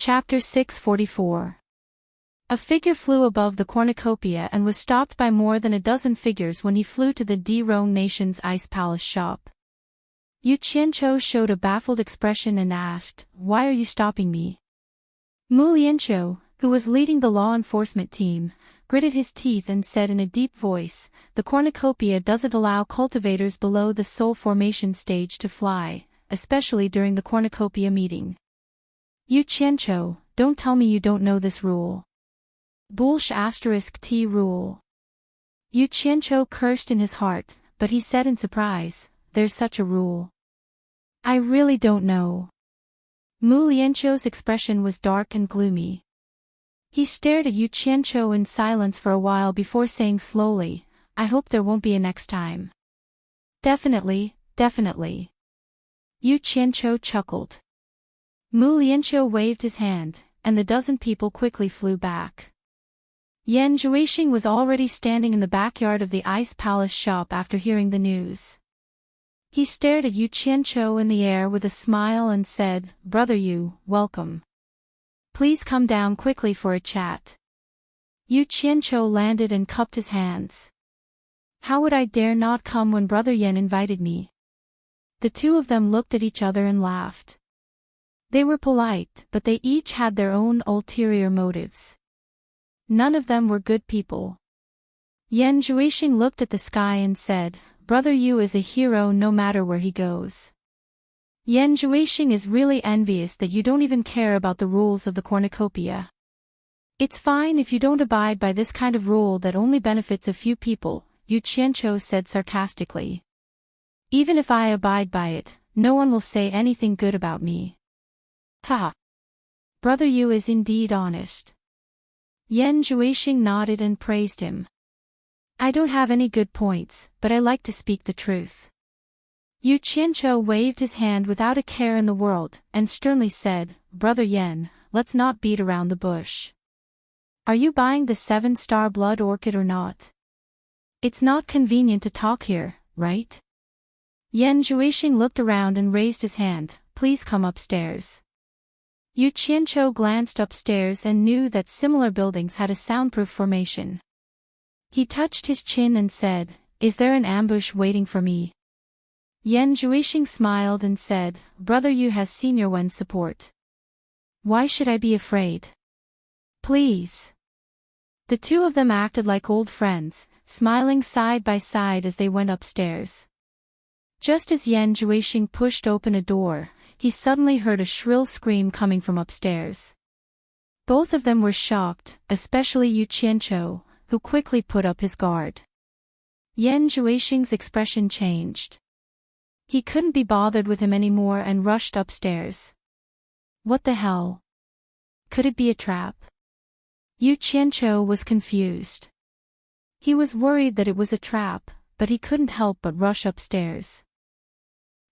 Chapter 644. A figure flew above the cornucopia and was stopped by more than a dozen figures when he flew to the D-Rong Nation's Ice Palace shop. Yu Qianqiu showed a baffled expression and asked, "Why are you stopping me?" Mu Lianqiu, who was leading the law enforcement team, gritted his teeth and said in a deep voice, "The cornucopia doesn't allow cultivators below the soul formation stage to fly, especially during the cornucopia meeting." Yu Qianqiu, don't tell me you don't know this rule. Bullsh *T rule. Yu Qianqiu cursed in his heart, but he said in surprise, "There's such a rule." "I really don't know." Mu Lianqiu's expression was dark and gloomy. He stared at Yu Qianqiu in silence for a while before saying slowly, "I hope there won't be a next time." Definitely. Yu Qianqiu chuckled. Mu Lianqiu waved his hand, and the dozen people quickly flew back. Yan Zhuixing was already standing in the backyard of the Ice Palace shop after hearing the news. He stared at Yu Qianqiu in the air with a smile and said, "Brother Yu, welcome. Please come down quickly for a chat." Yu Qianqiu landed and cupped his hands. "How would I dare not come when Brother Yan invited me?" The two of them looked at each other and laughed. They were polite, but they each had their own ulterior motives. None of them were good people. Yan Zhuixing looked at the sky and said, "Brother Yu is a hero no matter where he goes. Yan Zhuixing is really envious that you don't even care about the rules of the cornucopia. It's fine if you don't abide by this kind of rule that only benefits a few people," Yu Qianqiu said sarcastically. "Even if I abide by it, no one will say anything good about me." "Ha! Brother Yu is indeed honest." Yan Zhuixing nodded and praised him. "I don't have any good points, but I like to speak the truth." Yu Qianqiu waved his hand without a care in the world, and sternly said, "Brother Yan, let's not beat around the bush. Are you buying the 7-star blood orchid or not? It's not convenient to talk here, right?" Yan Zhuixing looked around and raised his hand, "Please come upstairs." Yu Qianqiu glanced upstairs and knew that similar buildings had a soundproof formation. He touched his chin and said, "Is there an ambush waiting for me?" Yan Zhuixing smiled and said, "Brother Yu has Senior Wen's support. Why should I be afraid? Please." The two of them acted like old friends, smiling side by side as they went upstairs. Just as Yan Zhuixing pushed open a door, he suddenly heard a shrill scream coming from upstairs. Both of them were shocked, especially Yu Qianqiu, who quickly put up his guard. Yan Zhuixing's expression changed. He couldn't be bothered with him anymore and rushed upstairs. What the hell? Could it be a trap? Yu Qianqiu was confused. He was worried that it was a trap, but he couldn't help but rush upstairs.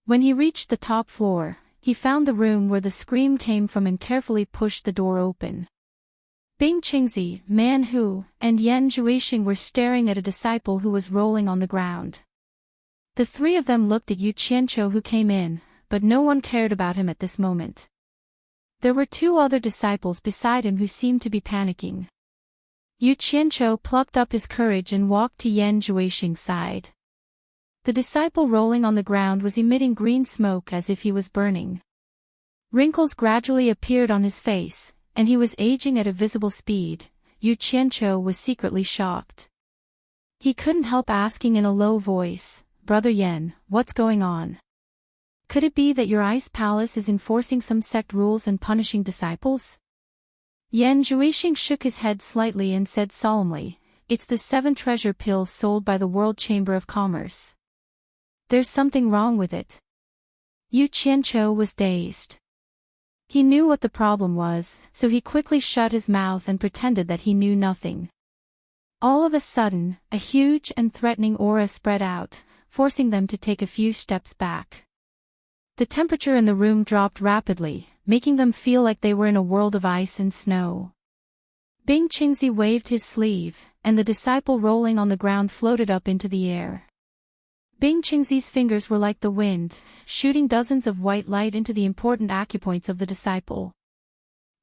When he reached the top floor, he found the room where the scream came from and carefully pushed the door open. Bing Qingzi, Man Hu, and Yan Zhuixing were staring at a disciple who was rolling on the ground. The three of them looked at Yu Qianqiu who came in, but no one cared about him at this moment. There were two other disciples beside him who seemed to be panicking. Yu Qianqiu plucked up his courage and walked to Yan Zhuixing's side. The disciple rolling on the ground was emitting green smoke as if he was burning. Wrinkles gradually appeared on his face, and he was aging at a visible speed. Yu Qianqiu was secretly shocked. He couldn't help asking in a low voice, "Brother Yan, what's going on? Could it be that your ice palace is enforcing some sect rules and punishing disciples?" Yan Zhuixing shook his head slightly and said solemnly, "It's the 7 treasure pills sold by the World Chamber of Commerce. There's something wrong with it." Yu Qianqiu was dazed. He knew what the problem was, so he quickly shut his mouth and pretended that he knew nothing. All of a sudden, a huge and threatening aura spread out, forcing them to take a few steps back. The temperature in the room dropped rapidly, making them feel like they were in a world of ice and snow. Bing Qingzi waved his sleeve, and the disciple rolling on the ground floated up into the air. Bing Qingzi's fingers were like the wind, shooting dozens of white light into the important acupoints of the disciple.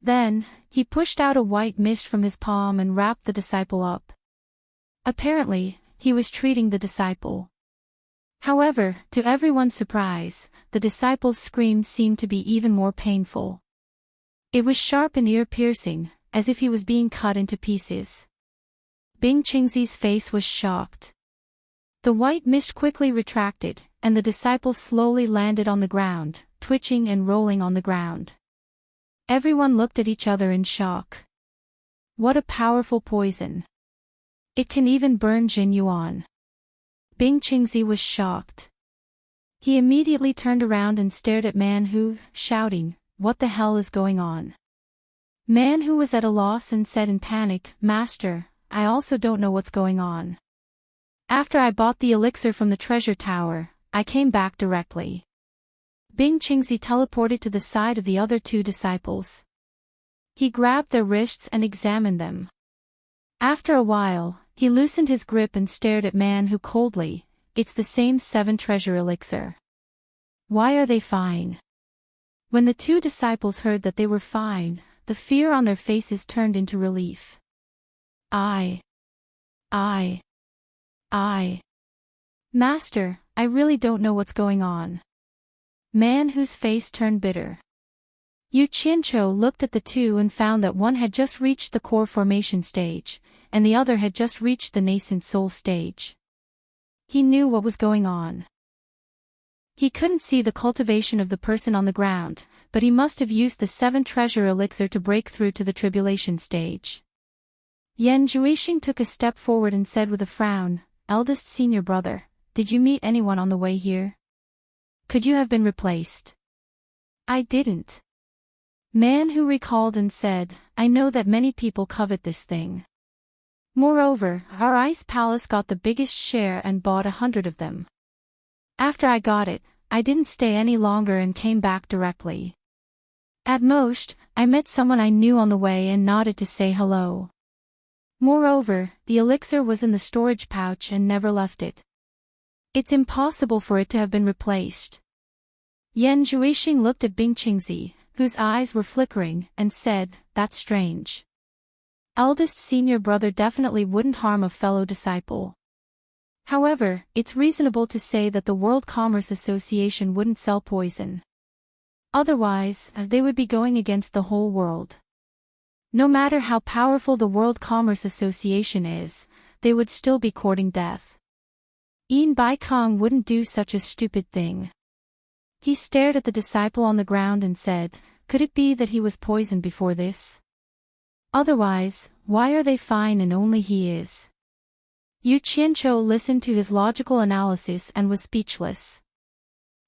Then, he pushed out a white mist from his palm and wrapped the disciple up. Apparently, he was treating the disciple. However, to everyone's surprise, the disciple's scream seemed to be even more painful. It was sharp and ear-piercing, as if he was being cut into pieces. Bing Qingzi's face was shocked. The white mist quickly retracted, and the disciple slowly landed on the ground, twitching and rolling on the ground. Everyone looked at each other in shock. What a powerful poison. It can even burn Jin Yuan. Bing Qingzi was shocked. He immediately turned around and stared at Man Hu, shouting, "What the hell is going on?" Man Hu was at a loss and said in panic, "Master, I also don't know what's going on. After I bought the elixir from the treasure tower, I came back directly." Bing Qingzi teleported to the side of the other two disciples. He grabbed their wrists and examined them. After a while, he loosened his grip and stared at Man Hu coldly. "It's the same 7 treasure elixir. Why are they fine?" When the two disciples heard that they were fine, the fear on their faces turned into relief. I. Master, I really don't know what's going on." Man Hu's face turned bitter. Yu Qianqiu looked at the two and found that one had just reached the core formation stage, and the other had just reached the nascent soul stage. He knew what was going on. He couldn't see the cultivation of the person on the ground, but he must have used the 7 treasure elixir to break through to the tribulation stage. Yan Zhuixing took a step forward and said with a frown, "Eldest senior brother, did you meet anyone on the way here? Could you have been replaced?" "I didn't." Man Hu recalled and said, "I know that many people covet this thing. Moreover, our ice palace got the biggest share and bought 100 of them. After I got it, I didn't stay any longer and came back directly. At most, I met someone I knew on the way and nodded to say hello. Moreover, the elixir was in the storage pouch and never left it. It's impossible for it to have been replaced." Yan Zhuixing looked at Bing Qingzi, whose eyes were flickering, and said, "That's strange. Eldest senior brother definitely wouldn't harm a fellow disciple. However, it's reasonable to say that the World Commerce Association wouldn't sell poison. Otherwise, they would be going against the whole world. No matter how powerful the World Commerce Association is, they would still be courting death. Yin Baikong wouldn't do such a stupid thing." He stared at the disciple on the ground and said, "Could it be that he was poisoned before this? Otherwise, why are they fine and only he is?" Yu Qianqiu listened to his logical analysis and was speechless.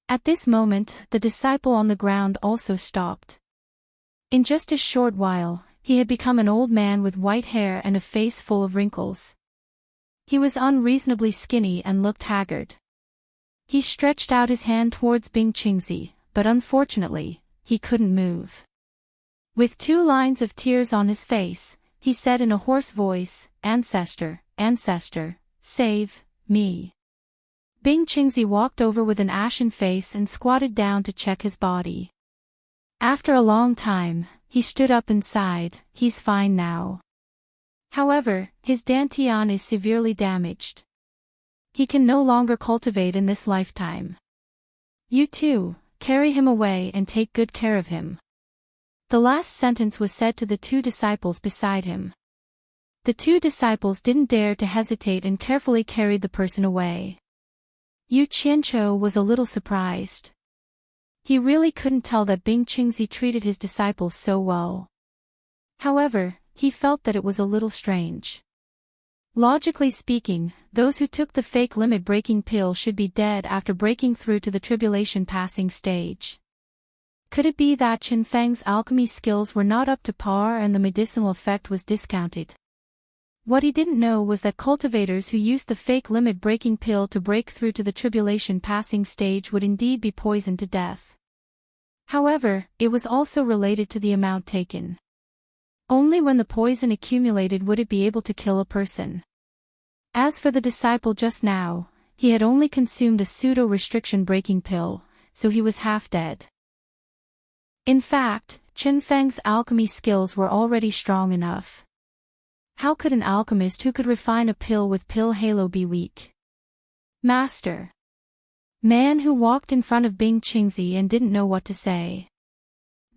At this moment, the disciple on the ground also stopped. In just a short while, he had become an old man with white hair and a face full of wrinkles. He was unreasonably skinny and looked haggard. He stretched out his hand towards Bing Qingzi, but unfortunately, he couldn't move. With 2 lines of tears on his face, he said in a hoarse voice, "Ancestor, ancestor, save me." Bing Qingzi walked over with an ashen face and squatted down to check his body. After a long time, he stood up and sighed, "He's fine now. However, his dantian is severely damaged. He can no longer cultivate in this lifetime. You too, carry him away and take good care of him." The last sentence was said to the 2 disciples beside him. The 2 disciples didn't dare to hesitate and carefully carried the person away. Yu Qianqiu was a little surprised. He really couldn't tell that Bing Qingzi treated his disciples so well. However, he felt that it was a little strange. Logically speaking, those who took the fake limit-breaking pill should be dead after breaking through to the tribulation passing stage. Could it be that Chen Feng's alchemy skills were not up to par and the medicinal effect was discounted? What he didn't know was that cultivators who used the fake limit-breaking pill to break through to the tribulation passing stage would indeed be poisoned to death. However, it was also related to the amount taken. Only when the poison accumulated would it be able to kill a person. As for the disciple just now, he had only consumed a pseudo-restriction breaking pill, so he was half dead. In fact, Chen Feng's alchemy skills were already strong enough. How could an alchemist who could refine a pill with pill halo be weak? Master. Man who walked in front of Bing Qingzi and didn't know what to say.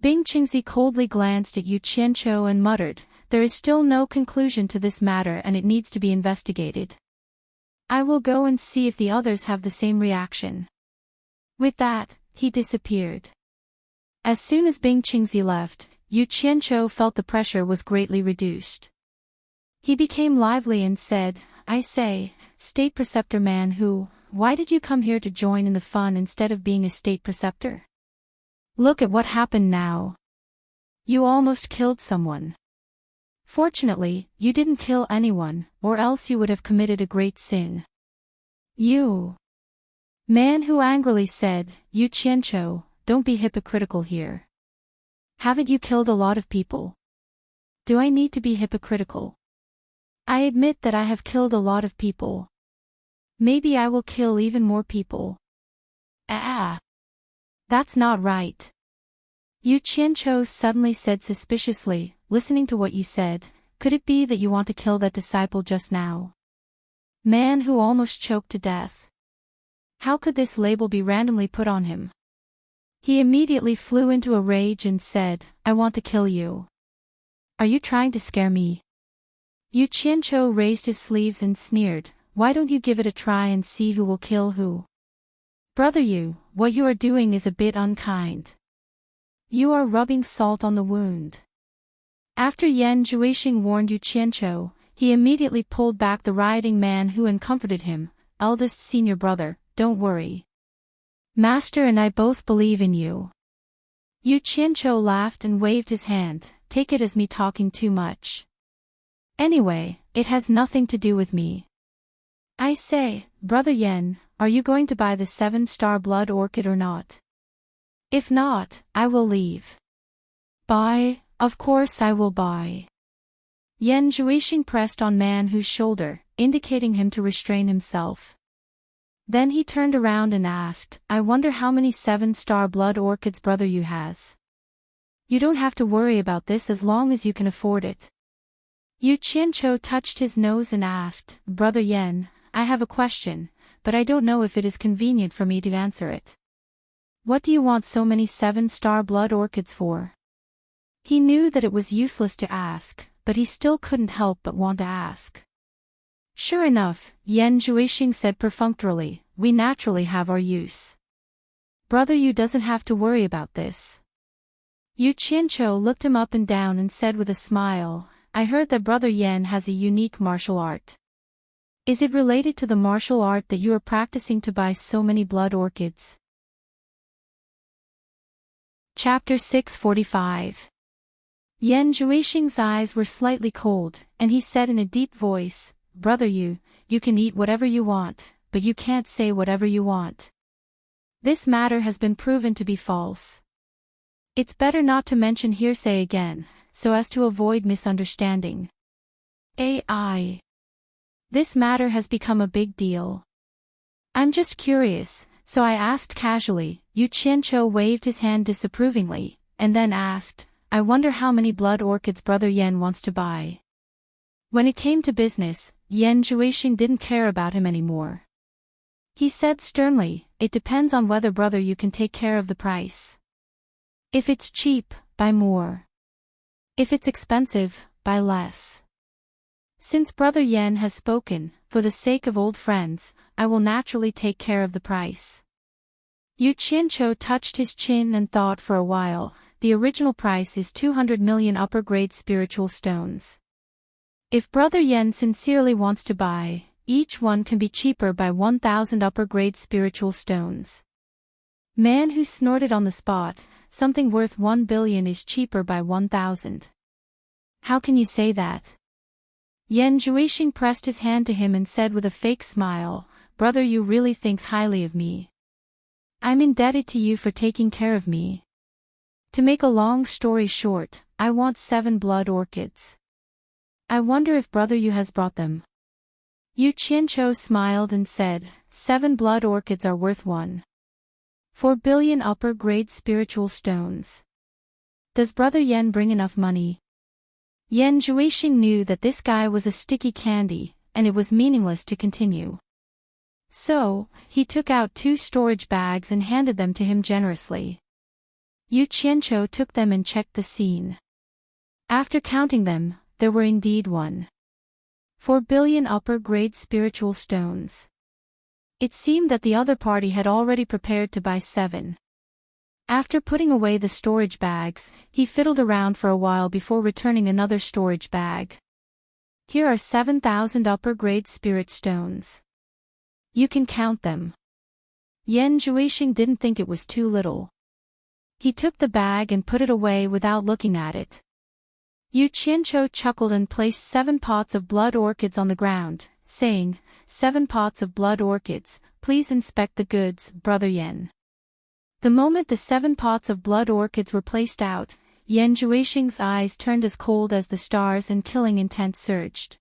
Bing Qingzi coldly glanced at Yu Qianqiu and muttered, "There is still no conclusion to this matter and it needs to be investigated. I will go and see if the others have the same reaction." With that, he disappeared. As soon as Bing Qingzi left, Yu Qianqiu felt the pressure was greatly reduced. He became lively and said, "I say, state preceptor man why did you come here to join in the fun instead of being a state preceptor? Look at what happened now. You almost killed someone. Fortunately, you didn't kill anyone, or else you would have committed a great sin." You. Man who angrily said, "Yu Qianqiu, don't be hypocritical here. Haven't you killed a lot of people? Do I need to be hypocritical? I admit that I have killed a lot of people. Maybe I will kill even more people." That's not right. Yu Qianqiu suddenly said suspiciously, "Listening to what you said, could it be that you want to kill that disciple just now?" Man who almost choked to death. How could this label be randomly put on him? He immediately flew into a rage and said, "I want to kill you. Are you trying to scare me?" Yu Qianqiu raised his sleeves and sneered, "Why don't you give it a try and see who will kill who? Brother Yu, what you are doing is a bit unkind. You are rubbing salt on the wound." After Yan Zhuixing warned Yu Qianqiu, he immediately pulled back the rioting man who and comforted him, "Eldest senior brother, don't worry. Master and I both believe in you." Yu Qianqiu laughed and waved his hand, "Take it as me talking too much. Anyway, it has nothing to do with me. I say, Brother Yan, are you going to buy the 7-star blood orchid or not? If not, I will leave." "Buy, of course I will buy." Yan Zhuixing pressed on Man Hu's shoulder, indicating him to restrain himself. Then he turned around and asked, "I wonder how many 7-star blood orchids Brother Yu has." "You don't have to worry about this as long as you can afford it." Yu Qianqiu touched his nose and asked, "Brother Yan, I have a question, but I don't know if it is convenient for me to answer it. What do you want so many 7-star blood orchids for?" He knew that it was useless to ask, but he still couldn't help but want to ask. "Sure enough," Yan Zhuixing said perfunctorily, "we naturally have our use. Brother Yu doesn't have to worry about this." Yu Qianqiu looked him up and down and said with a smile, "I heard that Brother Yan has a unique martial art. Is it related to the martial art that you are practicing to buy so many blood orchids?" Chapter 645. Yan Zhuixing's eyes were slightly cold, and he said in a deep voice, "Brother Yu, you can eat whatever you want, but you can't say whatever you want. This matter has been proven to be false. It's better not to mention hearsay again, so as to avoid misunderstanding. AI. This matter has become a big deal. I'm just curious, so I asked casually." Yu Qianqiu waved his hand disapprovingly, and then asked, "I wonder how many blood orchids Brother Yan wants to buy." When it came to business, Yan Zhuixing didn't care about him anymore. He said sternly, "It depends on whether Brother Yu can take care of the price. If it's cheap, buy more. If it's expensive, buy less. Since Brother Yan has spoken, for the sake of old friends, I will naturally take care of the price." Yu Qianqiu touched his chin and thought for a while. The original price is 200 million upper-grade spiritual stones. If Brother Yan sincerely wants to buy, each one can be cheaper by 1,000 upper-grade spiritual stones. Man who snorted on the spot, something worth 1 billion is cheaper by 1,000. How can you say that? Yan Zhuixing pressed his hand to him and said with a fake smile, "Brother Yu really thinks highly of me. I'm indebted to you for taking care of me. To make a long story short, I want 7 blood orchids. I wonder if Brother Yu has brought them." Yu Qianqiu smiled and said, 7 blood orchids are worth 1.4 billion upper-grade spiritual stones. Does Brother Yen bring enough money? Yan Zhuixing knew that this guy was a sticky candy, and it was meaningless to continue. So, he took out 2 storage bags and handed them to him generously. Yu Qianqiu took them and checked the scene. After counting them, there were indeed 4 billion upper-grade spiritual stones. It seemed that the other party had already prepared to buy 7. After putting away the storage bags, he fiddled around for a while before returning another storage bag. Here are 7,000 upper-grade spirit stones. You can count them. Yan Zhuixing didn't think it was too little. He took the bag and put it away without looking at it. Yu Qianqiu chuckled and placed 7 pots of blood orchids on the ground, saying, 7 pots of blood orchids, please inspect the goods, Brother Yen. The moment the 7 pots of blood orchids were placed out, Yan Zhuixing's eyes turned as cold as the stars and killing intent surged.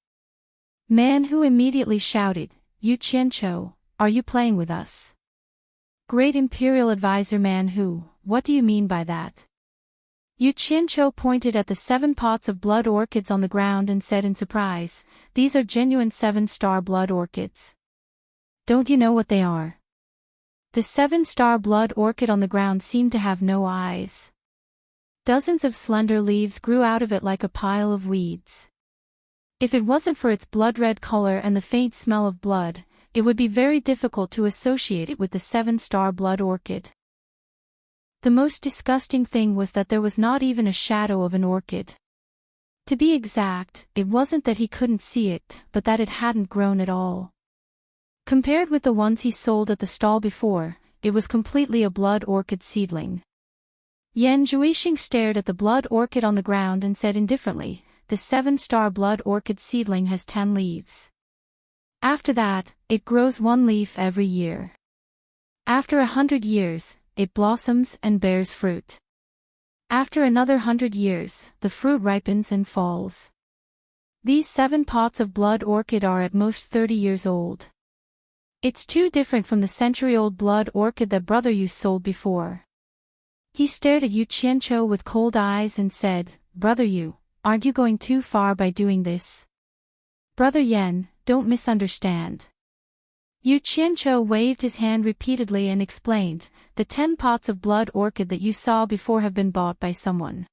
Man Hu immediately shouted, Yu Qianqiu, are you playing with us? Great Imperial Advisor Man Hu, what do you mean by that? Yu Qianqiu pointed at the 7 pots of blood orchids on the ground and said in surprise, these are genuine 7-star blood orchids. Don't you know what they are? The 7-star blood orchid on the ground seemed to have no eyes. Dozens of slender leaves grew out of it like a pile of weeds. If it wasn't for its blood-red color and the faint smell of blood, it would be very difficult to associate it with the 7-star blood orchid. The most disgusting thing was that there was not even a shadow of an orchid. To be exact, it wasn't that he couldn't see it, but that it hadn't grown at all. Compared with the ones he sold at the stall before, it was completely a blood orchid seedling. Yan Zhuixing stared at the blood orchid on the ground and said indifferently, the 7-star blood orchid seedling has 10 leaves. After that, it grows 1 leaf every year. After 100 years, it blossoms and bears fruit. After another 100 years, the fruit ripens and falls. These 7 pots of blood orchid are at most 30 years old. It's too different from the century-old blood orchid that Brother Yu sold before. He stared at Yu Qianqiu with cold eyes and said, Brother Yu, aren't you going too far by doing this? Brother Yen, don't misunderstand. Yu Qianqiu waved his hand repeatedly and explained, the 10 pots of blood orchid that you saw before have been bought by someone.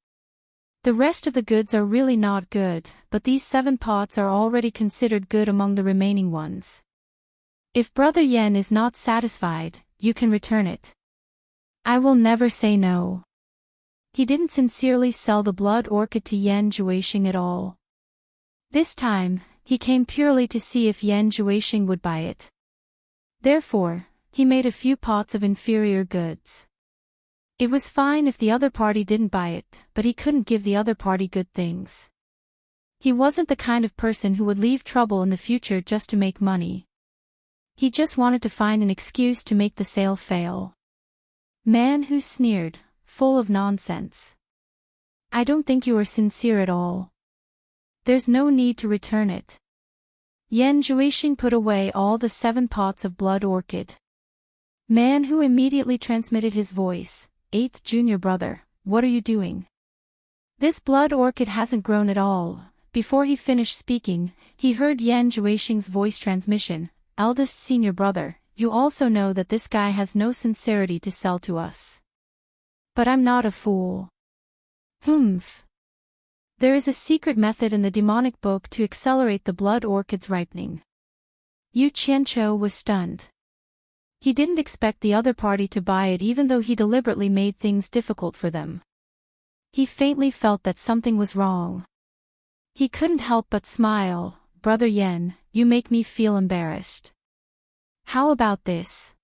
The rest of the goods are really not good, but these 7 pots are already considered good among the remaining ones. If Brother Yen is not satisfied, you can return it. I will never say no. He didn't sincerely sell the blood orchid to Yan Zhuixing at all. This time, he came purely to see if Yan Zhuixing would buy it. Therefore, he made a few pots of inferior goods. It was fine if the other party didn't buy it, but he couldn't give the other party good things. He wasn't the kind of person who would leave trouble in the future just to make money. He just wanted to find an excuse to make the sale fail. Man Hu sneered, full of nonsense. I don't think you are sincere at all. There's no need to return it. Yan Zhuixing put away all the 7 pots of blood orchid. Man Hu immediately transmitted his voice, 8th junior brother, what are you doing? This blood orchid hasn't grown at all. Before he finished speaking, he heard Yan Zhuixing's voice transmission, eldest senior brother, you also know that this guy has no sincerity to sell to us. But I'm not a fool. Humph. There is a secret method in the demonic book to accelerate the blood orchid's ripening. Yu Qianqiu was stunned. He didn't expect the other party to buy it even though he deliberately made things difficult for them. He faintly felt that something was wrong. He couldn't help but smile, Brother Yen, you make me feel embarrassed. How about this?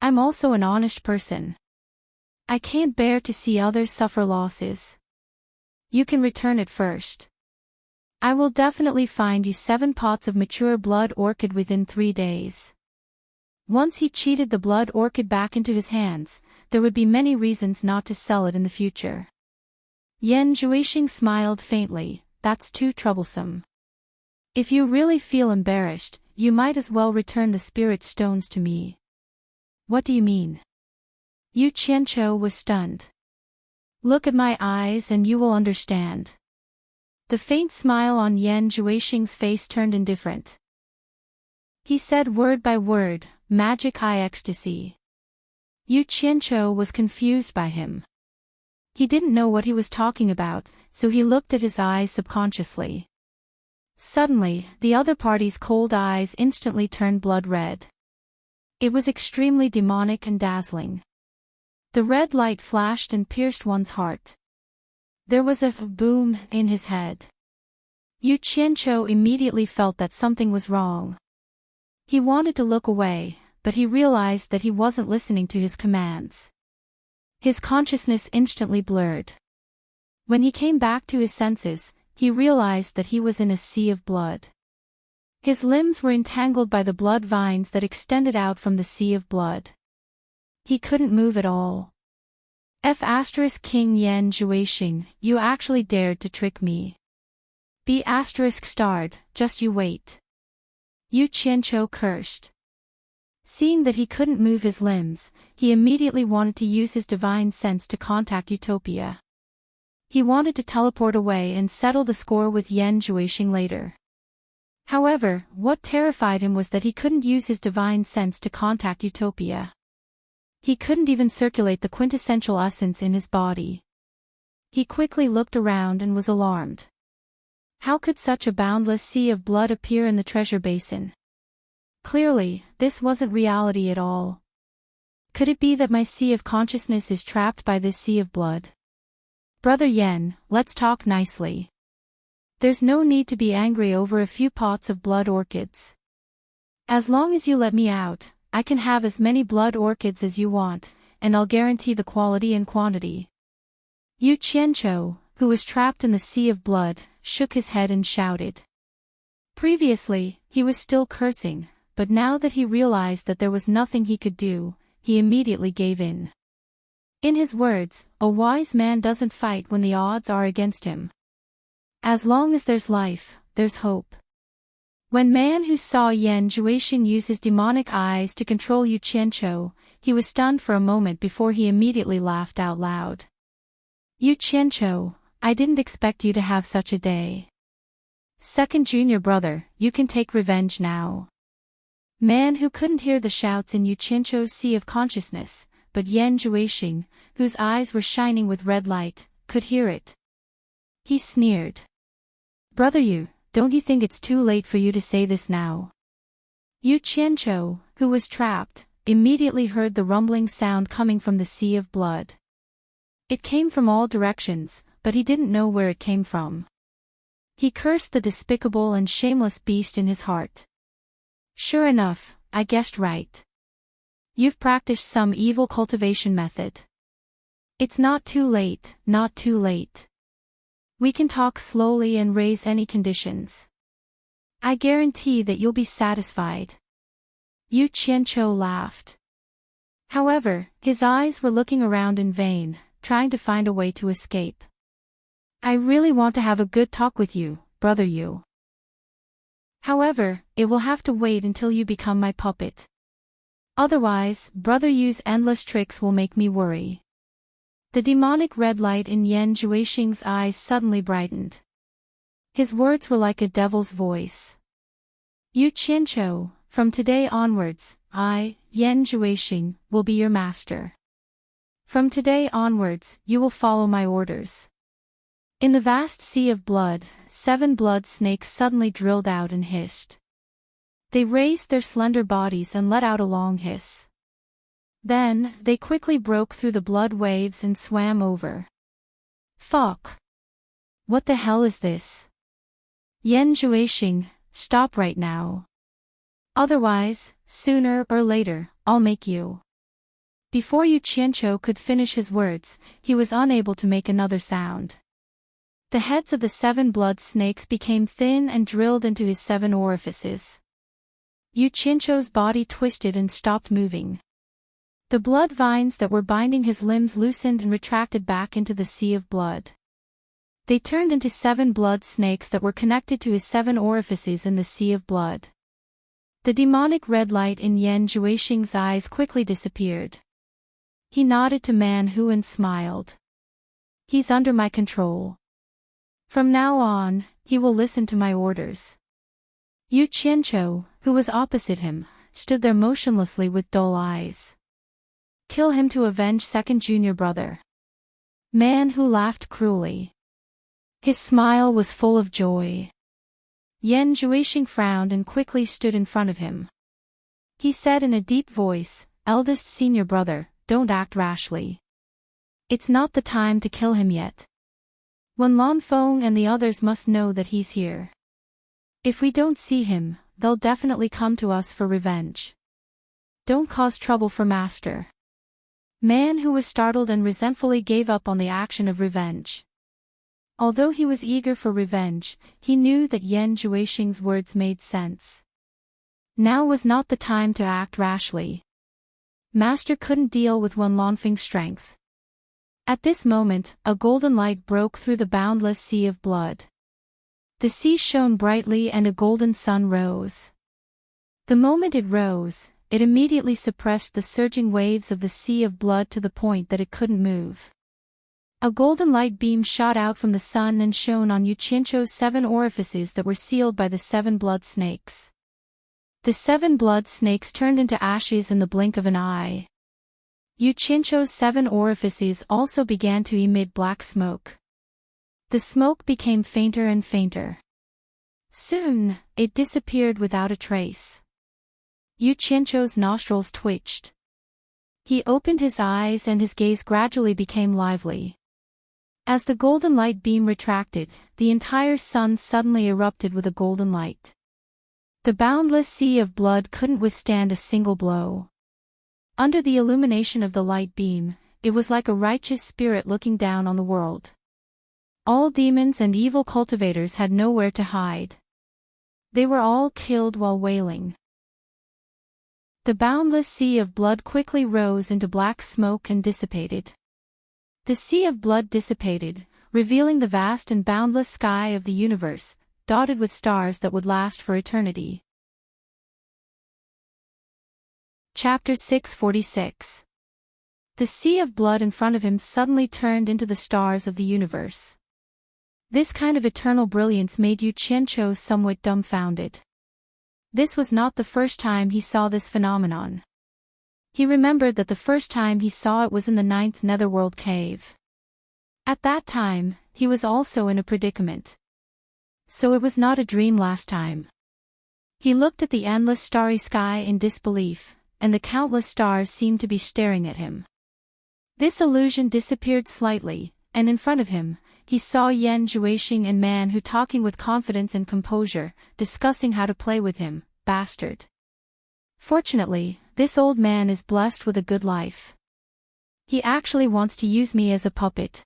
I'm also an honest person. I can't bear to see others suffer losses. You can return it first. I will definitely find you 7 pots of mature blood orchid within 3 days. Once he cheated the blood orchid back into his hands, there would be many reasons not to sell it in the future. Yan Zhuixing smiled faintly, that's too troublesome. If you really feel embarrassed, you might as well return the spirit stones to me. What do you mean? Yu Qianqiu was stunned. Look at my eyes and you will understand. The faint smile on Yan Juixing's face turned indifferent. He said word by word, magic eye ecstasy. Yu Qianqiu was confused by him. He didn't know what he was talking about, so he looked at his eyes subconsciously. Suddenly, the other party's cold eyes instantly turned blood red. It was extremely demonic and dazzling. The red light flashed and pierced one's heart. There was a boom in his head. Yu Qianqiu immediately felt that something was wrong. He wanted to look away, but he realized that he wasn't listening to his commands. His consciousness instantly blurred. When he came back to his senses, he realized that he was in a sea of blood. His limbs were entangled by the blood vines that extended out from the sea of blood. He couldn't move at all. King Yan Juixing, you actually dared to trick me. B****, just you wait. Yu Qianqiu cursed. Seeing that he couldn't move his limbs, he immediately wanted to use his divine sense to contact Utopia. He wanted to teleport away and settle the score with Yan Juixing later. However, what terrified him was that he couldn't use his divine sense to contact Utopia. He couldn't even circulate the quintessential essence in his body. He quickly looked around and was alarmed. How could such a boundless sea of blood appear in the treasure basin? Clearly, this wasn't reality at all. Could it be that my sea of consciousness is trapped by this sea of blood? Brother Yan, let's talk nicely. There's no need to be angry over a few pots of blood orchids. As long as you let me out, I can have as many blood orchids as you want, and I'll guarantee the quality and quantity. Yu Qianqiu, who was trapped in the sea of blood, shook his head and shouted. Previously, he was still cursing, but now that he realized that there was nothing he could do, he immediately gave in. In his words, a wise man doesn't fight when the odds are against him. As long as there's life, there's hope. When man who saw Yan Juixing use his demonic eyes to control Yu Qianqiu, he was stunned for a moment before he immediately laughed out loud. Yu Qianqiu, I didn't expect you to have such a day. Second junior brother, you can take revenge now. Man who couldn't hear the shouts in Yu Qianqiu's sea of consciousness, but Yan Juixing, whose eyes were shining with red light, could hear it. He sneered. Brother Yu, don't you think it's too late for you to say this now? Yu Qianqiu, who was trapped, immediately heard the rumbling sound coming from the sea of blood. It came from all directions, but he didn't know where it came from. He cursed the despicable and shameless beast in his heart. Sure enough, I guessed right. You've practiced some evil cultivation method. It's not too late, not too late. We can talk slowly and raise any conditions. I guarantee that you'll be satisfied. Yu Qianqiu laughed. However, his eyes were looking around in vain, trying to find a way to escape. I really want to have a good talk with you, brother Yu. However, it will have to wait until you become my puppet. Otherwise, brother Yu's endless tricks will make me worry. The demonic red light in Yan Juixing's eyes suddenly brightened. His words were like a devil's voice. Yu Qianqiu, from today onwards, I, Yan Juixing, will be your master. From today onwards, you will follow my orders. In the vast sea of blood, 7 blood snakes suddenly drilled out and hissed. They raised their slender bodies and let out a long hiss. Then, they quickly broke through the blood waves and swam over. Fuck! What the hell is this? Yan Juixing, stop right now. Otherwise, sooner or later, I'll make you. Before Yu Qianqiu could finish his words, he was unable to make another sound. The heads of the 7 blood snakes became thin and drilled into his 7 orifices. Yu Qianqiu's body twisted and stopped moving. The blood vines that were binding his limbs loosened and retracted back into the sea of blood. They turned into 7 blood snakes that were connected to his 7 orifices in the sea of blood. The demonic red light in Yan Juixing's eyes quickly disappeared. He nodded to Man Hu and smiled. He's under my control. From now on, he will listen to my orders. Yu Qianqiu, who was opposite him, stood there motionlessly with dull eyes. Kill him to avenge second junior brother. Man who laughed cruelly. His smile was full of joy. Yan Zhuixing frowned and quickly stood in front of him. He said in a deep voice, "Eldest senior brother, don't act rashly. It's not the time to kill him yet. Wen Lanfeng and the others must know that he's here. If we don't see him, they'll definitely come to us for revenge. Don't cause trouble for master." Man who was startled and resentfully gave up on the action of revenge. Although he was eager for revenge, he knew that Yan Zhuixing's words made sense. Now was not the time to act rashly. Master couldn't deal with Wen Lanfeng's strength. At this moment, a golden light broke through the boundless sea of blood. The sea shone brightly and a golden sun rose. The moment it rose, it immediately suppressed the surging waves of the sea of blood to the point that it couldn't move. A golden light beam shot out from the sun and shone on Yu Qianqiu's 7 orifices that were sealed by the 7 blood snakes. The 7 blood snakes turned into ashes in the blink of an eye. Yu Qianqiu's 7 orifices also began to emit black smoke. The smoke became fainter and fainter. Soon, it disappeared without a trace. Yu Qianqiu's nostrils twitched. He opened his eyes and his gaze gradually became lively. As the golden light beam retracted, the entire sun suddenly erupted with a golden light. The boundless sea of blood couldn't withstand a single blow. Under the illumination of the light beam, it was like a righteous spirit looking down on the world. All demons and evil cultivators had nowhere to hide. They were all killed while wailing. The boundless sea of blood quickly rose into black smoke and dissipated. The sea of blood dissipated, revealing the vast and boundless sky of the universe, dotted with stars that would last for eternity. Chapter 646. The sea of blood in front of him suddenly turned into the stars of the universe. This kind of eternal brilliance made Yu Qianqiu somewhat dumbfounded. This was not the first time he saw this phenomenon. He remembered that the first time he saw it was in the 9th Netherworld cave. At that time, he was also in a predicament. So it was not a dream last time. He looked at the endless starry sky in disbelief, and the countless stars seemed to be staring at him. This illusion disappeared slightly, and in front of him, he saw Yan Zhuixing and Man Hu talking with confidence and composure, discussing how to play with him, bastard. Fortunately, this old man is blessed with a good life. He actually wants to use me as a puppet.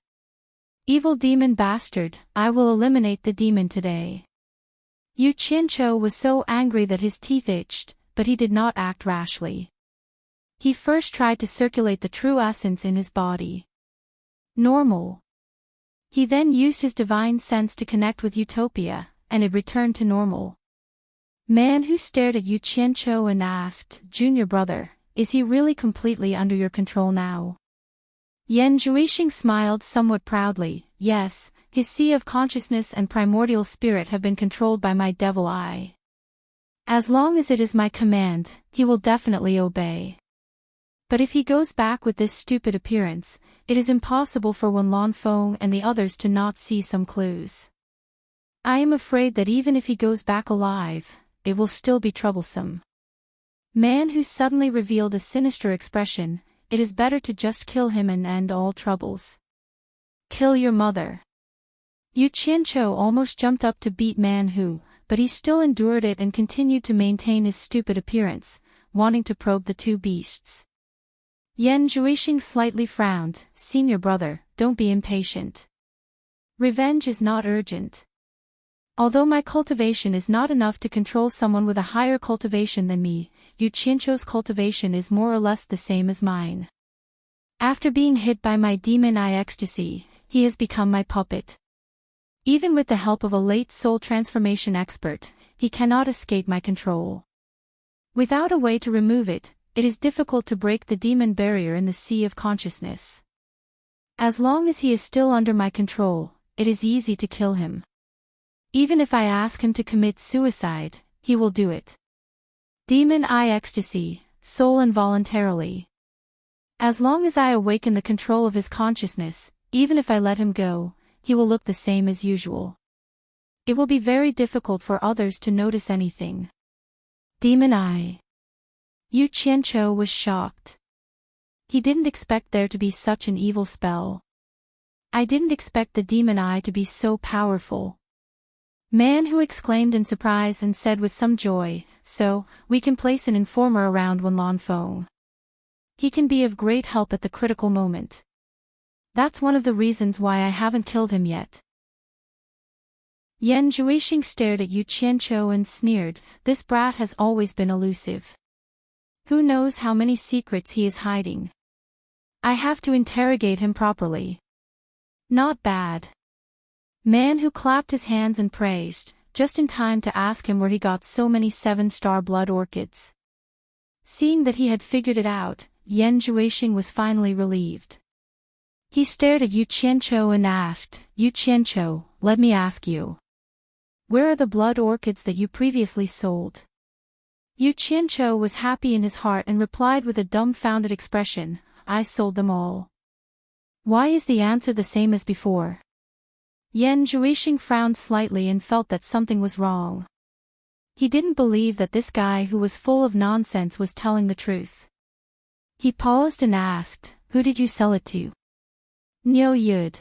Evil demon bastard, I will eliminate the demon today. Yu Qianqiu was so angry that his teeth itched, but he did not act rashly. He first tried to circulate the true essence in his body. Normal. He then used his divine sense to connect with Utopia, and it returned to normal. Man Hu stared at Yu Qianqiu and asked, "Junior brother, is he really completely under your control now?" Yan Zhuixing smiled somewhat proudly. "Yes, his sea of consciousness and primordial spirit have been controlled by my devil eye. As long as it is my command, he will definitely obey. But if he goes back with this stupid appearance, it is impossible for Wen Lanfeng and the others to not see some clues. I am afraid that even if he goes back alive, it will still be troublesome." Man Hu suddenly revealed a sinister expression. "It is better to just kill him and end all troubles." "Kill your mother." Yu Qianqiu almost jumped up to beat Man Hu, but he still endured it and continued to maintain his stupid appearance, wanting to probe the two beasts. Yan Zhuixing slightly frowned. "Senior brother, don't be impatient. Revenge is not urgent. Although my cultivation is not enough to control someone with a higher cultivation than me, Yu Qianqiu's cultivation is more or less the same as mine. After being hit by my demon eye ecstasy, he has become my puppet. Even with the help of a late soul transformation expert, he cannot escape my control. Without a way to remove it, it is difficult to break the demon barrier in the sea of consciousness. As long as he is still under my control, it is easy to kill him. Even if I ask him to commit suicide, he will do it. Demon Eye Ecstasy, Soul involuntarily. As long as I awaken the control of his consciousness, even if I let him go, he will look the same as usual. It will be very difficult for others to notice anything. Demon Eye. Yu Qianqiu was shocked. He didn't expect there to be such an evil spell. I didn't expect the demon eye to be so powerful. Man Hu exclaimed in surprise and said with some joy, so, we can place an informer around Wenlan Feng. He can be of great help at the critical moment. That's one of the reasons why I haven't killed him yet. Yan Zhuixing stared at Yu Qianqiu and sneered, this brat has always been elusive. Who knows how many secrets he is hiding? I have to interrogate him properly. Not bad. Man Hu clapped his hands and praised, just in time to ask him where he got so many 7-star blood orchids. Seeing that he had figured it out, Yan Zhuixing was finally relieved. He stared at Yu Qianqiu and asked, Yu Qianqiu, let me ask you. Where are the blood orchids that you previously sold? Yu Qianqiu was happy in his heart and replied with a dumbfounded expression, I sold them all. Why is the answer the same as before? Yan Zhuixing frowned slightly and felt that something was wrong. He didn't believe that this guy who was full of nonsense was telling the truth. He paused and asked, who did you sell it to? Niu Yud.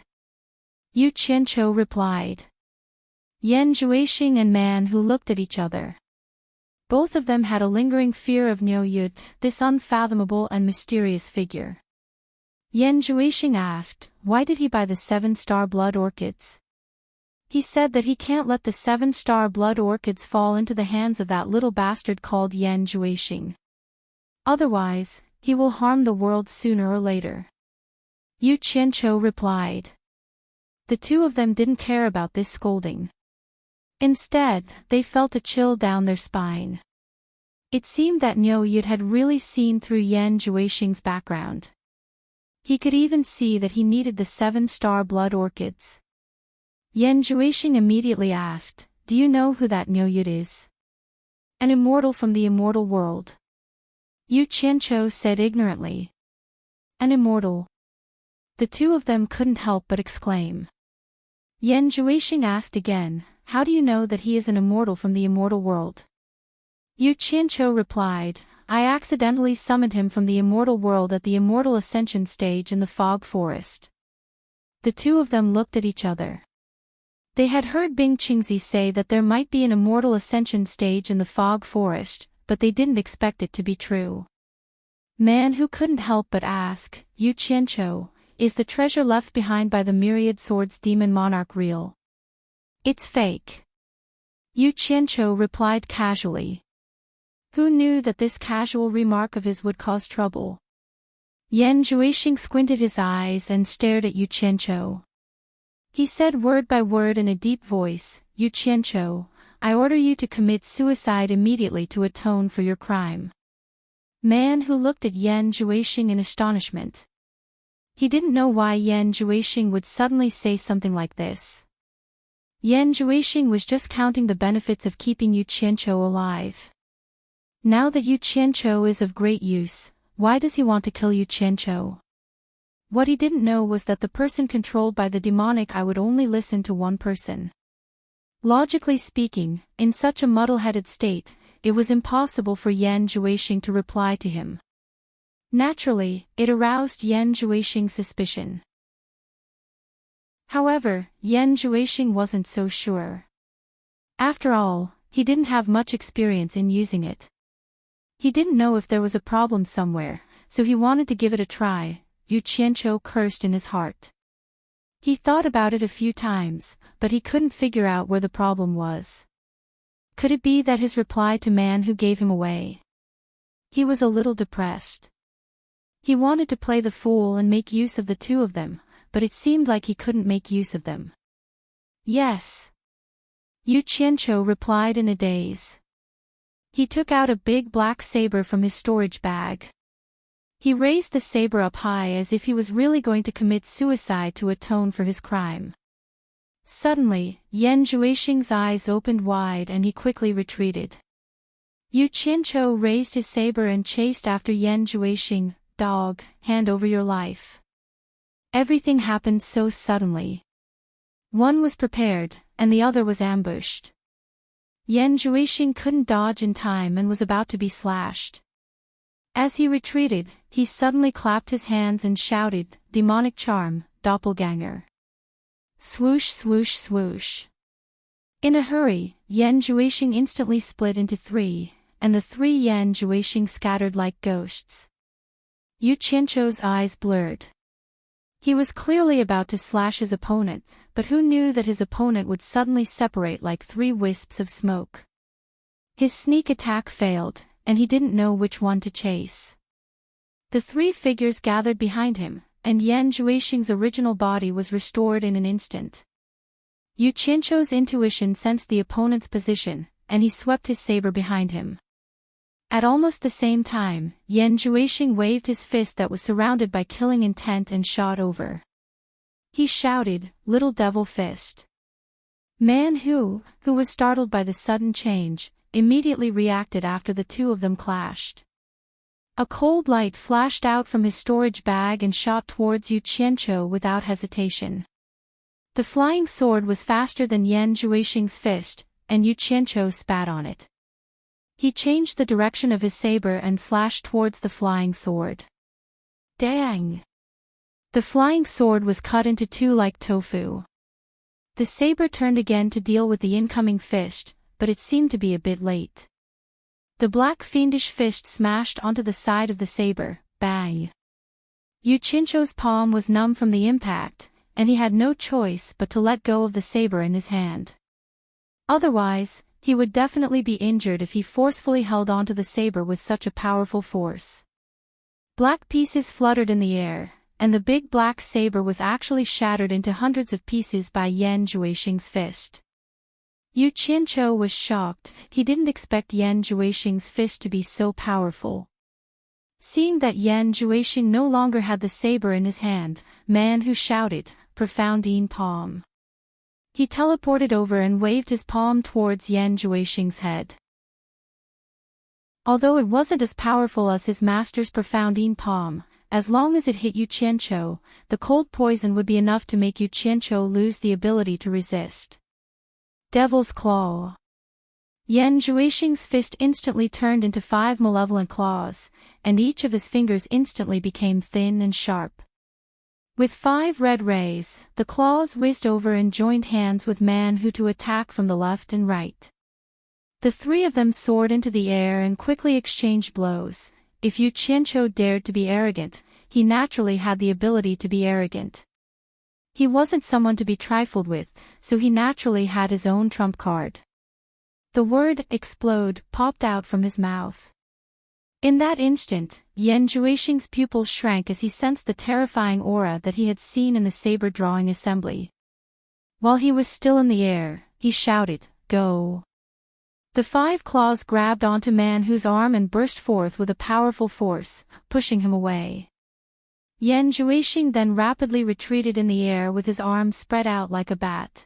Yu Qianqiu replied. Yan Zhuixing and Man Hu looked at each other. Both of them had a lingering fear of Niu Yud, this unfathomable and mysterious figure. Yan Zhuixing asked, why did he buy the 7-star blood orchids? He said that he can't let the 7-star blood orchids fall into the hands of that little bastard called Yan Zhuixing. Otherwise, he will harm the world sooner or later. Yu Qianqiu replied. The two of them didn't care about this scolding. Instead, they felt a chill down their spine. It seemed that Niu Yud had really seen through Yan Zhuixing's background. He could even see that he needed the 7-star blood orchids. Yan Zhuixing immediately asked, do you know who that Niu Yud is? An immortal from the immortal world. Yu Qianqiu said ignorantly. An immortal. The two of them couldn't help but exclaim. Yan Zhuixing asked again, how do you know that he is an immortal from the immortal world? Yu Qianqiu replied, I accidentally summoned him from the immortal world at the immortal ascension stage in the fog forest. The two of them looked at each other. They had heard Bing Qingzi say that there might be an immortal ascension stage in the fog forest, but they didn't expect it to be true. Man Hu couldn't help but ask, Yu Qianqiu, is the treasure left behind by the myriad swords demon monarch real? It's fake. Yu Qianqiu replied casually. Who knew that this casual remark of his would cause trouble? Yan Zhuixing squinted his eyes and stared at Yu Qianqiu. He said word by word in a deep voice, Yu Qianqiu, I order you to commit suicide immediately to atone for your crime. Man Hu looked at Yan Zhuixing in astonishment. He didn't know why Yan Zhuixing would suddenly say something like this. Yan Zhuixing was just counting the benefits of keeping Yu Qianqiu alive. Now that Yu Qianqiu is of great use, why does he want to kill Yu Qianqiu? What he didn't know was that the person controlled by the demonic eye would only listen to one person. Logically speaking, in such a muddle-headed state, it was impossible for Yan Zhuixing to reply to him. Naturally, it aroused Yan Zhuixing's suspicion. However, Yan Zhuixing wasn't so sure. After all, he didn't have much experience in using it. He didn't know if there was a problem somewhere, so he wanted to give it a try. Yu Qianqiu cursed in his heart. He thought about it a few times, but he couldn't figure out where the problem was. Could it be that his reply to Man Hu gave him away? He was a little depressed. He wanted to play the fool and make use of the two of them, but it seemed like he couldn't make use of them. Yes. Yu Qianqiu replied in a daze. He took out a big black saber from his storage bag. He raised the saber up high as if he was really going to commit suicide to atone for his crime. Suddenly, Yan Zhuixing's eyes opened wide and he quickly retreated. Yu Qianqiu raised his saber and chased after Yan Zhuixing. Dog, hand over your life. Everything happened so suddenly. One was prepared, and the other was ambushed. Yan Zhuixing couldn't dodge in time and was about to be slashed. As he retreated, he suddenly clapped his hands and shouted, "Demonic charm, doppelganger." Swoosh swoosh swoosh. In a hurry, Yan Zhuixing instantly split into three, and the three Yan Zhuixing scattered like ghosts. Yu Qianqiu's eyes blurred. He was clearly about to slash his opponent, but who knew that his opponent would suddenly separate like three wisps of smoke. His sneak attack failed, and he didn't know which one to chase. The three figures gathered behind him, and Yan Zhuixing's original body was restored in an instant. Yu Qianqiu's intuition sensed the opponent's position, and he swept his saber behind him. At almost the same time, Yan Zhuixing waved his fist that was surrounded by killing intent and shot over. He shouted, "Little devil fist." Man who was startled by the sudden change, immediately reacted after the two of them clashed. A cold light flashed out from his storage bag and shot towards Yu Qianqiu without hesitation. The flying sword was faster than Yan Zhuixing's fist, and Yu Qianqiu spat on it. He changed the direction of his saber and slashed towards the flying sword. Dang! The flying sword was cut into two like tofu. The saber turned again to deal with the incoming fist, but it seemed to be a bit late. The black fiendish fist smashed onto the side of the saber, bang! Yu Qianqiu's palm was numb from the impact, and he had no choice but to let go of the saber in his hand. Otherwise, he would definitely be injured if he forcefully held onto the saber with such a powerful force. Black pieces fluttered in the air, and the big black saber was actually shattered into hundreds of pieces by Yan Zhuixing's fist. Yu Qianqiu was shocked. He didn't expect Yan Zhuixing's fist to be so powerful. Seeing that Yan Zhuixing no longer had the saber in his hand, Man Who shouted, "Profoundine palm." He teleported over and waved his palm towards Yan Zhuixing's head. Although it wasn't as powerful as his master's profoundine palm, as long as it hit Yu Qianqiu, the cold poison would be enough to make Yu Qianqiu lose the ability to resist. Devil's Claw. Yan Zhuixing's fist instantly turned into 5 malevolent claws, and each of his fingers instantly became thin and sharp. With 5 red rays, the claws whizzed over and joined hands with Man Who to attack from the left and right. The three of them soared into the air and quickly exchanged blows. If Yu Qianqiu dared to be arrogant, he naturally had the ability to be arrogant. He wasn't someone to be trifled with, so he naturally had his own trump card. The word "explode" popped out from his mouth. In that instant, Yan Zhuixing's pupils shrank as he sensed the terrifying aura that he had seen in the saber-drawing assembly. While he was still in the air, he shouted, "Go!" The 5 claws grabbed onto Man Who's arm and burst forth with a powerful force, pushing him away. Yan Zhuixing then rapidly retreated in the air with his arms spread out like a bat.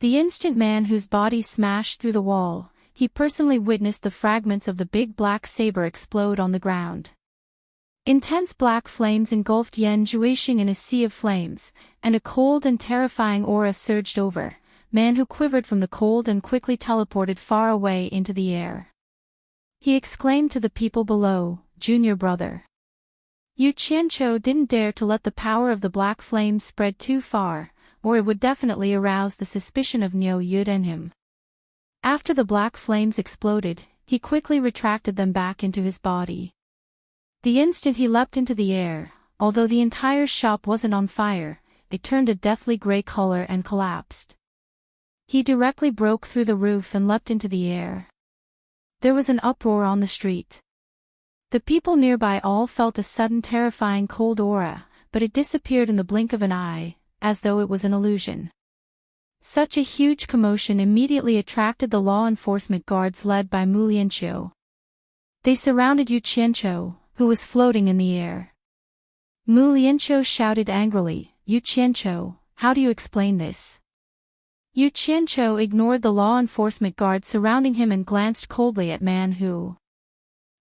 The instant Man Whose body smashed through the wall, he personally witnessed the fragments of the big black saber explode on the ground. Intense black flames engulfed Yan Zhuixing in a sea of flames, and a cold and terrifying aura surged over. Man Who quivered from the cold and quickly teleported far away into the air. He exclaimed to the people below, "Junior brother." Yu Qianqiu didn't dare to let the power of the black flames spread too far, or it would definitely arouse the suspicion of Niu Yud and him. After the black flames exploded, he quickly retracted them back into his body. The instant he leapt into the air, although the entire shop wasn't on fire, it turned a deathly gray color and collapsed. He directly broke through the roof and leapt into the air. There was an uproar on the street. The people nearby all felt a sudden terrifying cold aura, but it disappeared in the blink of an eye, as though it was an illusion. Such a huge commotion immediately attracted the law enforcement guards led by Mu Lianqiu. They surrounded Yu Qianqiu, who was floating in the air. Mu Lianqiu shouted angrily, "Yu Qianqiu, how do you explain this?" Yu Qianqiu ignored the law enforcement guard surrounding him and glanced coldly at Man Hu.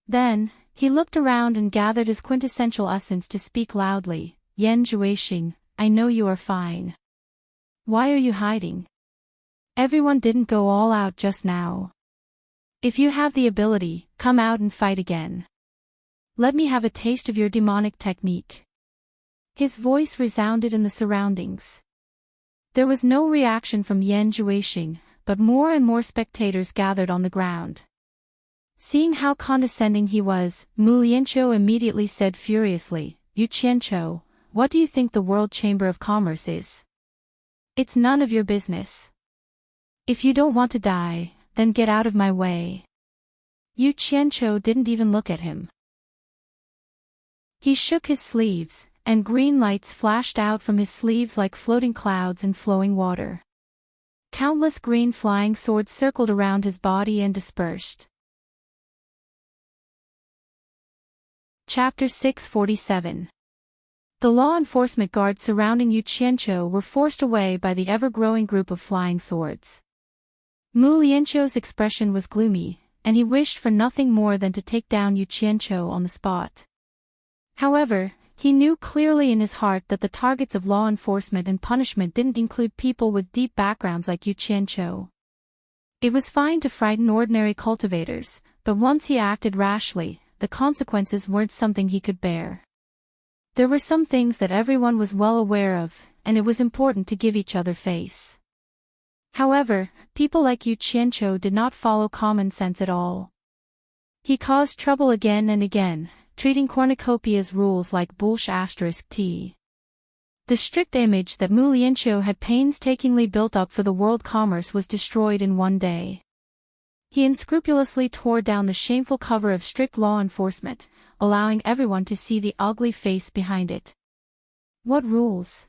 Then, he looked around and gathered his quintessential essence to speak loudly, "Yan Zhuixing, I know you are fine. Why are you hiding? Everyone didn't go all out just now. If you have the ability, come out and fight again. Let me have a taste of your demonic technique." His voice resounded in the surroundings. There was no reaction from Yan Zhuixing, but more and more spectators gathered on the ground. Seeing how condescending he was, Mu Lianqiu immediately said furiously, "Yu Qianqiu, what do you think the World Chamber of Commerce is? It's none of your business. If you don't want to die, then get out of my way." Yu Qianqiu didn't even look at him. He shook his sleeves, and green lights flashed out from his sleeves like floating clouds in flowing water. Countless green flying swords circled around his body and dispersed. Chapter 647. The law enforcement guards surrounding Yu Qianqiu were forced away by the ever-growing group of flying swords. Mu Lianqiu's expression was gloomy, and he wished for nothing more than to take down Yu Qianqiu on the spot. However, he knew clearly in his heart that the targets of law enforcement and punishment didn't include people with deep backgrounds like Yu Qianqiu. It was fine to frighten ordinary cultivators, but once he acted rashly, the consequences weren't something he could bear. There were some things that everyone was well aware of, and it was important to give each other face. However, people like Yu Qianqiu did not follow common sense at all. He caused trouble again and again, treating cornucopia's rules like bullsh*t. The strict image that Mu Lianqiu had painstakingly built up for the world commerce was destroyed in one day. He unscrupulously tore down the shameful cover of strict law enforcement, allowing everyone to see the ugly face behind it. What rules?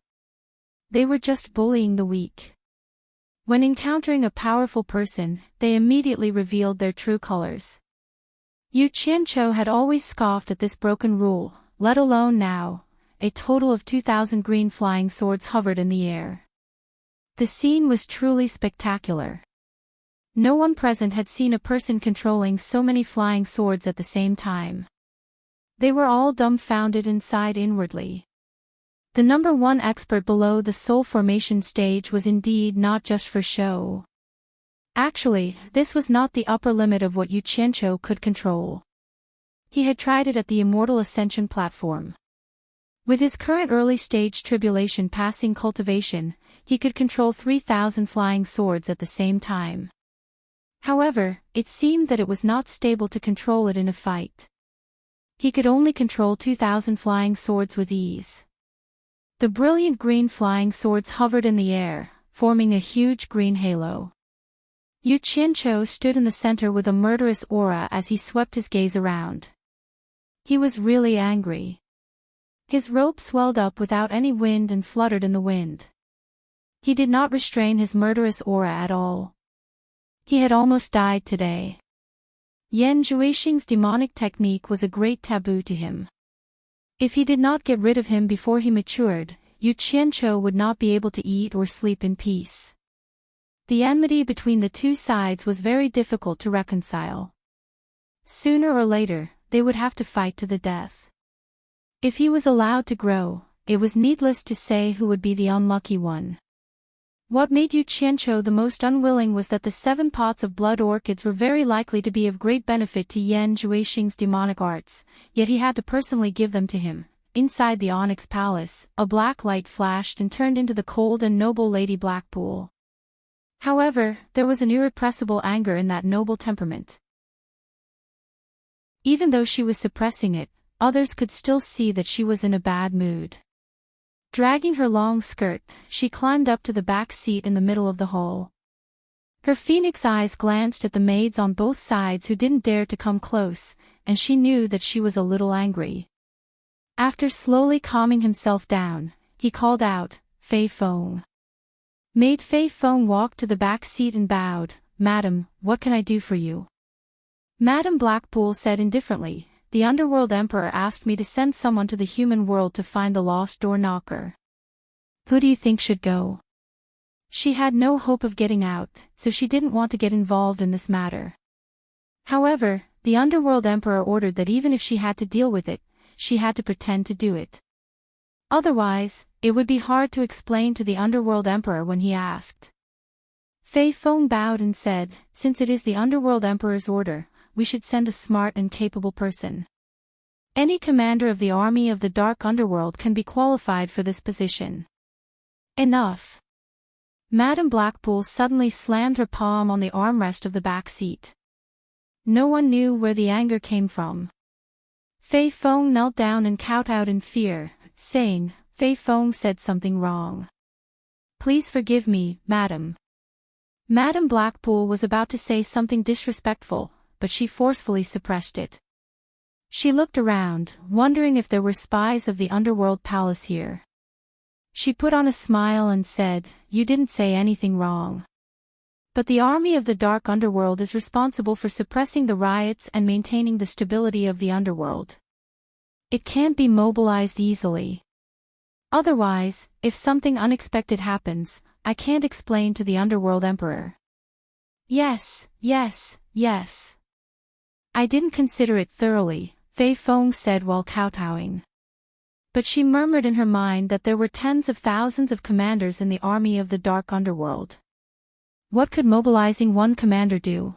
They were just bullying the weak. When encountering a powerful person, they immediately revealed their true colors. Yu Qianqiu had always scoffed at this broken rule, let alone now. A total of 2,000 green flying swords hovered in the air. The scene was truly spectacular. No one present had seen a person controlling so many flying swords at the same time. They were all dumbfounded and sighed inwardly. The number one expert below the soul formation stage was indeed not just for show. Actually, this was not the upper limit of what Yu Qianqiu could control. He had tried it at the Immortal Ascension platform. With his current early-stage tribulation passing cultivation, he could control 3,000 flying swords at the same time. However, it seemed that it was not stable to control it in a fight. He could only control 2,000 flying swords with ease. The brilliant green flying swords hovered in the air, forming a huge green halo. Yu Qianqiu stood in the center with a murderous aura as he swept his gaze around. He was really angry. His robe swelled up without any wind and fluttered in the wind. He did not restrain his murderous aura at all. He had almost died today. Yan Zhuixing's demonic technique was a great taboo to him. If he did not get rid of him before he matured, Yu Qianqiu would not be able to eat or sleep in peace. The enmity between the two sides was very difficult to reconcile. Sooner or later, they would have to fight to the death. If he was allowed to grow, it was needless to say who would be the unlucky one. What made Yu Qianqiu the most unwilling was that the 7 pots of blood orchids were very likely to be of great benefit to Yan Zhuixing's demonic arts, yet he had to personally give them to him. Inside the Onyx Palace, a black light flashed and turned into the cold and noble Lady Blackpool. However, there was an irrepressible anger in that noble temperament. Even though she was suppressing it, others could still see that she was in a bad mood. Dragging her long skirt, she climbed up to the back seat in the middle of the hall. Her phoenix eyes glanced at the maids on both sides who didn't dare to come close, and she knew that she was a little angry. After slowly calming himself down, he called out, "Fei Feng." Maid Fei Feng walked to the back seat and bowed. "Madam, what can I do for you?" Madam Blackpool said indifferently, the Underworld Emperor asked me to send someone to the human world to find the lost door knocker. Who do you think should go? She had no hope of getting out, so she didn't want to get involved in this matter. However, the Underworld Emperor ordered that even if she had to deal with it, she had to pretend to do it. Otherwise, it would be hard to explain to the Underworld Emperor when he asked. Fei Feng bowed and said, since it is the Underworld Emperor's order, we should send a smart and capable person. Any commander of the army of the Dark Underworld can be qualified for this position. Enough. Madame Blackpool suddenly slammed her palm on the armrest of the back seat. No one knew where the anger came from. Fei Feng knelt down and kowtowed in fear, saying, Fei Feng said something wrong. Please forgive me, madam. Madame Blackpool was about to say something disrespectful, but she forcefully suppressed it. She looked around, wondering if there were spies of the Underworld Palace here. She put on a smile and said, You didn't say anything wrong. But the army of the Dark Underworld is responsible for suppressing the riots and maintaining the stability of the underworld. It can't be mobilized easily. Otherwise, if something unexpected happens, I can't explain to the Underworld Emperor. Yes. I didn't consider it thoroughly, Fei Feng said while kowtowing. But she murmured in her mind that there were tens of thousands of commanders in the army of the Dark Underworld. What could mobilizing one commander do?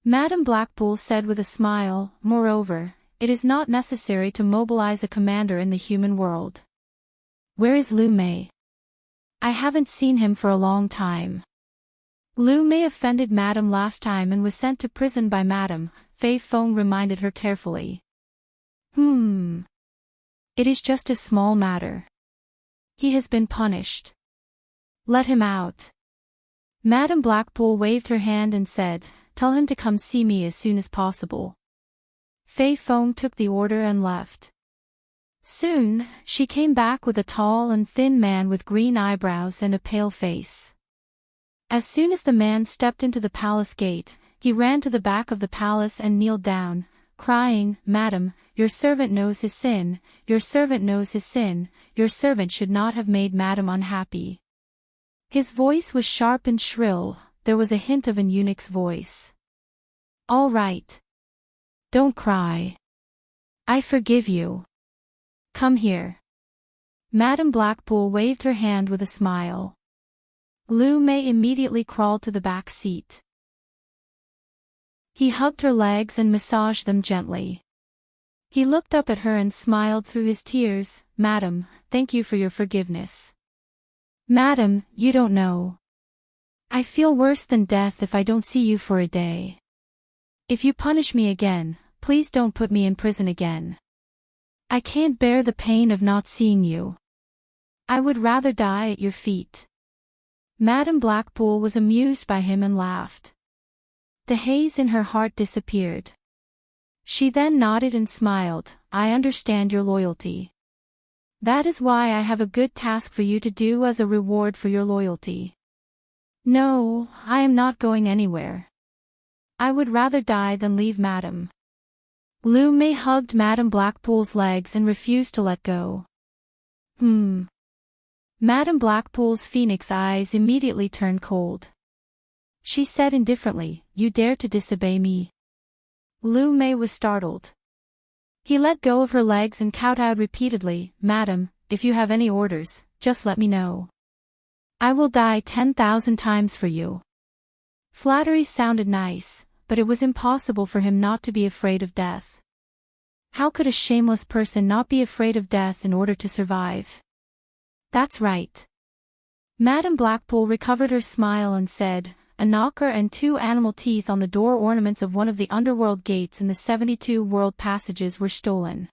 Madame Blackpool said with a smile, moreover, it is not necessary to mobilize a commander in the human world. Where is Lu Mei? I haven't seen him for a long time. Lu Mei offended Madame last time and was sent to prison by Madame, Fei Feng reminded her carefully. It is just a small matter. He has been punished. Let him out. Madame Blackpool waved her hand and said, Tell him to come see me as soon as possible. Fei Feng took the order and left. Soon, she came back with a tall and thin man with green eyebrows and a pale face. As soon as the man stepped into the palace gate, he ran to the back of the palace and kneeled down, crying, Madam, your servant knows his sin, your servant knows his sin, your servant should not have made Madam unhappy. His voice was sharp and shrill, there was a hint of an eunuch's voice. All right. Don't cry. I forgive you. Come here. Madame Blackpool waved her hand with a smile. Lu Mei immediately crawled to the back seat. He hugged her legs and massaged them gently. He looked up at her and smiled through his tears, Madam, thank you for your forgiveness. Madam, you don't know. I feel worse than death if I don't see you for a day. If you punish me again, please don't put me in prison again. I can't bear the pain of not seeing you. I would rather die at your feet. Madame Blackpool was amused by him and laughed. The haze in her heart disappeared. She then nodded and smiled, I understand your loyalty. That is why I have a good task for you to do as a reward for your loyalty. No, I am not going anywhere. I would rather die than leave Madam. Lu Mei hugged Madame Blackpool's legs and refused to let go. Madame Blackpool's phoenix eyes immediately turned cold. She said indifferently, You dare to disobey me. Lu Mei was startled. He let go of her legs and kowtowed repeatedly, Madam, if you have any orders, just let me know. I will die 10,000 times for you. Flattery sounded nice, but it was impossible for him not to be afraid of death. How could a shameless person not be afraid of death in order to survive? That's right. Madame Blackpool recovered her smile and said, A knocker and 2 animal teeth on the door ornaments of one of the underworld gates in the 72 world passages were stolen.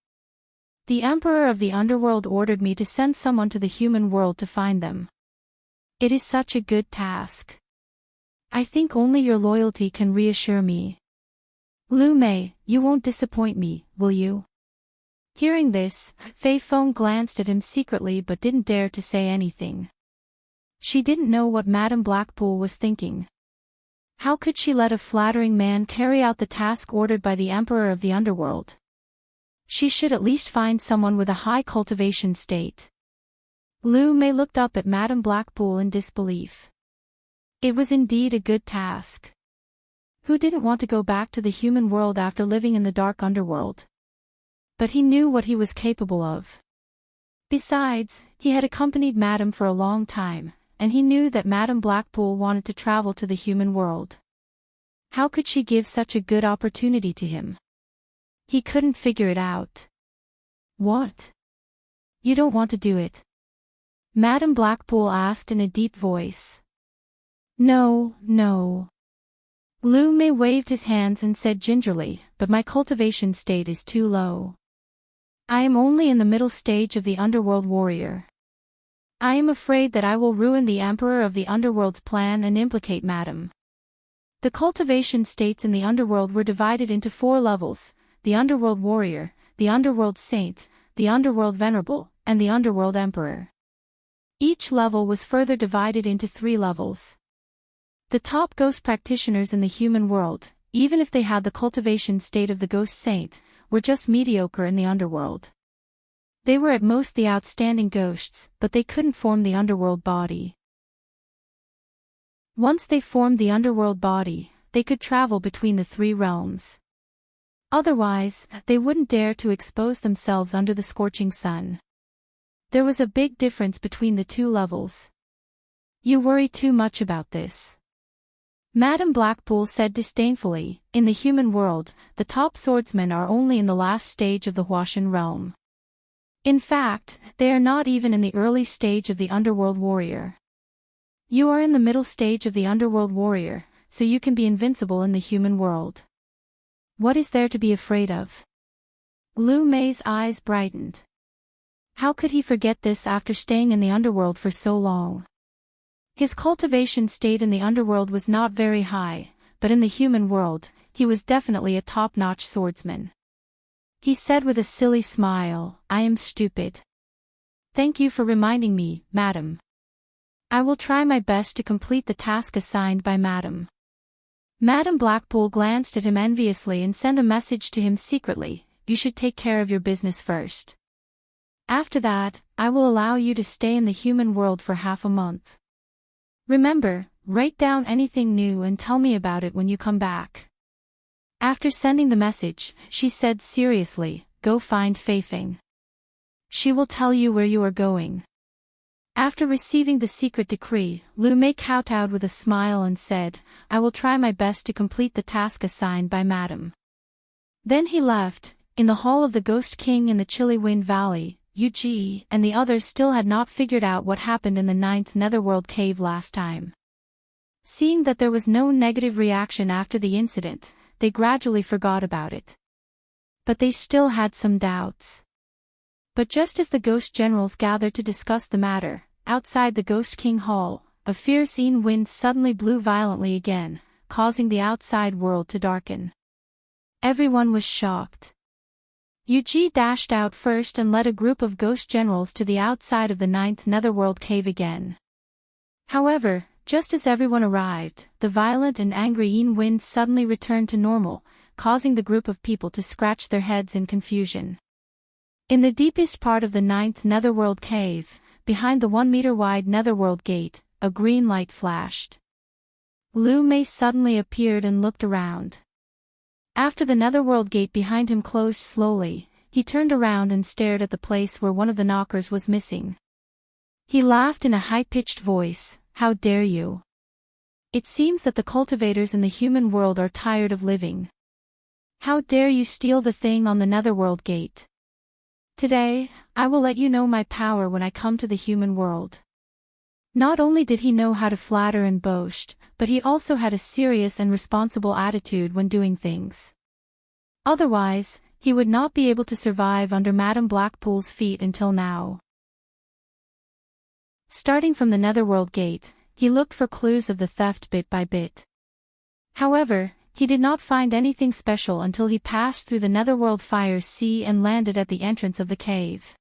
The Emperor of the Underworld ordered me to send someone to the human world to find them. It is such a good task. I think only your loyalty can reassure me. Lu Mei, you won't disappoint me, will you? Hearing this, Fei Feng glanced at him secretly but didn't dare to say anything. She didn't know what Madame Blackpool was thinking. How could she let a flattering man carry out the task ordered by the Emperor of the Underworld? She should at least find someone with a high cultivation state. Lu Mei looked up at Madame Blackpool in disbelief. It was indeed a good task. Who didn't want to go back to the human world after living in the dark underworld? But he knew what he was capable of. Besides, he had accompanied Madame for a long time, and he knew that Madame Blackpool wanted to travel to the human world. How could she give such a good opportunity to him? He couldn't figure it out. What? You don't want to do it? Madame Blackpool asked in a deep voice. No, no. Lu Mei waved his hands and said gingerly, but my cultivation state is too low. I am only in the middle stage of the underworld warrior. I am afraid that I will ruin the Emperor of the Underworld's plan and implicate Madame. The cultivation states in the underworld were divided into 4 levels, the Underworld Warrior, the Underworld Saint, the Underworld Venerable, and the Underworld Emperor. Each level was further divided into 3 levels. The top ghost practitioners in the human world, even if they had the cultivation state of the Ghost Saint, were just mediocre in the underworld. They were at most the outstanding ghosts, but they couldn't form the underworld body. Once they formed the underworld body, they could travel between the 3 realms. Otherwise, they wouldn't dare to expose themselves under the scorching sun. There was a big difference between the 2 levels. You worry too much about this. Madame Blackpool said disdainfully, in the human world, the top swordsmen are only in the last stage of the Huashan realm. In fact, they are not even in the early stage of the underworld warrior. You are in the middle stage of the underworld warrior, so you can be invincible in the human world. What is there to be afraid of? Lu Mei's eyes brightened. How could he forget this after staying in the underworld for so long? His cultivation state in the underworld was not very high, but in the human world, he was definitely a top-notch swordsman. He said with a silly smile, I am stupid. Thank you for reminding me, Madam. I will try my best to complete the task assigned by Madam. Madame Blackpool glanced at him enviously and sent a message to him secretly, you should take care of your business first. After that, I will allow you to stay in the human world for half a month. Remember, write down anything new and tell me about it when you come back. After sending the message, she said seriously, go find Fei Feng. She will tell you where you are going. After receiving the secret decree, Lu Mei kowtowed with a smile and said, I will try my best to complete the task assigned by Madam. Then he left. In the hall of the Ghost King in the Chilly Wind Valley, Yu Ji and the others still had not figured out what happened in the 9th Netherworld cave last time. Seeing that there was no negative reaction after the incident, they gradually forgot about it. But they still had some doubts. But just as the ghost generals gathered to discuss the matter, outside the Ghost King Hall, a fierce wind suddenly blew violently again, causing the outside world to darken. Everyone was shocked. Yu Ji dashed out first and led a group of ghost generals to the outside of the 9th Netherworld cave again. However, just as everyone arrived, the violent and angry wind suddenly returned to normal, causing the group of people to scratch their heads in confusion. In the deepest part of the 9th Netherworld cave, behind the 1-meter-wide Netherworld gate, a green light flashed. Lu Mei suddenly appeared and looked around. After the Netherworld gate behind him closed slowly, he turned around and stared at the place where one of the knockers was missing. He laughed in a high-pitched voice, how dare you? It seems that the cultivators in the human world are tired of living. How dare you steal the thing on the Netherworld gate? Today, I will let you know my power when I come to the human world. Not only did he know how to flatter and boast, but he also had a serious and responsible attitude when doing things. Otherwise, he would not be able to survive under Madame Blackpool's feet until now. Starting from the Netherworld gate, he looked for clues of the theft bit by bit. However, he did not find anything special until he passed through the Netherworld Fire Sea and landed at the entrance of the cave.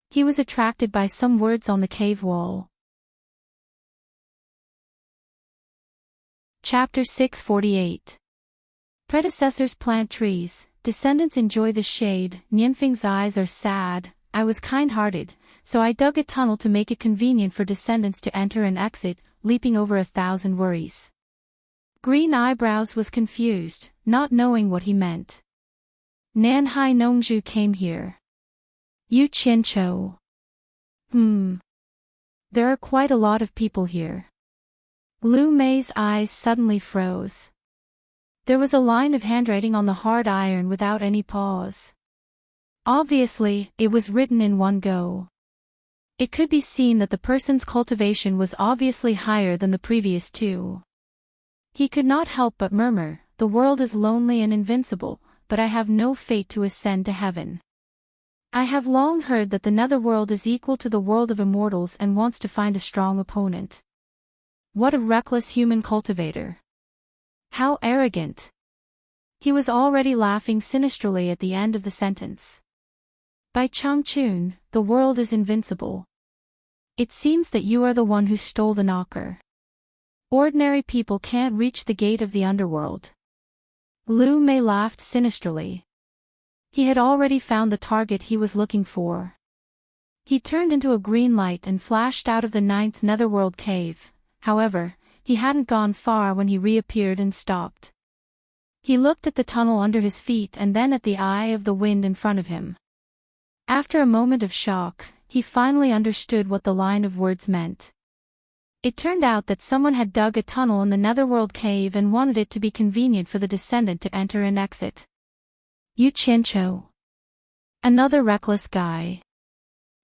He was attracted by some words on the cave wall. Chapter 648. Predecessors plant trees, descendants enjoy the shade, Nianfeng's eyes are sad, I was kind-hearted, so I dug a tunnel to make it convenient for descendants to enter and exit, leaping over 1,000 worries. Green Eyebrows was confused, not knowing what he meant. Nanhai Nongzhu came here. Yu Qianchou. There are quite a lot of people here. Lu Mei's eyes suddenly froze. There was a line of handwriting on the hard iron without any pause. Obviously, it was written in one go. It could be seen that the person's cultivation was obviously higher than the previous two. He could not help but murmur, "The world is lonely and invincible, but I have no fate to ascend to heaven. I have long heard that the netherworld is equal to the world of immortals and wants to find a strong opponent. What a reckless human cultivator. How arrogant." He was already laughing sinisterly at the end of the sentence. By Changchun, the world is invincible. It seems that you are the one who stole the knocker. Ordinary people can't reach the gate of the underworld. Lu Mei laughed sinisterly. He had already found the target he was looking for. He turned into a green light and flashed out of the 9th netherworld cave. However, he hadn't gone far when he reappeared and stopped. He looked at the tunnel under his feet and then at the eye of the wind in front of him. After a moment of shock, he finally understood what the line of words meant. It turned out that someone had dug a tunnel in the netherworld cave and wanted it to be convenient for the descendant to enter and exit. Yu Qianchou. Another reckless guy.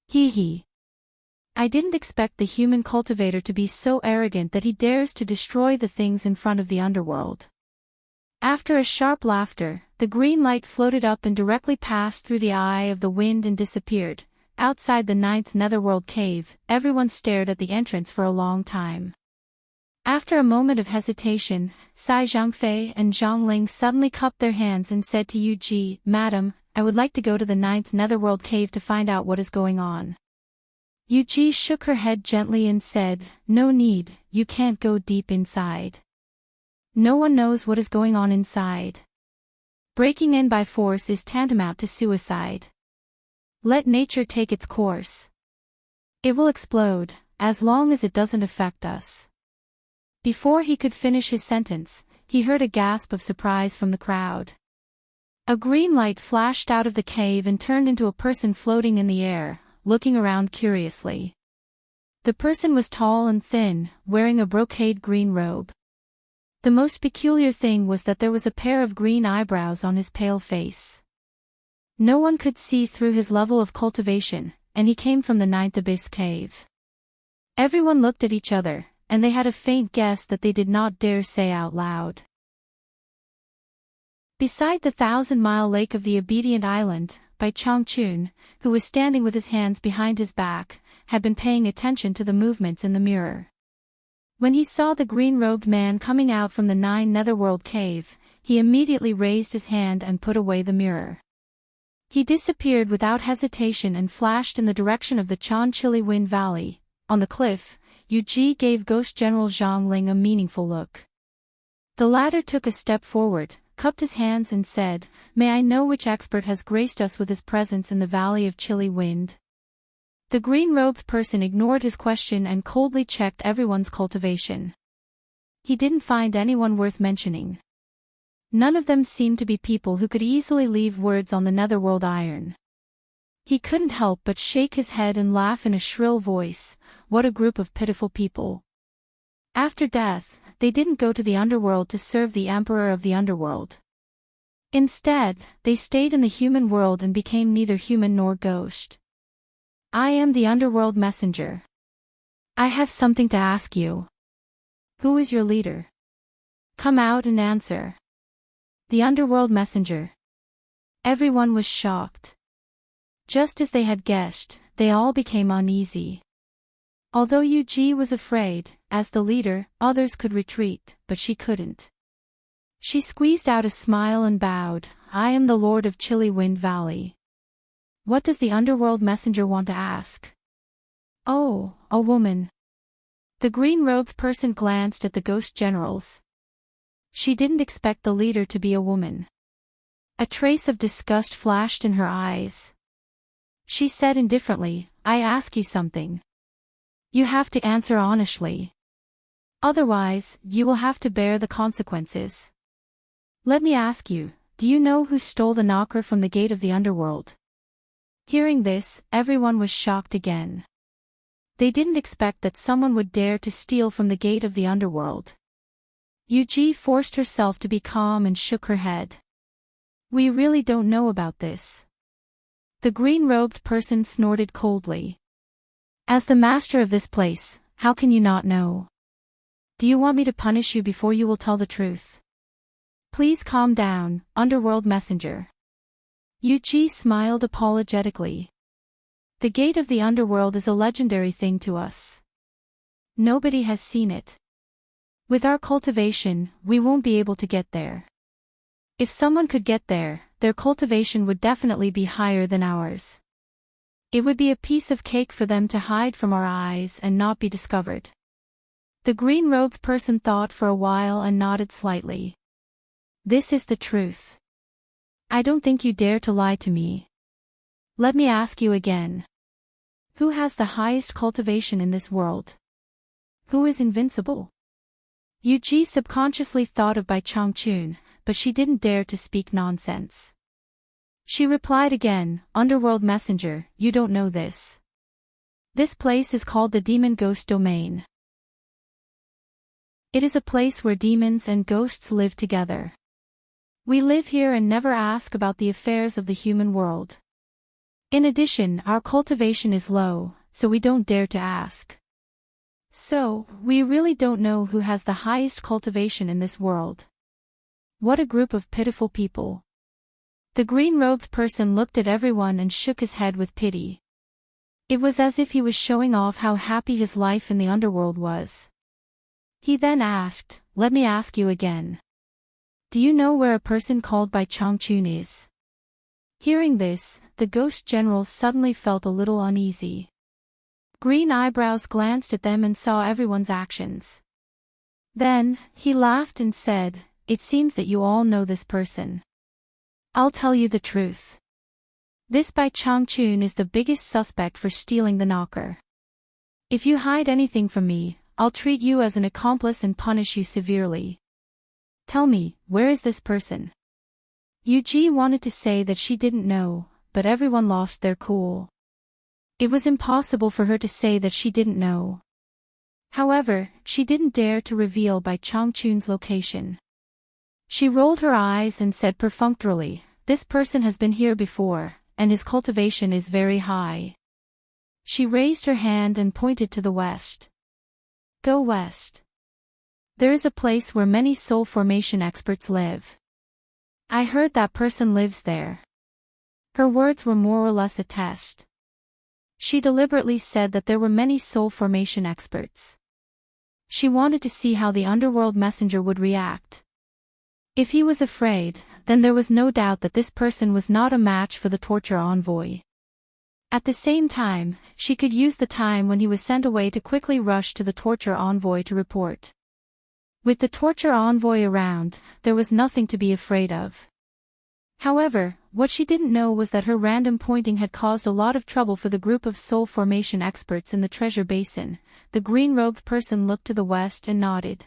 Hee. I didn't expect the human cultivator to be so arrogant that he dares to destroy the things in front of the underworld. After a sharp laughter, the green light floated up and directly passed through the eye of the wind and disappeared. Outside the 9th netherworld cave, everyone stared at the entrance for a long time. After a moment of hesitation, Sai Zhangfei and Zhang Ling suddenly cupped their hands and said to Yu Ji, "Madam, I would like to go to the 9th netherworld cave to find out what is going on." Yu Ji shook her head gently and said, "No need, you can't go deep inside. No one knows what is going on inside. Breaking in by force is tantamount to suicide. Let nature take its course. It will explode, as long as it doesn't affect us." Before he could finish his sentence, he heard a gasp of surprise from the crowd. A green light flashed out of the cave and turned into a person floating in the air, looking around curiously. The person was tall and thin, wearing a brocade green robe. The most peculiar thing was that there was a pair of green eyebrows on his pale face. No one could see through his level of cultivation, and he came from the 9th abyss cave. Everyone looked at each other, and they had a faint guess that they did not dare say out loud. Beside the 1,000-mile lake of the Obedient Island, Bai Changchun, who was standing with his hands behind his back, had been paying attention to the movements in the mirror. When he saw the green-robed man coming out from the 9 netherworld cave, he immediately raised his hand and put away the mirror. He disappeared without hesitation and flashed in the direction of the Chili Wind Valley. On the cliff, Yu Ji gave Ghost General Zhang Ling a meaningful look. The latter took a step forward, cupped his hands and said, "May I know which expert has graced us with his presence in the Valley of Chilly Wind?" The green-robed person ignored his question and coldly checked everyone's cultivation. He didn't find anyone worth mentioning. None of them seemed to be people who could easily leave words on the netherworld iron. He couldn't help but shake his head and laugh in a shrill voice. What a group of pitiful people. After death, they didn't go to the underworld to serve the emperor of the underworld. Instead, they stayed in the human world and became neither human nor ghost. I am the underworld messenger. I have something to ask you. Who is your leader? Come out and answer. The underworld messenger. Everyone was shocked. Just as they had guessed, they all became uneasy. Although Yu Ji was afraid, as the leader, others could retreat, but she couldn't. She squeezed out a smile and bowed. I am the Lord of Chilly Wind Valley. What does the underworld messenger want to ask? Oh, a woman. The green-robed person glanced at the ghost generals. She didn't expect the leader to be a woman. A trace of disgust flashed in her eyes. She said indifferently, I ask you something. You have to answer honestly. Otherwise, you will have to bear the consequences. Let me ask you, do you know who stole the knocker from the gate of the underworld? Hearing this, everyone was shocked again. They didn't expect that someone would dare to steal from the gate of the underworld. Yuji forced herself to be calm and shook her head. We really don't know about this. The green-robed person snorted coldly. As the master of this place, how can you not know? Do you want me to punish you before you will tell the truth? Please calm down, underworld messenger. Yuji smiled apologetically. The gate of the underworld is a legendary thing to us. Nobody has seen it. With our cultivation, we won't be able to get there. If someone could get there, their cultivation would definitely be higher than ours. It would be a piece of cake for them to hide from our eyes and not be discovered. The green-robed person thought for a while and nodded slightly. This is the truth. I don't think you dare to lie to me. Let me ask you again. Who has the highest cultivation in this world? Who is invincible? Yuji subconsciously thought of Bai Changchun, but she didn't dare to speak nonsense. She replied again, Underworld Messenger, you don't know this. This place is called the Demon Ghost Domain. It is a place where demons and ghosts live together. We live here and never ask about the affairs of the human world. In addition, our cultivation is low, so we don't dare to ask. So, we really don't know who has the highest cultivation in this world. What a group of pitiful people. The green-robed person looked at everyone and shook his head with pity. It was as if he was showing off how happy his life in the underworld was. He then asked, let me ask you again. Do you know where a person called Bai Changchun is? Hearing this, the ghost generals suddenly felt a little uneasy. Green eyebrows glanced at them and saw everyone's actions. Then, he laughed and said, it seems that you all know this person. I'll tell you the truth. This Bai Changchun is the biggest suspect for stealing the knocker. If you hide anything from me, I'll treat you as an accomplice and punish you severely. Tell me, where is this person? Yuji wanted to say that she didn't know, but everyone lost their cool. It was impossible for her to say that she didn't know. However, she didn't dare to reveal Bai Changchun's location. She rolled her eyes and said perfunctorily, this person has been here before, and his cultivation is very high. She raised her hand and pointed to the west. Go west. There is a place where many soul formation experts live. I heard that person lives there. Her words were more or less a test. She deliberately said that there were many soul formation experts. She wanted to see how the underworld messenger would react. If he was afraid, then there was no doubt that this person was not a match for the torture envoy. At the same time, she could use the time when he was sent away to quickly rush to the torture envoy to report. With the torture envoy around, there was nothing to be afraid of. However, what she didn't know was that her random pointing had caused a lot of trouble for the group of soul formation experts in the treasure basin. The green-robed person looked to the west and nodded.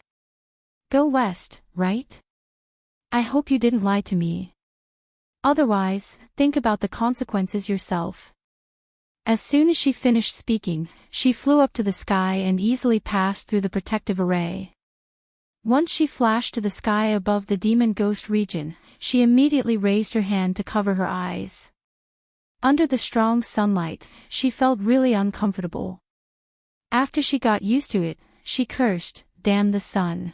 Go west, right? I hope you didn't lie to me. Otherwise, think about the consequences yourself. As soon as she finished speaking, she flew up to the sky and easily passed through the protective array. Once she flashed to the sky above the demon ghost region, she immediately raised her hand to cover her eyes. Under the strong sunlight, she felt really uncomfortable. After she got used to it, she cursed, damn the sun.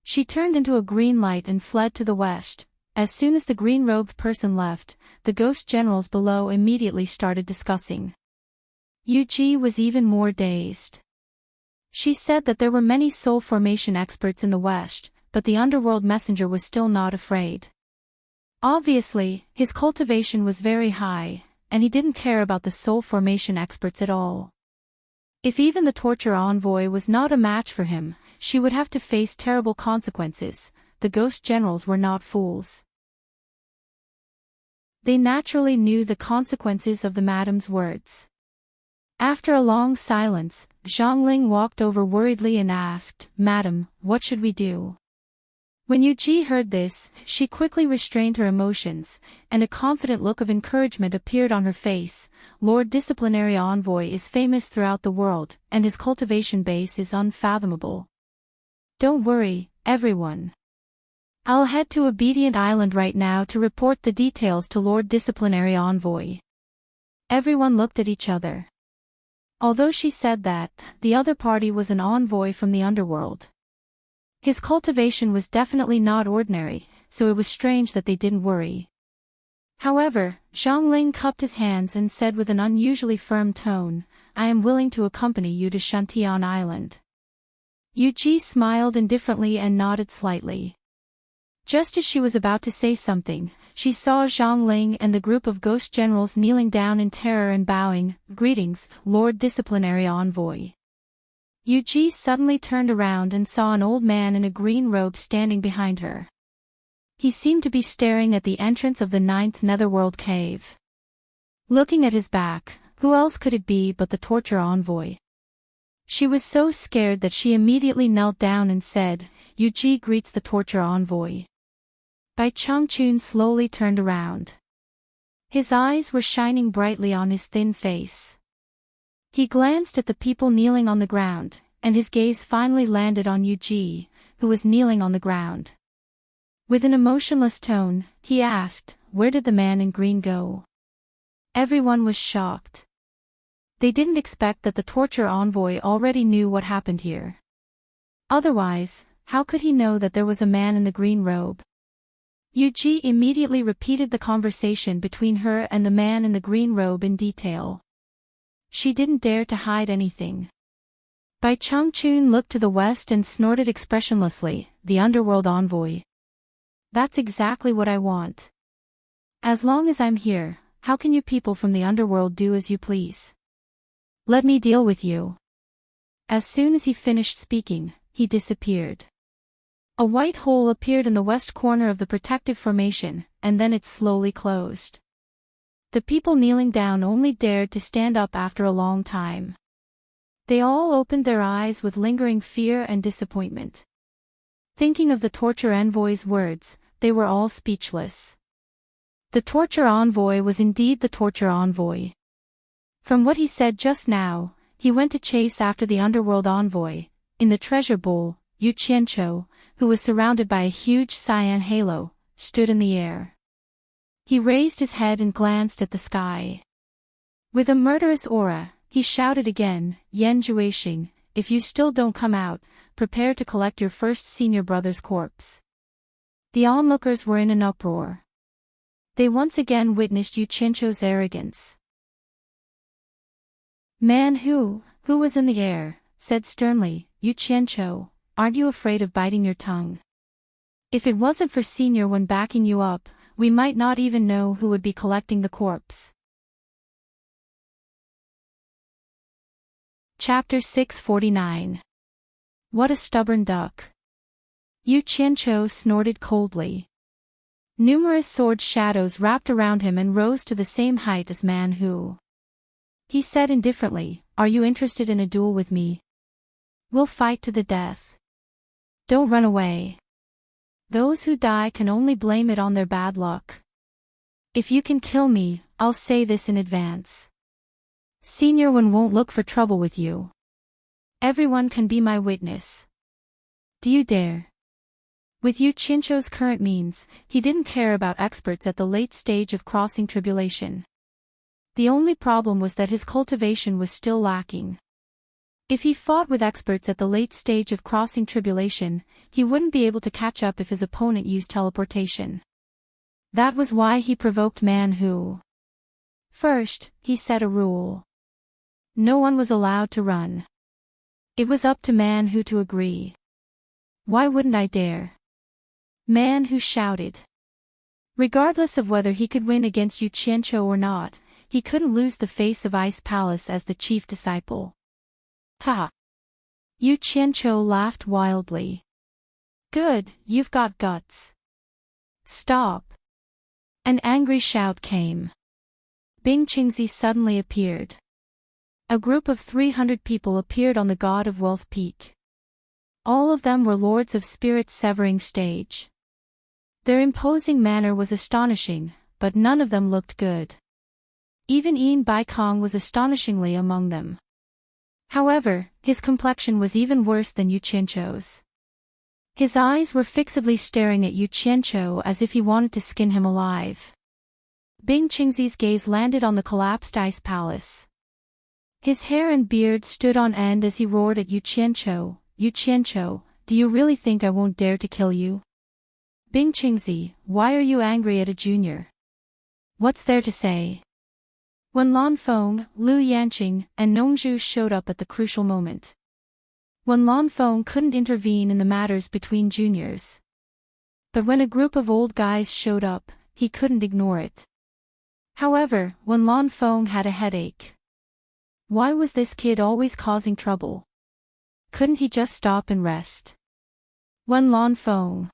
She turned into a green light and fled to the west. As soon as the green-robed person left, the ghost generals below immediately started discussing. Yuji was even more dazed. She said that there were many soul formation experts in the west, but the underworld messenger was still not afraid. Obviously, his cultivation was very high, and he didn't care about the soul formation experts at all. If even the torture envoy was not a match for him, she would have to face terrible consequences. The ghost generals were not fools. They naturally knew the consequences of the madam's words. After a long silence, Zhongling walked over worriedly and asked, "Madam, what should we do?" When Yuji heard this, she quickly restrained her emotions, and a confident look of encouragement appeared on her face. Lord Disciplinary Envoy is famous throughout the world, and his cultivation base is unfathomable. Don't worry, everyone. I'll head to Obedient Island right now to report the details to Lord Disciplinary Envoy. Everyone looked at each other. Although she said that, the other party was an envoy from the underworld. His cultivation was definitely not ordinary, so it was strange that they didn't worry. However, Zhongling cupped his hands and said with an unusually firm tone, "I am willing to accompany you to Shantian Island." Yuji smiled indifferently and nodded slightly. Just as she was about to say something, she saw Zhongling and the group of ghost generals kneeling down in terror and bowing, "Greetings, Lord Disciplinary Envoy." Yuji suddenly turned around and saw an old man in a green robe standing behind her. He seemed to be staring at the entrance of the 9th Netherworld cave. Looking at his back, who else could it be but the torture envoy? She was so scared that she immediately knelt down and said, "Yuji greets the torture envoy." Bai Changchun slowly turned around. His eyes were shining brightly on his thin face. He glanced at the people kneeling on the ground, and his gaze finally landed on Yuji, who was kneeling on the ground. With an emotionless tone, he asked, "Where did the man in green go?" Everyone was shocked. They didn't expect that the torture envoy already knew what happened here. Otherwise, how could he know that there was a man in the green robe? Yuji immediately repeated the conversation between her and the man in the green robe in detail. She didn't dare to hide anything. Bai Changchun looked to the west and snorted expressionlessly, "The underworld envoy. That's exactly what I want. As long as I'm here, how can you people from the underworld do as you please? Let me deal with you." As soon as he finished speaking, he disappeared. A white hole appeared in the west corner of the protective formation, and then it slowly closed. The people kneeling down only dared to stand up after a long time. They all opened their eyes with lingering fear and disappointment. Thinking of the torture envoy's words, they were all speechless. The torture envoy was indeed the torture envoy. From what he said just now, he went to chase after the underworld envoy. In the treasure bowl, Yu Qianqiu, who was surrounded by a huge cyan halo, stood in the air. He raised his head and glanced at the sky. With a murderous aura, he shouted again, "Yan Juexing, if you still don't come out, prepare to collect your first senior brother's corpse." The onlookers were in an uproar. They once again witnessed Yu Qianqiu's arrogance. Man who was in the air, said sternly, "Yu Qianqiu, aren't you afraid of biting your tongue? If it wasn't for Senior One backing you up, we might not even know who would be collecting the corpse." Chapter 649. What a stubborn duck. Yu Qianqiu snorted coldly. Numerous sword shadows wrapped around him and rose to the same height as Man Hu. He said indifferently, "Are you interested in a duel with me? We'll fight to the death. Don't run away. Those who die can only blame it on their bad luck. If you can kill me, I'll say this in advance. Senior One won't look for trouble with you. Everyone can be my witness. Do you dare?" With Yu Qianqiu's current means, he didn't care about experts at the late stage of crossing tribulation. The only problem was that his cultivation was still lacking. If he fought with experts at the late stage of crossing tribulation, he wouldn't be able to catch up if his opponent used teleportation. That was why he provoked Man Hu. First, he set a rule. No one was allowed to run. It was up to Man Hu to agree. "Why wouldn't I dare?" Man Hu shouted. Regardless of whether he could win against Yu Qianqiu or not, he couldn't lose the face of Ice Palace as the chief disciple. Ha! Yu Qianqiu laughed wildly. "Good, you've got guts. Stop. An angry shout came. Bing Qingzi suddenly appeared. A group of 300 people appeared on the God of Wealth peak. All of them were lords of Spirit's severing stage. Their imposing manner was astonishing, but none of them looked good. Even Yin Baikong was astonishingly among them. However, his complexion was even worse than Yu Qianqiu's. His eyes were fixedly staring at Yu Qianqiu as if he wanted to skin him alive. Bing Qingzi's gaze landed on the collapsed ice palace. His hair and beard stood on end as he roared at Yu Qianqiu, "Yu Qianqiu, do you really think I won't dare to kill you? Bing Qingzi, why are you angry at a junior? What's there to say?" When Lanfeng, Lu Yanqing, and Nongzhu showed up at the crucial moment. When Lanfeng couldn't intervene in the matters between juniors. But when a group of old guys showed up, he couldn't ignore it. However, when Lanfeng had a headache. Why was this kid always causing trouble? Couldn't he just stop and rest? When Lanfeng.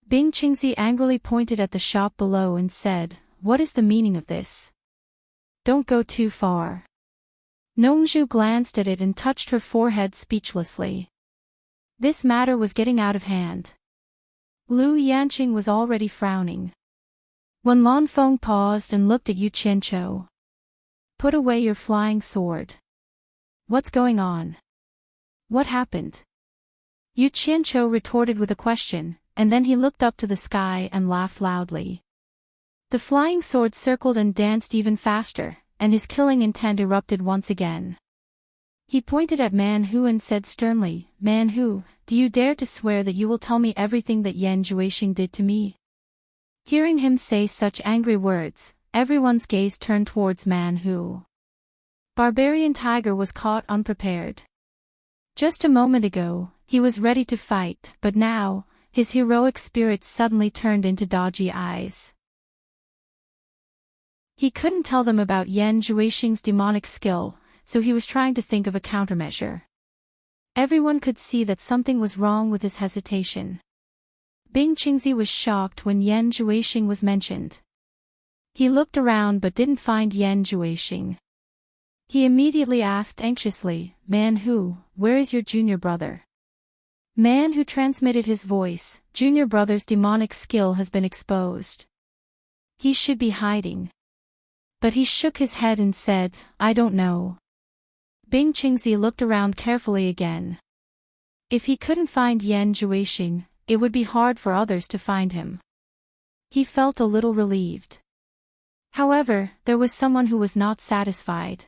Bing Qingzi angrily pointed at the shop below and said, "What is the meaning of this? Don't go too far." Nongzhu glanced at it and touched her forehead speechlessly. This matter was getting out of hand. Lu Yanqing was already frowning. When Lanfeng paused and looked at Yu Qianqiu. "Put away your flying sword. What's going on? What happened?" Yu Qianqiu retorted with a question, and then he looked up to the sky and laughed loudly. The flying sword circled and danced even faster, and his killing intent erupted once again. He pointed at Man Hu and said sternly, "Man Hu, do you dare to swear that you will tell me everything that Yan Juixing did to me?" Hearing him say such angry words, everyone's gaze turned towards Man Hu. Barbarian Tiger was caught unprepared. Just a moment ago, he was ready to fight, but now, his heroic spirit suddenly turned into dodgy eyes. He couldn't tell them about Yan Juixing's demonic skill, so he was trying to think of a countermeasure. Everyone could see that something was wrong with his hesitation. Bing Qingzi was shocked when Yan Juixing was mentioned. He looked around but didn't find Yan Juixing. He immediately asked anxiously, "Man Hu, where is your junior brother?" Man Hu transmitted his voice, "Junior brother's demonic skill has been exposed. He should be hiding." But he shook his head and said, "I don't know." Bing Qingzi looked around carefully again. If he couldn't find Yan Juixing, it would be hard for others to find him. He felt a little relieved. However, there was someone who was not satisfied.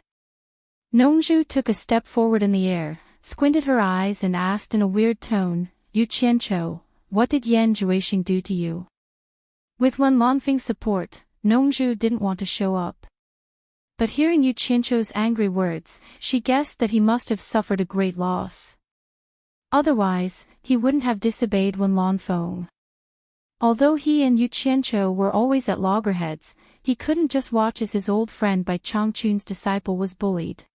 Nongzhu took a step forward in the air, squinted her eyes and asked in a weird tone, "Yu Qianqiu, what did Yan Juixing do to you?" With Wen Lanfeng's support, Nongzhu didn't want to show up. But hearing Yu Qianqiu's angry words, she guessed that he must have suffered a great loss. Otherwise, he wouldn't have disobeyed Wen Lanfeng. Although he and Yu Qianqiu were always at loggerheads, he couldn't just watch as his old friend Bai Changchun's disciple was bullied.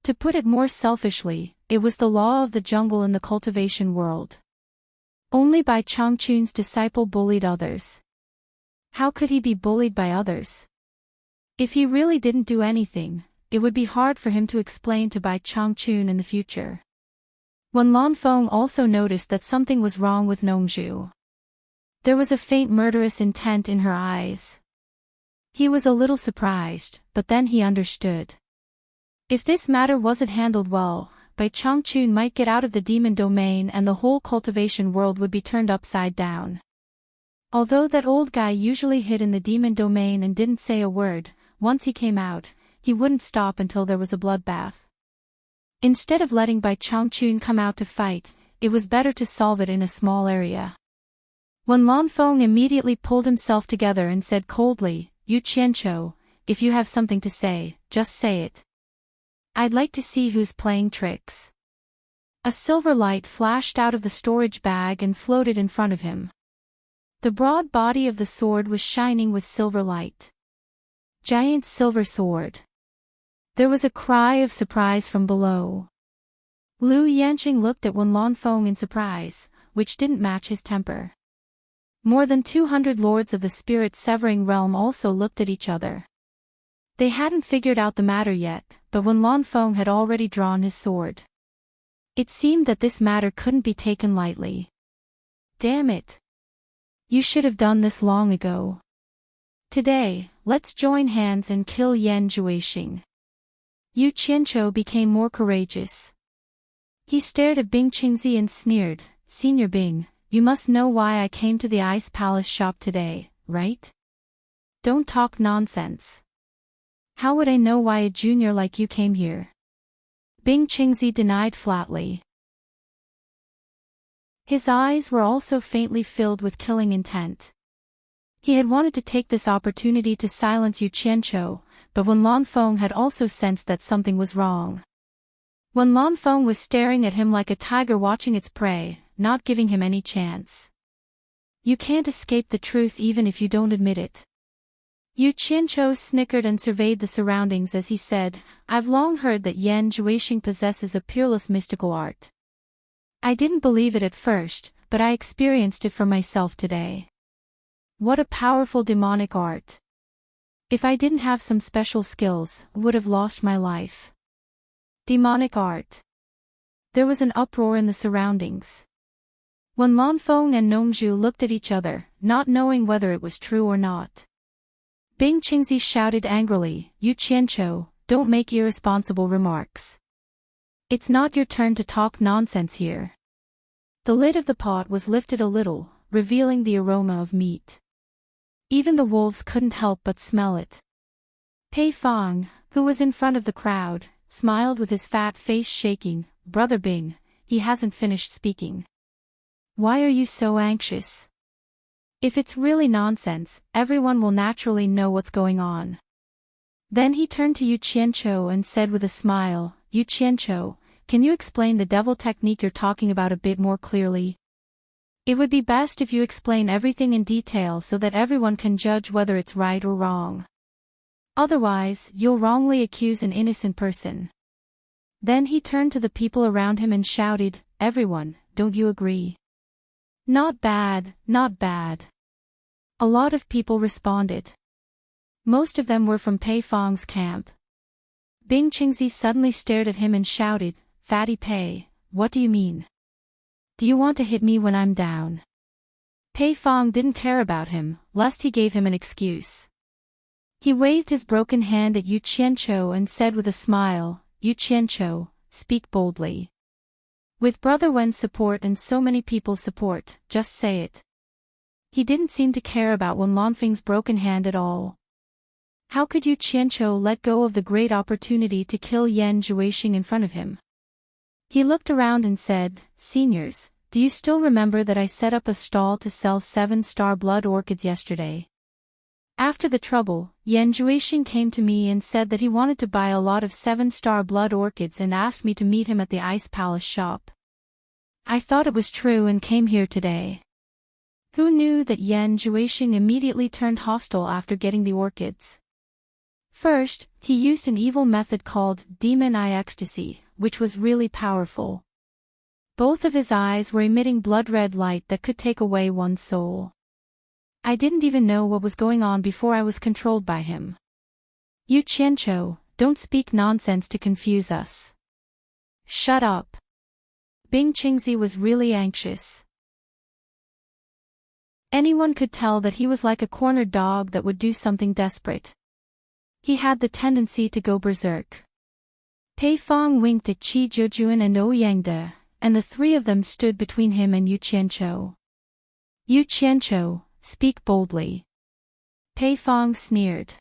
To put it more selfishly, it was the law of the jungle in the cultivation world. Only Bai Changchun's disciple bullied others. How could he be bullied by others? If he really didn't do anything, it would be hard for him to explain to Bai Changchun in the future. When Lanfeng also noticed that something was wrong with Nongzhu. There was a faint murderous intent in her eyes. He was a little surprised, but then he understood. If this matter wasn't handled well, Bai Changchun might get out of the demon domain and the whole cultivation world would be turned upside down. Although that old guy usually hid in the demon domain and didn't say a word, once he came out, he wouldn't stop until there was a bloodbath. Instead of letting Bai Changchun come out to fight, it was better to solve it in a small area. When Lanfeng immediately pulled himself together and said coldly, "Yu Qianqiu, if you have something to say, just say it. I'd like to see who's playing tricks." A silver light flashed out of the storage bag and floated in front of him. The broad body of the sword was shining with silver light. Giant silver sword. There was a cry of surprise from below. Lu Yanqing looked at Wen Lanfeng in surprise, which didn't match his temper. More than 200 lords of the spirit-severing realm also looked at each other. They hadn't figured out the matter yet, but when Lan Feng had already drawn his sword. It seemed that this matter couldn't be taken lightly. Damn it! You should have done this long ago. Today, let's join hands and kill Yan Juexing. Yu Qianqiu became more courageous. He stared at Bing Qingzi and sneered, "Senior Bing, you must know why I came to the Ice Palace shop today, right? Don't talk nonsense. How would I know why a junior like you came here?" Bing Qingzi denied flatly. His eyes were also faintly filled with killing intent. He had wanted to take this opportunity to silence Yu Qianqiu, but when Lan Feng had also sensed that something was wrong. When Lan Feng was staring at him like a tiger watching its prey, not giving him any chance. You can't escape the truth even if you don't admit it. Yu Qianqiu snickered and surveyed the surroundings as he said, "I've long heard that Yan Juexing possesses a peerless mystical art. I didn't believe it at first, but I experienced it for myself today. What a powerful demonic art. If I didn't have some special skills, I would have lost my life." Demonic art. There was an uproar in the surroundings. When Lan Feng and Nongzhu looked at each other, not knowing whether it was true or not. Bing Qingzi shouted angrily, "Yu Qianqiu, don't make irresponsible remarks. It's not your turn to talk nonsense here." The lid of the pot was lifted a little, revealing the aroma of meat. Even the wolves couldn't help but smell it. Pei Fang, who was in front of the crowd, smiled with his fat face shaking. "Brother Bing, he hasn't finished speaking. Why are you so anxious? If it's really nonsense, everyone will naturally know what's going on." Then he turned to Yu Qianqiu and said with a smile, "Yu Qianqiu, can you explain the devil technique you're talking about a bit more clearly? It would be best if you explain everything in detail so that everyone can judge whether it's right or wrong. Otherwise, you'll wrongly accuse an innocent person." Then he turned to the people around him and shouted, "Everyone, don't you agree?" "Not bad, not bad." A lot of people responded. Most of them were from Pei Fang's camp. Bing Qingzi suddenly stared at him and shouted, "Fatty Pei, what do you mean? Do you want to hit me when I'm down?" Pei Fang didn't care about him, lest he gave him an excuse. He waved his broken hand at Yu Qianqiu and said with a smile, "Yu Qianqiu, speak boldly. With Brother Wen's support and so many people's support, just say it." He didn't seem to care about Wen Lanfeng's broken hand at all. How could Yu Qianqiu let go of the great opportunity to kill Yan Juexing in front of him? He looked around and said, "Seniors, do you still remember that I set up a stall to sell 7-star blood orchids yesterday? After the trouble, Yan Juexing came to me and said that he wanted to buy a lot of 7-star blood orchids and asked me to meet him at the Ice Palace shop. I thought it was true and came here today." Who knew that Yan Juexing immediately turned hostile after getting the orchids? First, he used an evil method called Demon Eye Ecstasy, which was really powerful. Both of his eyes were emitting blood-red light that could take away one's soul. I didn't even know what was going on before I was controlled by him. "Yu Qianqiu, don't speak nonsense to confuse us." "Shut up." Bing Qingzi was really anxious. Anyone could tell that he was like a cornered dog that would do something desperate. He had the tendency to go berserk. Pei Fang winked at Qi Zhejuan and Ouyangde, and the three of them stood between him and Yu Qianqiu. "Yu Qianqiu, speak boldly." Pei Fang sneered.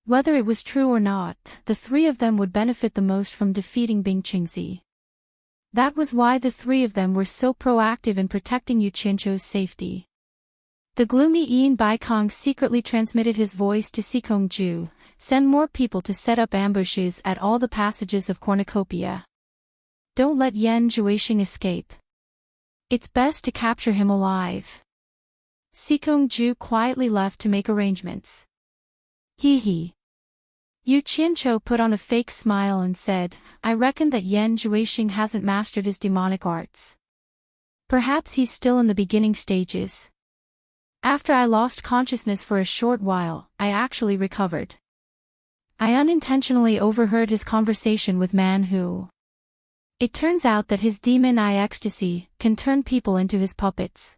Whether it was true or not, the three of them would benefit the most from defeating Bing Qingzi. That was why the three of them were so proactive in protecting Yu Qianqiu's safety. The gloomy Ian Baikong secretly transmitted his voice to Sikongju, "Send more people to set up ambushes at all the passages of Cornucopia. Don't let Yan Juexing escape. It's best to capture him alive." Sikongju quietly left to make arrangements. Hee hee. Yu Qianqiu put on a fake smile and said, "I reckon that Yan Juexing hasn't mastered his demonic arts. Perhaps he's still in the beginning stages. After I lost consciousness for a short while, I actually recovered. I unintentionally overheard his conversation with Man Who. It turns out that his demon eye ecstasy can turn people into his puppets.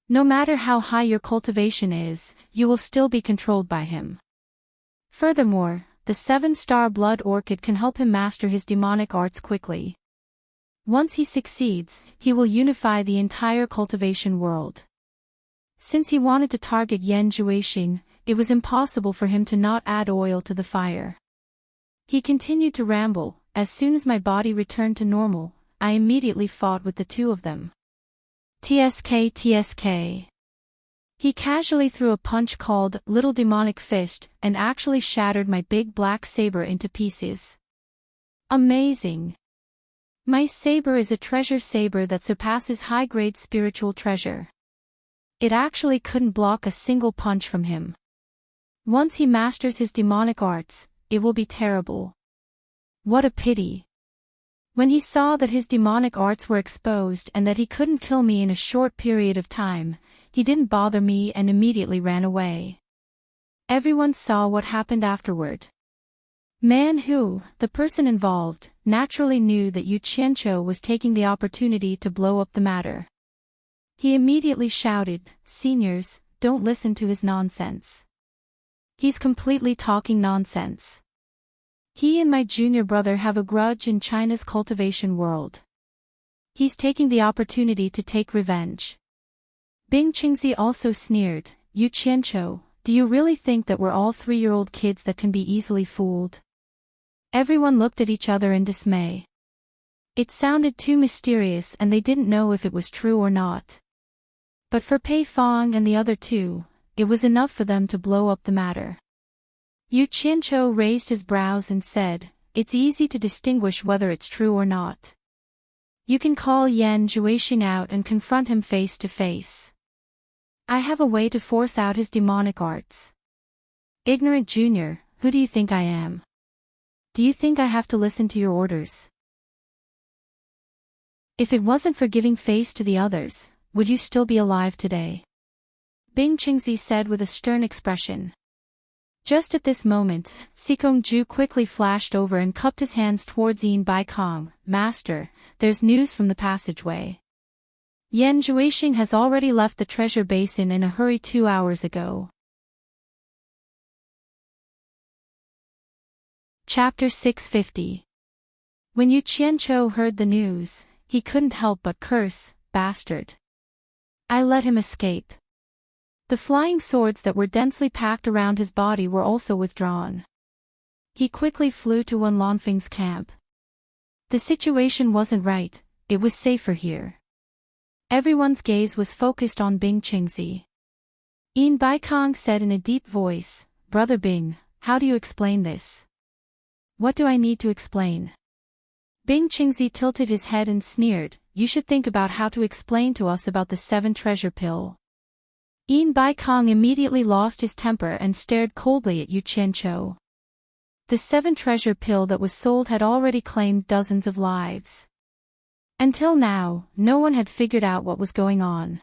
No matter how high your cultivation is, you will still be controlled by him. Furthermore, the 7-star blood orchid can help him master his demonic arts quickly. Once he succeeds, he will unify the entire cultivation world. Since he wanted to target Yan Zhuixing, it was impossible for him to not add oil to the fire. He continued to ramble. As soon as my body returned to normal, I immediately fought with the two of them. TSK. He casually threw a punch called Little Demonic Fist and actually shattered my big black saber into pieces. Amazing! My saber is a treasure saber that surpasses high-grade spiritual treasure. It actually couldn't block a single punch from him. Once he masters his demonic arts, it will be terrible. What a pity. When he saw that his demonic arts were exposed and that he couldn't kill me in a short period of time, he didn't bother me and immediately ran away. Everyone saw what happened afterward. Man Who, the person involved, naturally knew that Yu Qianqiu was taking the opportunity to blow up the matter. He immediately shouted, "Seniors, don't listen to his nonsense. He's completely talking nonsense. He and my junior brother have a grudge in China's cultivation world. He's taking the opportunity to take revenge." Bing Qingzi also sneered, "Yu Qianqiu, do you really think that we're all 3-year-old kids that can be easily fooled?" Everyone looked at each other in dismay. It sounded too mysterious and they didn't know if it was true or not. But for Pei Fong and the other two, it was enough for them to blow up the matter. Yu Qianqiu raised his brows and said, "It's easy to distinguish whether it's true or not. You can call Yan Zhuixing out and confront him face to face. I have a way to force out his demonic arts. Ignorant junior, who do you think I am? Do you think I have to listen to your orders? If it wasn't for giving face to the others, would you still be alive today?" Bing Qingzi said with a stern expression. Just at this moment, Sikongju quickly flashed over and cupped his hands towards Yin Baikong. "Master, there's news from the passageway. Yan Zhuixing has already left the treasure basin in a hurry 2 hours ago." Chapter 650. When Yu Qianqiu heard the news, he couldn't help but curse, "Bastard. I let him escape." The flying swords that were densely packed around his body were also withdrawn. He quickly flew to Wen Lanfeng's camp. The situation wasn't right, it was safer here. Everyone's gaze was focused on Bing Qingzi. Yin Baikong said in a deep voice, "Brother Bing, how do you explain this?" "What do I need to explain?" Bing Qingzi tilted his head and sneered, "You should think about how to explain to us about the 7 treasure pill." Yin Baikong immediately lost his temper and stared coldly at Yu Qianqiu. The 7 treasure pill that was sold had already claimed dozens of lives. Until now, no one had figured out what was going on.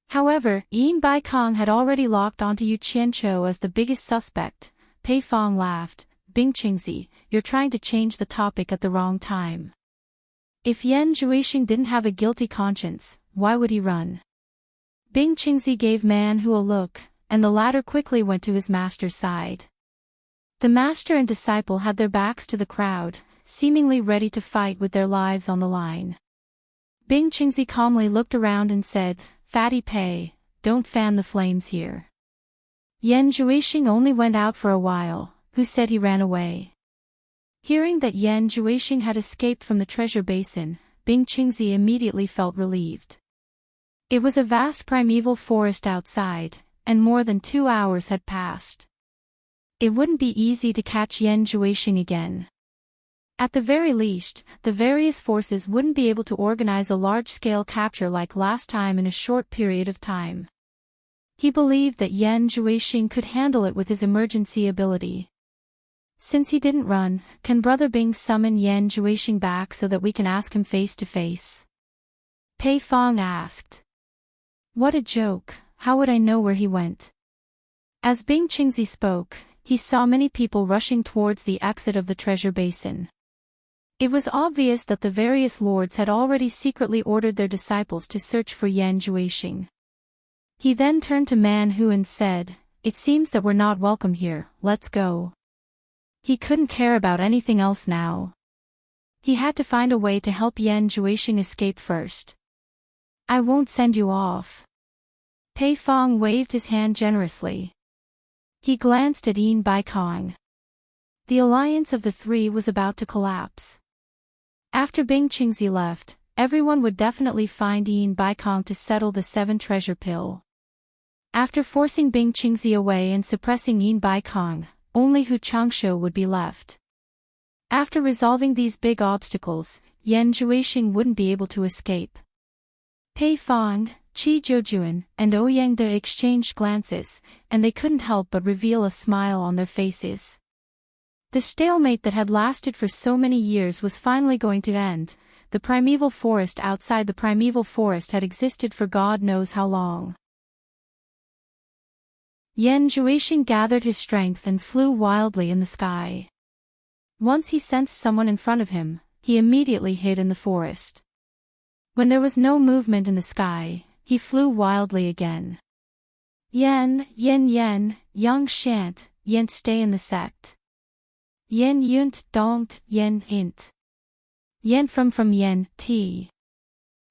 However, Yin Baikong had already locked onto Yu Qianqiu as the biggest suspect. Pei Fong laughed, "Bing Qingzi, you're trying to change the topic at the wrong time. If Yan Zhuixing didn't have a guilty conscience, why would he run?" Bing Qingzi gave Man Who a look, and the latter quickly went to his master's side. The master and disciple had their backs to the crowd, seemingly ready to fight with their lives on the line. Bing Qingzi calmly looked around and said, "Fatty Pei, don't fan the flames here. Yan Zhuixing only went out for a while. Who said he ran away?" Hearing that Yan Zhuixing had escaped from the treasure basin, Bing Qingzi immediately felt relieved. It was a vast primeval forest outside, and more than 2 hours had passed. It wouldn't be easy to catch Yan Zhuixing again. At the very least, the various forces wouldn't be able to organize a large-scale capture like last time in a short period of time. He believed that Yan Zhuixing could handle it with his emergency ability. "Since he didn't run, can Brother Bing summon Yan Zhuixing back so that we can ask him face to face?" Pei Fong asked. "What a joke, how would I know where he went? As Bing Qingzi spoke, he saw many people rushing towards the exit of the treasure basin. It was obvious that the various lords had already secretly ordered their disciples to search for Yan Juexing. He then turned to Man Hu and said, "It seems that we're not welcome here, let's go." He couldn't care about anything else now. He had to find a way to help Yan Juexing escape first. "I won't send you off." Pei Fong waved his hand generously. He glanced at Yin Baikong. The alliance of the three was about to collapse. After Bing Qingzi left, everyone would definitely find Yin Baikong to settle the 7 treasure pill. After forcing Bing Qingzi away and suppressing Yin Baikong, only Hu Changshu would be left. After resolving these big obstacles, Yan Juexing wouldn't be able to escape. Pei Fong, Qi Zhoujuan, and Ouyang De exchanged glances, and they couldn't help but reveal a smile on their faces. The stalemate that had lasted for so many years was finally going to end. The primeval forest outside the primeval forest had existed for God knows how long. Yan Juexing gathered his strength and flew wildly in the sky. Once he sensed someone in front of him, he immediately hid in the forest. When there was no movement in the sky, he flew wildly again. Yen, Yang Shant, Yen stay in the sect. Yen yunt dongt, Yen int. Yen from Yen, t.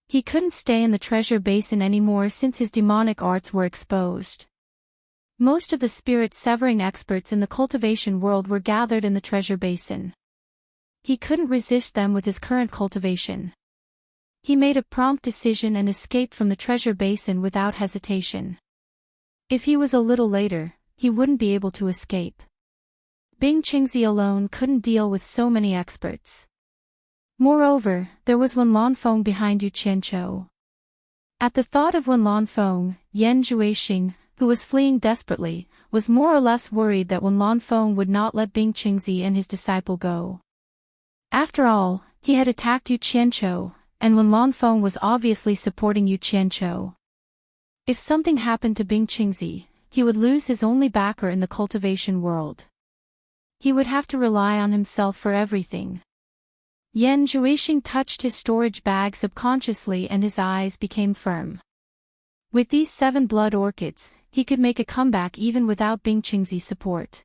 He couldn't stay in the treasure basin anymore since his demonic arts were exposed. Most of the spirit-severing experts in the cultivation world were gathered in the treasure basin. He couldn't resist them with his current cultivation. He made a prompt decision and escaped from the treasure basin without hesitation. If he was a little later, he wouldn't be able to escape. Bing Qingzi alone couldn't deal with so many experts. Moreover, there was Wen Lanfeng behind Yu Qianqiu. At the thought of Wen Lanfeng, Yan Juexing, who was fleeing desperately, was more or less worried that Wen Lanfeng would not let Bing Qingzi and his disciple go. After all, he had attacked Yu Qianqiu, and Wen Lanfeng was obviously supporting Yu Qianqiu. If something happened to Bing Qingzi, he would lose his only backer in the cultivation world. He would have to rely on himself for everything. Yan Juexing touched his storage bag subconsciously and his eyes became firm. With these 7 blood orchids, he could make a comeback even without Bing Qingzi's support.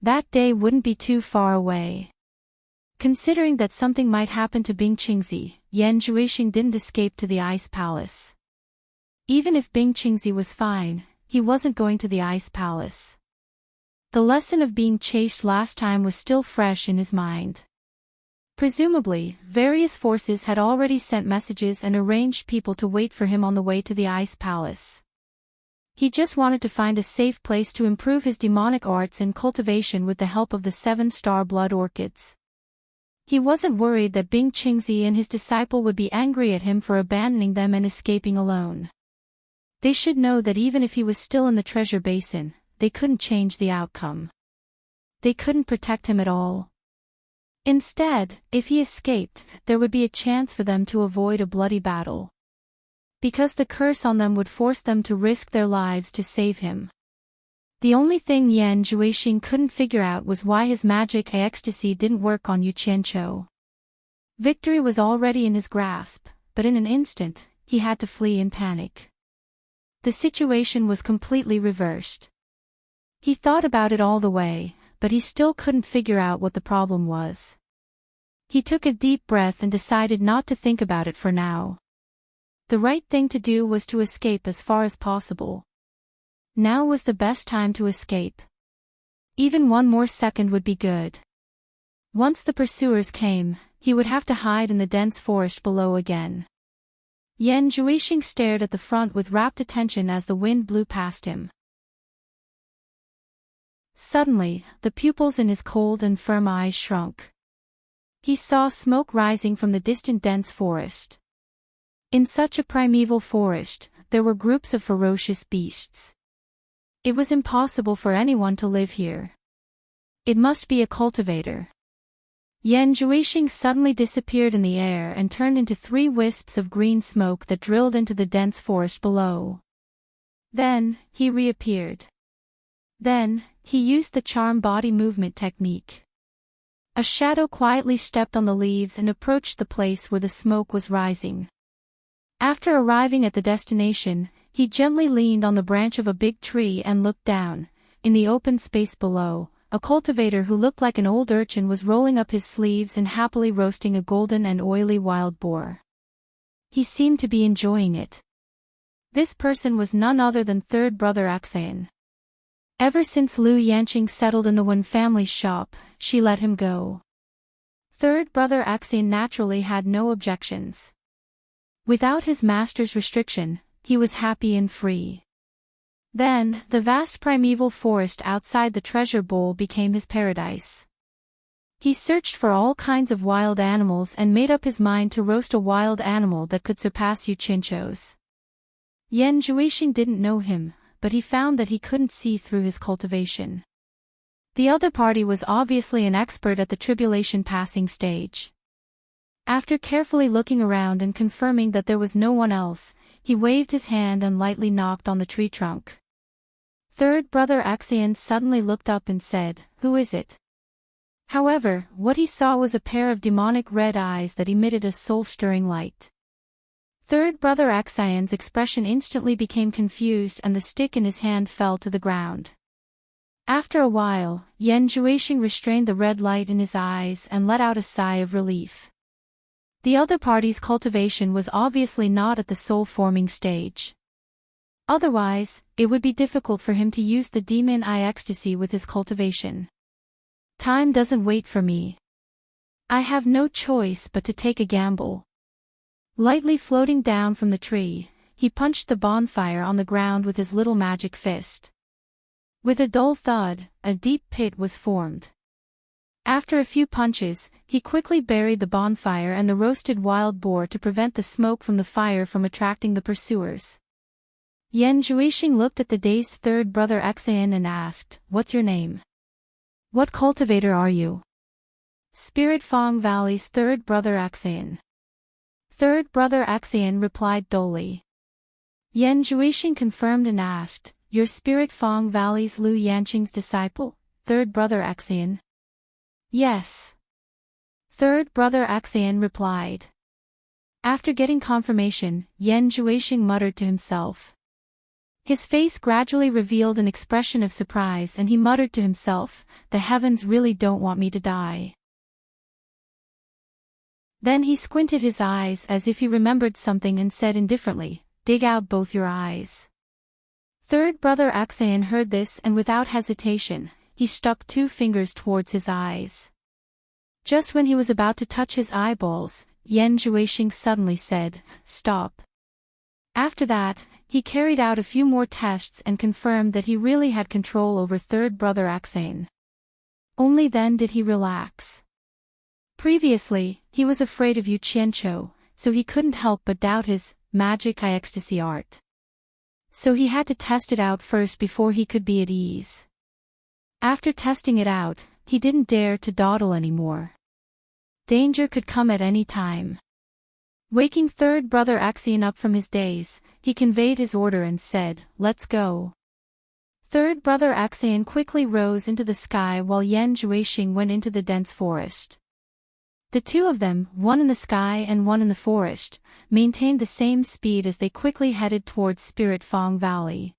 That day wouldn't be too far away. Considering that something might happen to Bing Qingzi, Yan Juexing didn't escape to the Ice Palace. Even if Bing Qingzi was fine, he wasn't going to the Ice Palace. The lesson of being chased last time was still fresh in his mind. Presumably, various forces had already sent messages and arranged people to wait for him on the way to the Ice Palace. He just wanted to find a safe place to improve his demonic arts and cultivation with the help of the 7-star blood orchids. He wasn't worried that Bing Qingzi and his disciple would be angry at him for abandoning them and escaping alone. They should know that even if he was still in the treasure basin, they couldn't change the outcome. They couldn't protect him at all. Instead, if he escaped, there would be a chance for them to avoid a bloody battle. Because the curse on them would force them to risk their lives to save him. The only thing Yan Juexing couldn't figure out was why his magic ecstasy didn't work on Yu Qianqiu. Victory was already in his grasp, but in an instant, he had to flee in panic. The situation was completely reversed. He thought about it all the way, but he still couldn't figure out what the problem was. He took a deep breath and decided not to think about it for now. The right thing to do was to escape as far as possible. Now was the best time to escape. Even 1 more second would be good. Once the pursuers came, he would have to hide in the dense forest below again. Yan Juexing stared at the front with rapt attention as the wind blew past him. Suddenly, the pupils in his cold and firm eyes shrunk. He saw smoke rising from the distant dense forest. In such a primeval forest, there were groups of ferocious beasts. It was impossible for anyone to live here. It must be a cultivator. Yan Juexing suddenly disappeared in the air and turned into 3 wisps of green smoke that drilled into the dense forest below. Then, he reappeared. Then, he used the charm body movement technique. A shadow quietly stepped on the leaves and approached the place where the smoke was rising. After arriving at the destination, he gently leaned on the branch of a big tree and looked down. In the open space below, a cultivator who looked like an old urchin was rolling up his sleeves and happily roasting a golden and oily wild boar. He seemed to be enjoying it. This person was none other than third brother Axion. Ever since Lu Yanqing settled in the Wen family's shop, she let him go. Third brother Axion naturally had no objections. Without his master's restriction, he was happy and free. Then, the vast primeval forest outside the treasure bowl became his paradise. He searched for all kinds of wild animals and made up his mind to roast a wild animal that could surpass Yuchincho's. Yan Zhuixing didn't know him, but he found that he couldn't see through his cultivation. The other party was obviously an expert at the tribulation passing stage. After carefully looking around and confirming that there was no one else, he waved his hand and lightly knocked on the tree trunk. Third brother Axion suddenly looked up and said, "Who is it?" However, what he saw was a pair of demonic red eyes that emitted a soul-stirring light. Third brother Axion's expression instantly became confused and the stick in his hand fell to the ground. After a while, Yan Zhuixing restrained the red light in his eyes and let out a sigh of relief. The other party's cultivation was obviously not at the soul-forming stage. Otherwise, it would be difficult for him to use the demon eye ecstasy with his cultivation. Time doesn't wait for me. I have no choice but to take a gamble. Lightly floating down from the tree, he punched the bonfire on the ground with his little magic fist. With a dull thud, a deep pit was formed. After a few punches, he quickly buried the bonfire and the roasted wild boar to prevent the smoke from the fire from attracting the pursuers. Yan Zhuixing looked at the dazed third brother Axion and asked, "What's your name? What cultivator are you?" "Spirit Fong Valley's third brother Axion." Third brother Axion replied dully. Yan Zhuixing confirmed and asked, "You're Spirit Fong Valley's Lu Yanqing's disciple, third brother Axion?" "Yes." Third brother Axion replied. After getting confirmation, Yan Zhuixing muttered to himself. His face gradually revealed an expression of surprise and he muttered to himself, "The heavens really don't want me to die." Then he squinted his eyes as if he remembered something and said indifferently, "Dig out both your eyes." Third brother Axion heard this and without hesitation, he stuck 2 fingers towards his eyes. Just when he was about to touch his eyeballs, Yan Zhuixing suddenly said, "Stop." After that, he carried out a few more tests and confirmed that he really had control over third brother Axion. Only then did he relax. Previously, he was afraid of Yuchincho, so he couldn't help but doubt his magic eye ecstasy art. So he had to test it out first before he could be at ease. After testing it out, he didn't dare to dawdle anymore. Danger could come at any time. Waking third brother Axion up from his daze, he conveyed his order and said, "Let's go." Third brother Axion quickly rose into the sky while Yan Zhuixing went into the dense forest. The two of them, one in the sky and one in the forest, maintained the same speed as they quickly headed towards Spirit Fong Valley.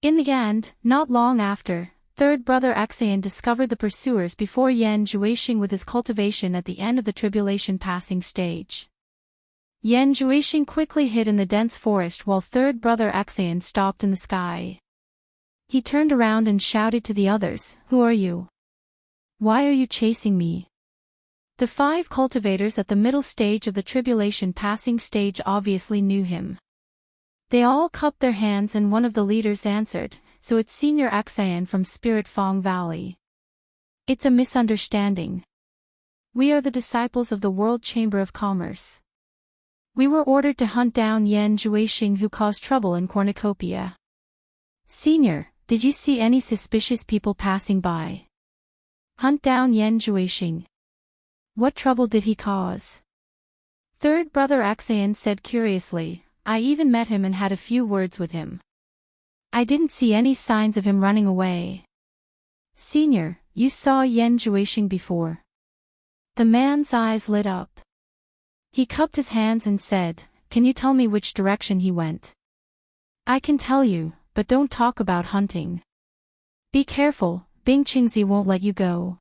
In the end, not long after, third brother Axion discovered the pursuers before Yan Zhuixing with his cultivation at the end of the tribulation passing stage. Yan Zhuixing quickly hid in the dense forest while third brother Axion stopped in the sky. He turned around and shouted to the others, "Who are you? Why are you chasing me?" The 5 cultivators at the middle stage of the tribulation passing stage obviously knew him. They all cupped their hands and one of the leaders answered, "So it's Senior Axion from Spirit Fong Valley." "It's a misunderstanding. We are the disciples of the World Chamber of Commerce. We were ordered to hunt down Yan Zhuixing who caused trouble in Cornucopia." "Senior, did you see any suspicious people passing by?" "Hunt down Yan Zhuixing. What trouble did he cause?" Third brother Axion said curiously, "I even met him and had a few words with him." I didn't see any signs of him running away. Senior, you saw Yan Zhuixing before. The man's eyes lit up. He cupped his hands and said, can you tell me which direction he went? I can tell you, but don't talk about hunting. Be careful, Bing Qingzi won't let you go.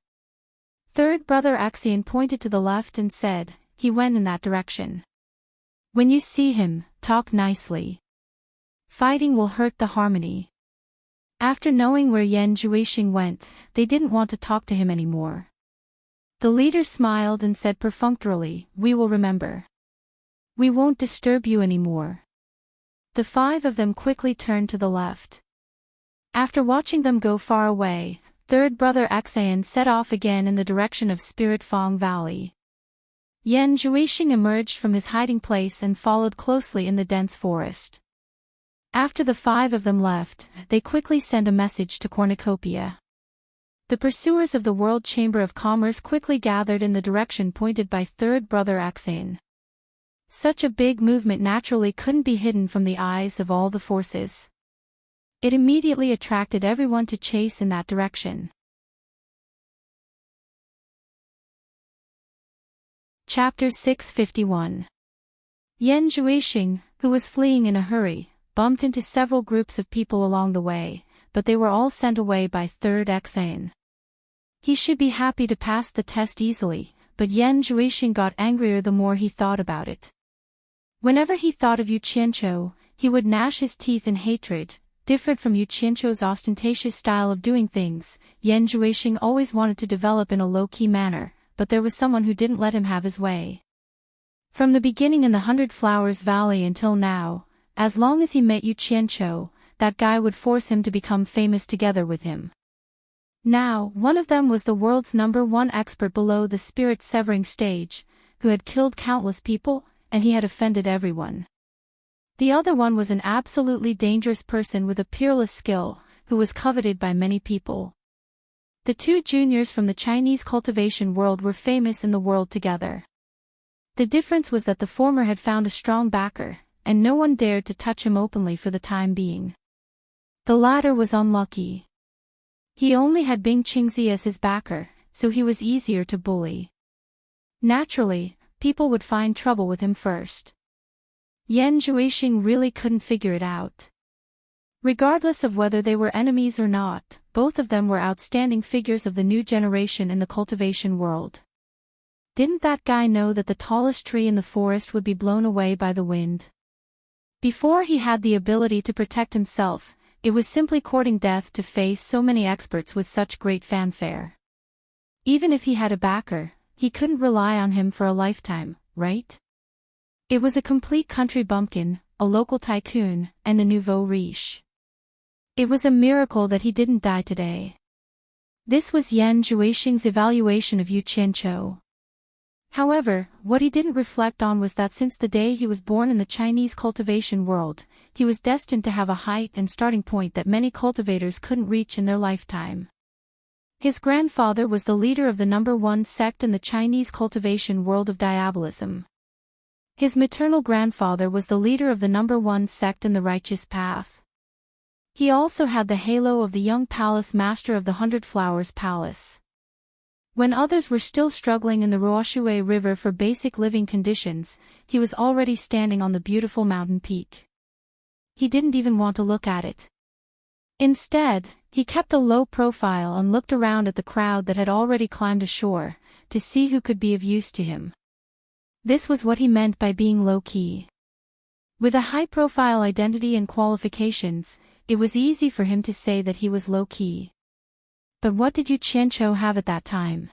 Third brother Axian pointed to the left and said, he went in that direction. When you see him, talk nicely. Fighting will hurt the harmony. After knowing where Yan Zhuixing went, they didn't want to talk to him anymore. The leader smiled and said perfunctorily, we will remember. We won't disturb you anymore. The 5 of them quickly turned to the left. After watching them go far away, third brother Axian set off again in the direction of Spirit Fong Valley. Yan Zhuixing emerged from his hiding place and followed closely in the dense forest. After the 5 of them left, they quickly sent a message to Cornucopia. The pursuers of the World Chamber of Commerce quickly gathered in the direction pointed by third brother Axian. Such a big movement naturally couldn't be hidden from the eyes of all the forces. It immediately attracted everyone to chase in that direction. Chapter 651. Yan Zhuixing, who was fleeing in a hurry, bumped into several groups of people along the way, but they were all sent away by third Axian. He should be happy to pass the test easily, but Yan Zhuixing got angrier the more he thought about it. Whenever he thought of Yu Qianqiu, he would gnash his teeth in hatred. Different from Yu Qianqiu's ostentatious style of doing things, Yan Zhuixing always wanted to develop in a low-key manner, but there was someone who didn't let him have his way. From the beginning in the 100 Flowers Valley until now, as long as he met Yu Qianqiu, that guy would force him to become famous together with him. Now, one of them was the world's #1 expert below the spirit-severing stage, who had killed countless people, and he had offended everyone. The other one was an absolutely dangerous person with a peerless skill, who was coveted by many people. The 2 juniors from the Chinese cultivation world were famous in the world together. The difference was that the former had found a strong backer, and no one dared to touch him openly for the time being. The latter was unlucky. He only had Bing Qingzi as his backer, so he was easier to bully. Naturally, people would find trouble with him first. Yan Zhuixing really couldn't figure it out. Regardless of whether they were enemies or not, both of them were outstanding figures of the new generation in the cultivation world. Didn't that guy know that the tallest tree in the forest would be blown away by the wind? Before he had the ability to protect himself, it was simply courting death to face so many experts with such great fanfare. Even if he had a backer, he couldn't rely on him for a lifetime, right? It was a complete country bumpkin, a local tycoon, and a nouveau riche. It was a miracle that he didn't die today. This was Yan Zhuixing's evaluation of Yu Qianqiu. However, what he didn't reflect on was that since the day he was born in the Chinese cultivation world, he was destined to have a height and starting point that many cultivators couldn't reach in their lifetime. His grandfather was the leader of the #1 sect in the Chinese cultivation world of diabolism. His maternal grandfather was the leader of the #1 sect in the righteous path. He also had the halo of the young palace master of the 100 Flowers Palace. When others were still struggling in the Ruoshui River for basic living conditions, he was already standing on the beautiful mountain peak. He didn't even want to look at it. Instead, he kept a low profile and looked around at the crowd that had already climbed ashore, to see who could be of use to him. This was what he meant by being low-key. With a high-profile identity and qualifications, it was easy for him to say that he was low-key. But what did Yu Qianqiu have at that time?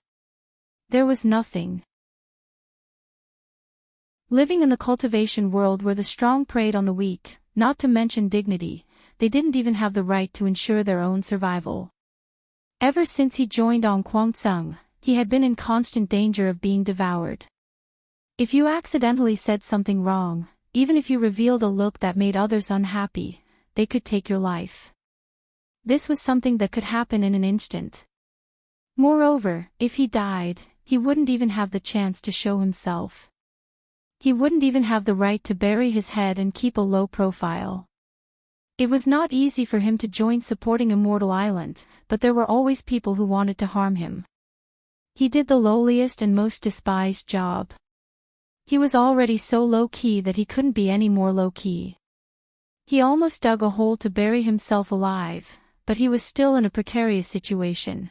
There was nothing. Living in the cultivation world where the strong preyed on the weak, not to mention dignity, they didn't even have the right to ensure their own survival. Ever since he joined on Guangzheng, he had been in constant danger of being devoured. If you accidentally said something wrong, even if you revealed a look that made others unhappy, they could take your life. This was something that could happen in an instant. Moreover, if he died, he wouldn't even have the chance to show himself. He wouldn't even have the right to bury his head and keep a low profile. It was not easy for him to join supporting Immortal Island, but there were always people who wanted to harm him. He did the lowliest and most despised job. He was already so low-key that he couldn't be any more low-key. He almost dug a hole to bury himself alive, but he was still in a precarious situation.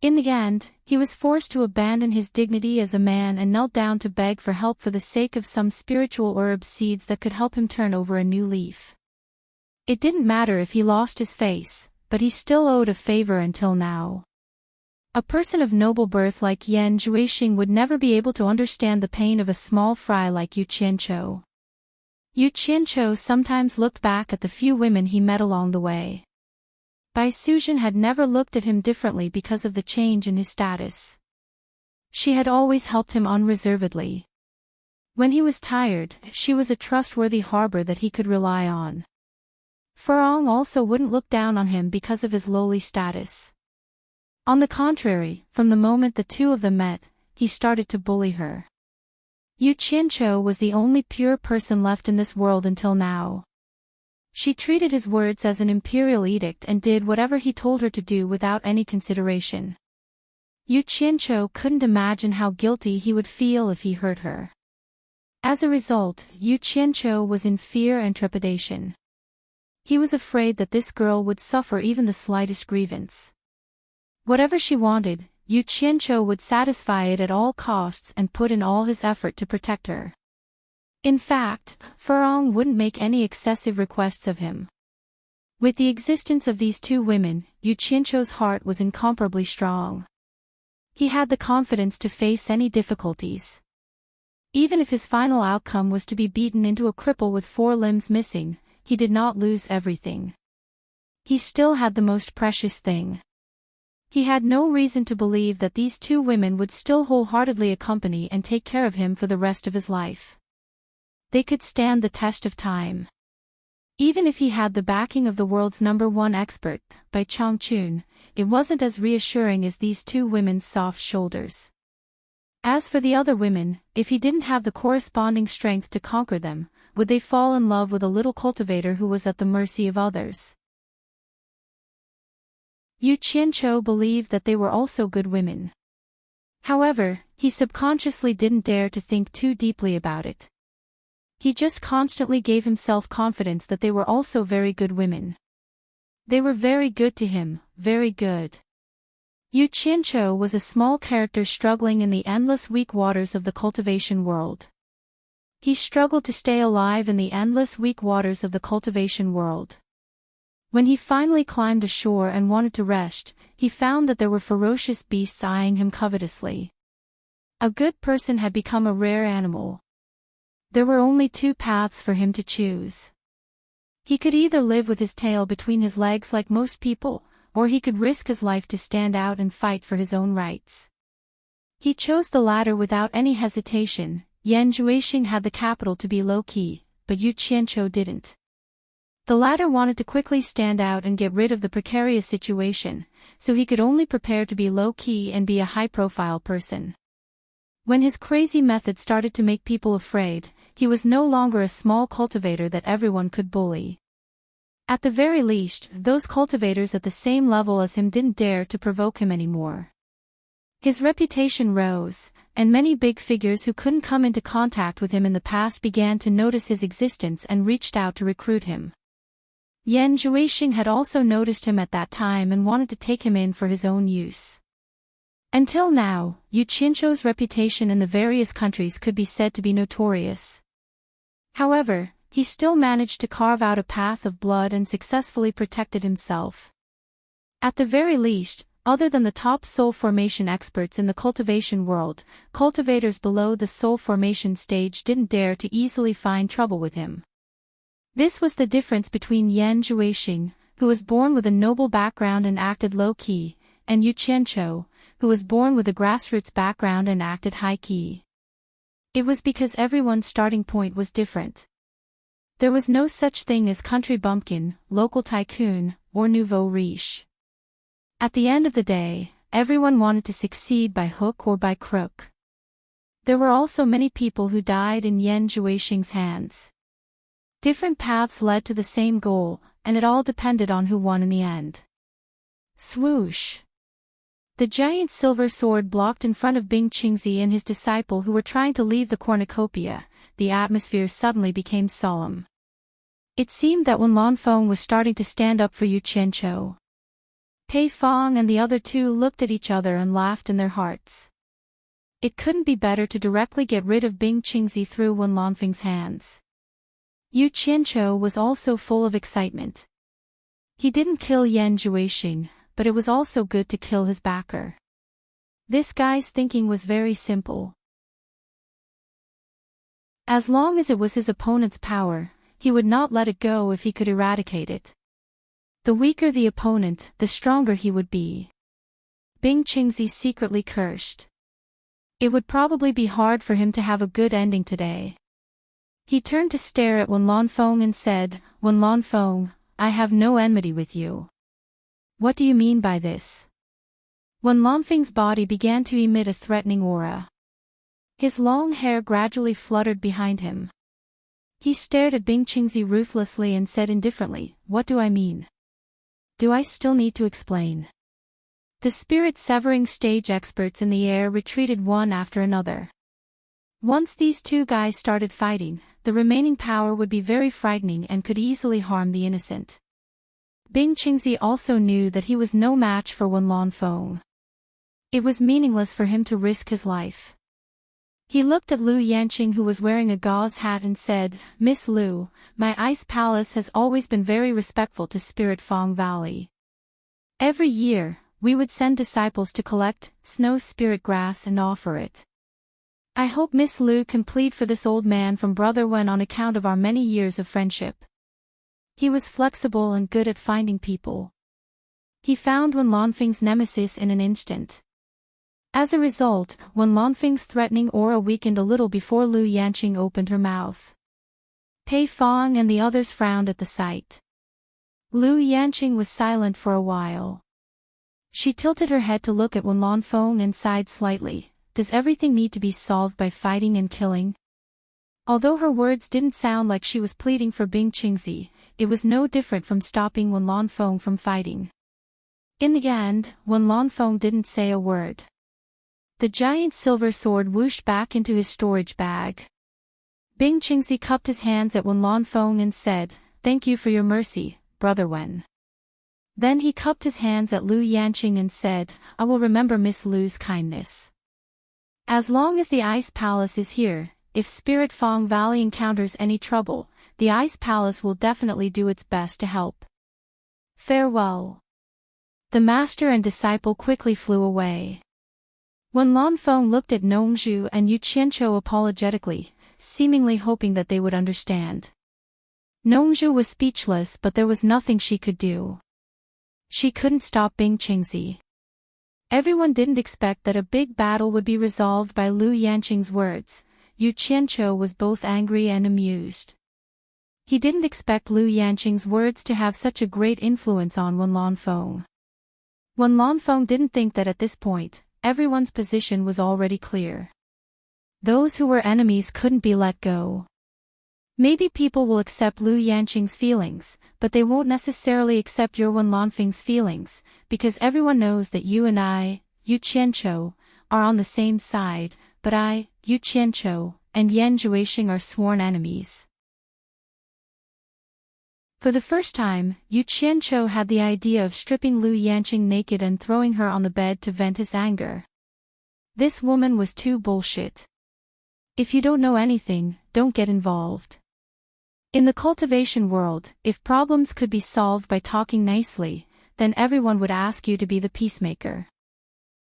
In the end, he was forced to abandon his dignity as a man and knelt down to beg for help for the sake of some spiritual herb seeds that could help him turn over a new leaf. It didn't matter if he lost his face, but he still owed a favor until now. A person of noble birth like Yan Juixing would never be able to understand the pain of a small fry like Yu Qianqiu. Yu Qianqiu sometimes looked back at the few women he met along the way. Bai Suzhen had never looked at him differently because of the change in his status. She had always helped him unreservedly. When he was tired, she was a trustworthy harbor that he could rely on. Furong also wouldn't look down on him because of his lowly status. On the contrary, from the moment the two of them met, he started to bully her. Yu Qianqiu was the only pure person left in this world until now. She treated his words as an imperial edict and did whatever he told her to do without any consideration. Yu Qianqiu couldn't imagine how guilty he would feel if he hurt her. As a result, Yu Qianqiu was in fear and trepidation. He was afraid that this girl would suffer even the slightest grievance. Whatever she wanted, Yu Qianqiu would satisfy it at all costs and put in all his effort to protect her. In fact, Furong wouldn't make any excessive requests of him. With the existence of these two women, Yu Qianqiu's heart was incomparably strong. He had the confidence to face any difficulties. Even if his final outcome was to be beaten into a cripple with 4 limbs missing, he did not lose everything. He still had the most precious thing. He had no reason to believe that these two women would still wholeheartedly accompany and take care of him for the rest of his life. They could stand the test of time. Even if he had the backing of the world's #1 expert, Bai Changchun, it wasn't as reassuring as these two women's soft shoulders. As for the other women, if he didn't have the corresponding strength to conquer them, would they fall in love with a little cultivator who was at the mercy of others? Yu Qianqiu believed that they were also good women. However, he subconsciously didn't dare to think too deeply about it. He just constantly gave himself confidence that they were also very good women. They were very good to him, very good. Yu Qianqiu was a small character struggling in the endless weak waters of the cultivation world. He struggled to stay alive in the endless weak waters of the cultivation world. When he finally climbed ashore and wanted to rest, he found that there were ferocious beasts eyeing him covetously. A good person had become a rare animal. There were only 2 paths for him to choose. He could either live with his tail between his legs like most people, or he could risk his life to stand out and fight for his own rights. He chose the latter without any hesitation. Yan Juixing had the capital to be low-key, but Yu Qianqiu didn't. The latter wanted to quickly stand out and get rid of the precarious situation, so he could only prepare to be low-key and be a high-profile person. When his crazy method started to make people afraid, he was no longer a small cultivator that everyone could bully. At the very least, those cultivators at the same level as him didn't dare to provoke him anymore. His reputation rose, and many big figures who couldn't come into contact with him in the past began to notice his existence and reached out to recruit him. Yan Juixing had also noticed him at that time and wanted to take him in for his own use. Until now, Yu Qianqiu's reputation in the various countries could be said to be notorious. However, he still managed to carve out a path of blood and successfully protected himself. At the very least, other than the top soul formation experts in the cultivation world, cultivators below the soul formation stage didn't dare to easily find trouble with him. This was the difference between Yan Juixing, who was born with a noble background and acted low-key, and Yu Qianqiu, who was born with a grassroots background and acted high-key. It was because everyone's starting point was different. There was no such thing as country bumpkin, local tycoon, or nouveau riche. At the end of the day, everyone wanted to succeed by hook or by crook. There were also many people who died in Yan Juixing's hands. Different paths led to the same goal, and it all depended on who won in the end. Swoosh! The giant silver sword blocked in front of Bing Qingzi and his disciple who were trying to leave the cornucopia. The atmosphere suddenly became solemn. It seemed that Wen Lanfeng was starting to stand up for Yu Qianqiu. Pei Fong and the other two looked at each other and laughed in their hearts. It couldn't be better to directly get rid of Bing Qingzi through Wen Lanfeng's hands. Yu Qianqiu was also full of excitement. He didn't kill Yan Juexing, but it was also good to kill his backer. This guy's thinking was very simple. As long as it was his opponent's power, he would not let it go if he could eradicate it. The weaker the opponent, the stronger he would be. Bing Qingzi secretly cursed. It would probably be hard for him to have a good ending today. He turned to stare at Wen Lanfeng and said, "Wen Lanfeng, I have no enmity with you." "What do you mean by this?" Wen Lanfeng's body began to emit a threatening aura. His long hair gradually fluttered behind him. He stared at Bing Qingzi ruthlessly and said indifferently, "What do I mean? Do I still need to explain?" The spirit-severing stage experts in the air retreated one after another. Once these two guys started fighting, the remaining power would be very frightening and could easily harm the innocent. Bing Qingzi also knew that he was no match for Wen Lanfeng. It was meaningless for him to risk his life. He looked at Lu Yanqing who was wearing a gauze hat and said, "Miss Lu, my ice palace has always been very respectful to Spirit Fong Valley. Every year, we would send disciples to collect snow spirit grass and offer it. I hope Miss Lu can plead for this old man from Brother Wen on account of our many years of friendship." He was flexible and good at finding people. He found Wen Lanfeng's nemesis in an instant. As a result, Wen Lanfeng's threatening aura weakened a little before Lu Yanqing opened her mouth. Pei Fong and the others frowned at the sight. Lu Yanqing was silent for a while. She tilted her head to look at Wen Lanfeng and sighed slightly. Does everything need to be solved by fighting and killing? Although her words didn't sound like she was pleading for Bing Qingzi, it was no different from stopping Wen Lanfeng from fighting. In the end, Wen Lanfeng didn't say a word. The giant silver sword whooshed back into his storage bag. Bing Qingzi cupped his hands at Wen Lanfeng and said, "Thank you for your mercy, Brother Wen." Then he cupped his hands at Lu Yanqing and said, "I will remember Miss Lu's kindness. As long as the Ice Palace is here, if Spirit Fong Valley encounters any trouble, the Ice Palace will definitely do its best to help. Farewell." The master and disciple quickly flew away. Wen Lanfeng looked at Nongzhu and Yu Qianqiu apologetically, seemingly hoping that they would understand. Nongzhu was speechless, but there was nothing she could do. She couldn't stop Bing Qingzi. Everyone didn't expect that a big battle would be resolved by Lu Yanqing's words. Yu Qianqiu was both angry and amused. He didn't expect Lu Yanqing's words to have such a great influence on Wen Lanfeng. Wen Lanfeng didn't think that at this point, everyone's position was already clear. Those who were enemies couldn't be let go. Maybe people will accept Lu Yanqing's feelings, but they won't necessarily accept your Wen Lanfeng's feelings, because everyone knows that you and I, Yu Qianqiu, are on the same side, but I, Yu Qianqiu, and Yan Juexing are sworn enemies. For the first time, Yu Qianqiu had the idea of stripping Lu Yanqing naked and throwing her on the bed to vent his anger. This woman was too bullshit. If you don't know anything, don't get involved. In the cultivation world, if problems could be solved by talking nicely, then everyone would ask you to be the peacemaker.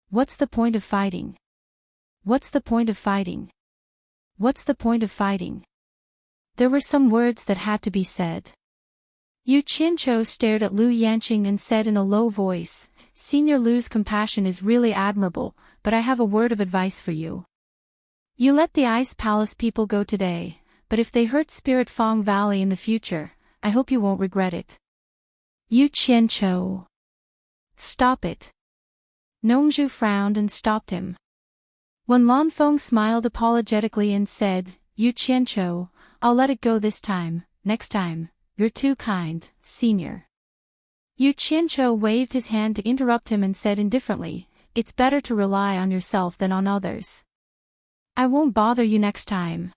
What's the point of fighting? What's the point of fighting? What's the point of fighting? There were some words that had to be said. Yu Qianqiu stared at Lu Yanqing and said in a low voice, "Senior Lu's compassion is really admirable, but I have a word of advice for you. You let the Ice Palace people go today, but if they hurt Spirit Fong Valley in the future, I hope you won't regret it." Yu Qianqiu. Stop it. Nongzhu frowned and stopped him. Wen Lanfeng smiled apologetically and said, "Yu Qianqiu, I'll let it go this time, next time. You're too kind, senior. Yu Qianqiu waved his hand to interrupt him and said indifferently, it's better to rely on yourself than on others. I won't bother you next time.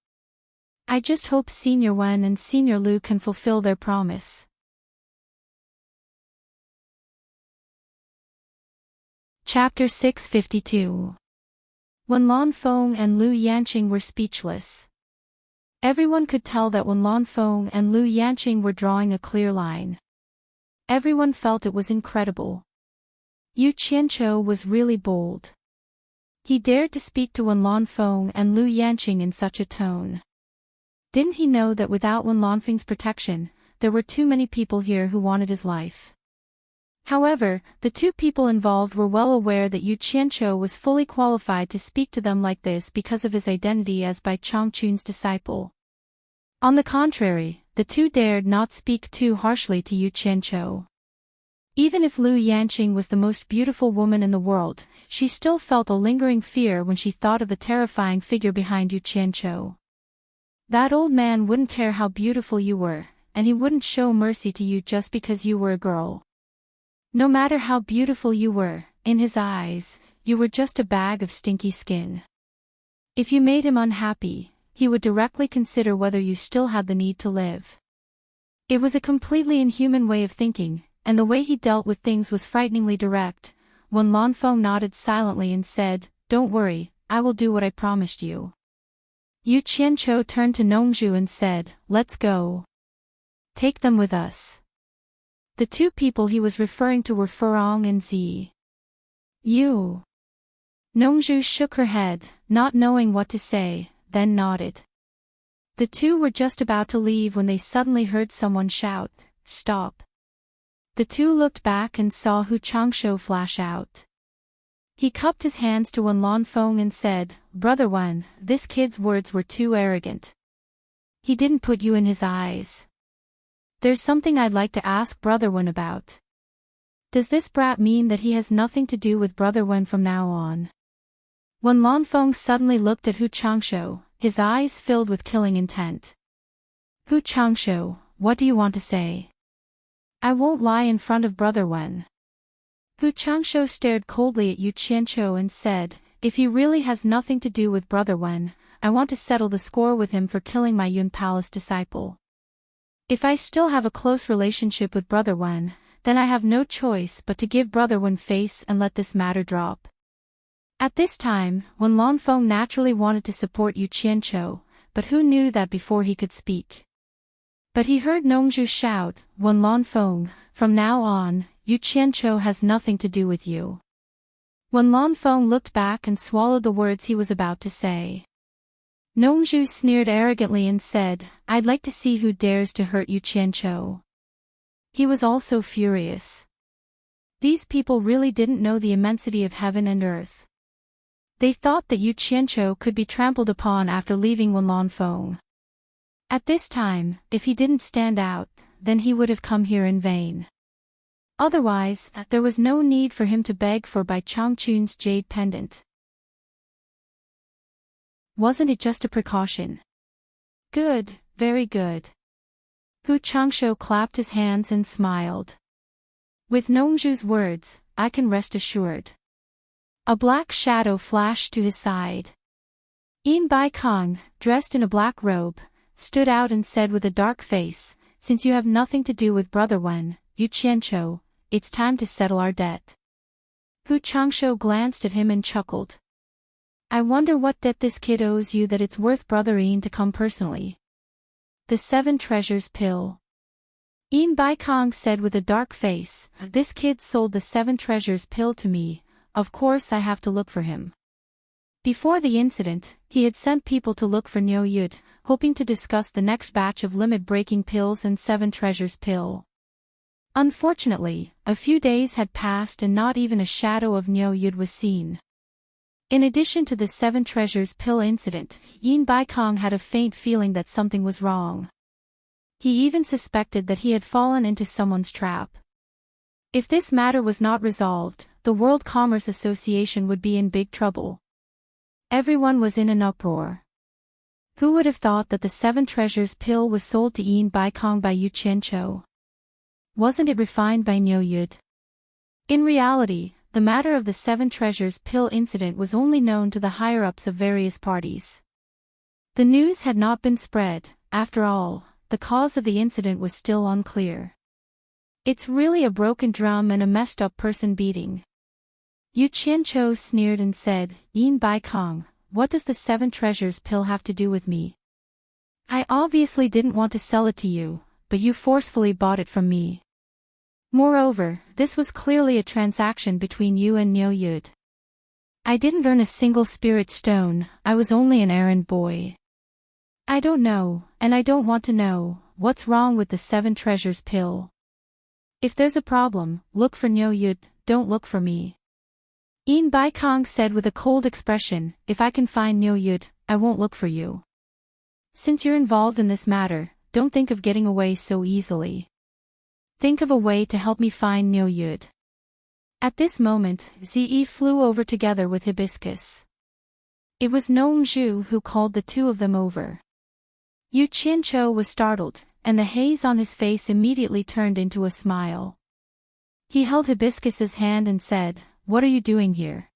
I just hope Senior Wen and Senior Lu can fulfill their promise. Chapter 652. When Lanfeng and Lu Yanqing were speechless. Everyone could tell that when Lanfeng and Lu Yanqing were drawing a clear line. Everyone felt it was incredible. Yu Qianqiu was really bold. He dared to speak to Wen Lanfeng and Lu Yanqing in such a tone. Didn't he know that without Wen Lanfeng's protection, there were too many people here who wanted his life? However, the two people involved were well aware that Yu Qianqiu was fully qualified to speak to them like this because of his identity as Bai Changchun's disciple. On the contrary, the two dared not speak too harshly to Yu Qianqiu. Even if Lu Yanqing was the most beautiful woman in the world, she still felt a lingering fear when she thought of the terrifying figure behind Yu Qianqiu. That old man wouldn't care how beautiful you were, and he wouldn't show mercy to you just because you were a girl. No matter how beautiful you were, in his eyes, you were just a bag of stinky skin. If you made him unhappy, he would directly consider whether you still had the need to live. It was a completely inhuman way of thinking, and the way he dealt with things was frighteningly direct. When Lanfeng nodded silently and said, "Don't worry, I will do what I promised you." Yu Qianqiu turned to Nongzhu and said, "Let's go. Take them with us." The two people he was referring to were Furong and Zi. You. Nongzhu shook her head, not knowing what to say, then nodded. The two were just about to leave when they suddenly heard someone shout, "Stop." The two looked back and saw Hu Changshou flash out. He cupped his hands to Wen Lanfeng and said, "Brother Wen, this kid's words were too arrogant. He didn't put you in his eyes. There's something I'd like to ask Brother Wen about. Does this brat mean that he has nothing to do with Brother Wen from now on?" Wen Lanfeng suddenly looked at Hu Changshou, his eyes filled with killing intent. "Hu Changshou, what do you want to say?" "I won't lie in front of Brother Wen." Hu Changshou stared coldly at Yu Qianqiu and said, "If he really has nothing to do with Brother Wen, I want to settle the score with him for killing my Yun Palace disciple. If I still have a close relationship with Brother Wen, then I have no choice but to give Brother Wen face and let this matter drop." At this time, Wen Lanfeng naturally wanted to support Yu Qianqiu, but who knew that before he could speak? But he heard Nongzhu shout, "Wen Lanfeng, from now on, Yu Qianqiu has nothing to do with you." Wen Lanfeng looked back and swallowed the words he was about to say. Nongzhu sneered arrogantly and said, "I'd like to see who dares to hurt Yu Qianqiu." He was also furious. These people really didn't know the immensity of heaven and earth. They thought that Yu Qianqiu could be trampled upon after leaving Wen Lanfeng. At this time, if he didn't stand out, then he would have come here in vain. Otherwise, there was no need for him to beg for Bai Changchun's jade pendant. Wasn't it just a precaution? Good, very good. Hu Changshou clapped his hands and smiled. With Nongzhu's words, I can rest assured. A black shadow flashed to his side. Yin Bai Kong, dressed in a black robe, stood out and said with a dark face, "Since you have nothing to do with Brother Wen, Yu Qianqiu, it's time to settle our debt." Hu Changshou glanced at him and chuckled. "I wonder what debt this kid owes you that it's worth Brother Yin to come personally." "The 7 treasures pill." Yin Bai Kong said with a dark face, "This kid sold the 7 treasures pill to me, of course I have to look for him." Before the incident, he had sent people to look for Niu Yud, hoping to discuss the next batch of limit-breaking pills and 7 treasures pill. Unfortunately, a few days had passed and not even a shadow of Niu Yud was seen. In addition to the 7 treasures pill incident, Yin Bai Kong had a faint feeling that something was wrong. He even suspected that he had fallen into someone's trap. If this matter was not resolved, the World Commerce Association would be in big trouble. Everyone was in an uproar. Who would have thought that the Seven Treasures pill was sold to Yin Bai Kong by Yu Qianqiu? Wasn't it refined by Niu Yud? In reality, the matter of the Seven Treasures pill incident was only known to the higher-ups of various parties. The news had not been spread. After all, the cause of the incident was still unclear. It's really a broken drum and a messed-up person beating. Yu Qianqiu sneered and said, Yin Bai Kong, what does the Seven Treasures pill have to do with me? I obviously didn't want to sell it to you, but you forcefully bought it from me. Moreover, this was clearly a transaction between you and Niu Yud. I didn't earn a single spirit stone, I was only an errand boy. I don't know, and I don't want to know, what's wrong with the Seven Treasures pill. If there's a problem, look for Niu Yud, don't look for me. Yin Bai Kong said with a cold expression, if I can find Niu Yud, I won't look for you. Since you're involved in this matter, don't think of getting away so easily. Think of a way to help me find Niu Yud. At this moment, Zi flew over together with Hibiscus. It was Nong Zhu who called the two of them over. Yu Qianqiu was startled, and the haze on his face immediately turned into a smile. He held Hibiscus's hand and said, what are you doing here?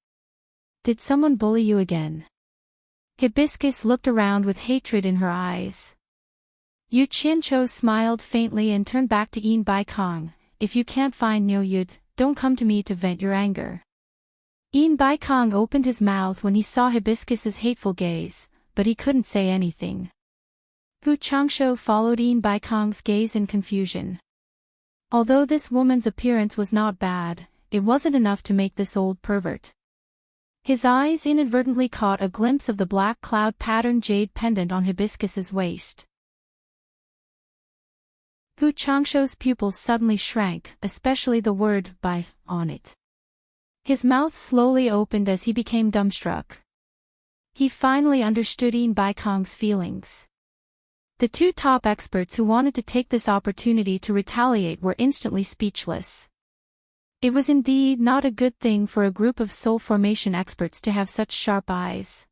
Did someone bully you again? Hibiscus looked around with hatred in her eyes. Yu Qianqiu smiled faintly and turned back to Yin Bai Kong, if you can't find Niu Yud, don't come to me to vent your anger. Yin Bai Kong opened his mouth when he saw Hibiscus's hateful gaze, but he couldn't say anything. Hu Changshu followed Yin Bai Kong's gaze in confusion. Although this woman's appearance was not bad, it wasn't enough to make this old pervert. His eyes inadvertently caught a glimpse of the black cloud-patterned jade pendant on Hibiscus's waist. Hu Changshu's pupils suddenly shrank, especially the word "bai" on it. His mouth slowly opened as he became dumbstruck. He finally understood Yin Bai Kong's feelings. The two top experts who wanted to take this opportunity to retaliate were instantly speechless. It was indeed not a good thing for a group of soul formation experts to have such sharp eyes.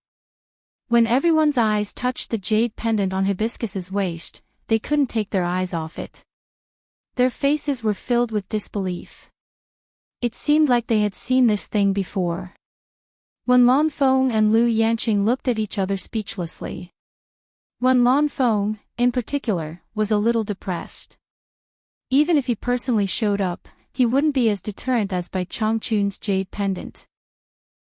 When everyone's eyes touched the jade pendant on Hibiscus's waist, they couldn't take their eyes off it. Their faces were filled with disbelief. It seemed like they had seen this thing before. Wen Lanfeng and Lu Yanqing looked at each other speechlessly. Wen Lanfeng, in particular, was a little depressed. Even if he personally showed up, he wouldn't be as deterrent as by Changchun's jade pendant.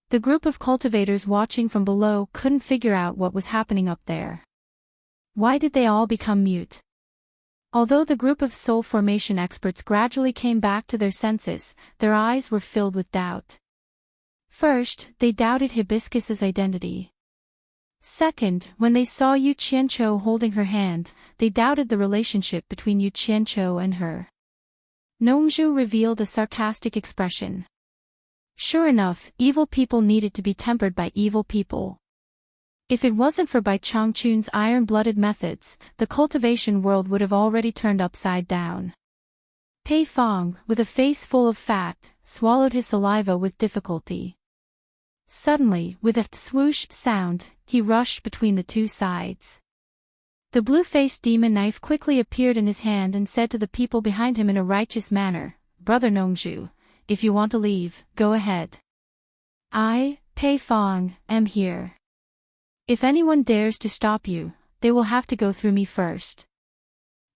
The group of cultivators watching from below couldn't figure out what was happening up there. Why did they all become mute? Although the group of soul formation experts gradually came back to their senses, their eyes were filled with doubt. First, they doubted Hibiscus's identity. Second, when they saw Yu Qianqiu holding her hand, they doubted the relationship between Yu Qianqiu and her. Nongzhu revealed a sarcastic expression. Sure enough, evil people needed to be tempered by evil people. If it wasn't for Bai Changchun's iron-blooded methods, the cultivation world would have already turned upside down. Pei Fong, with a face full of fat, swallowed his saliva with difficulty. Suddenly, with a swoosh sound, he rushed between the two sides. The blue-faced demon knife quickly appeared in his hand and said to the people behind him in a righteous manner, Brother Nongzhu, if you want to leave, go ahead. I, Pei Fong, am here. If anyone dares to stop you, they will have to go through me first.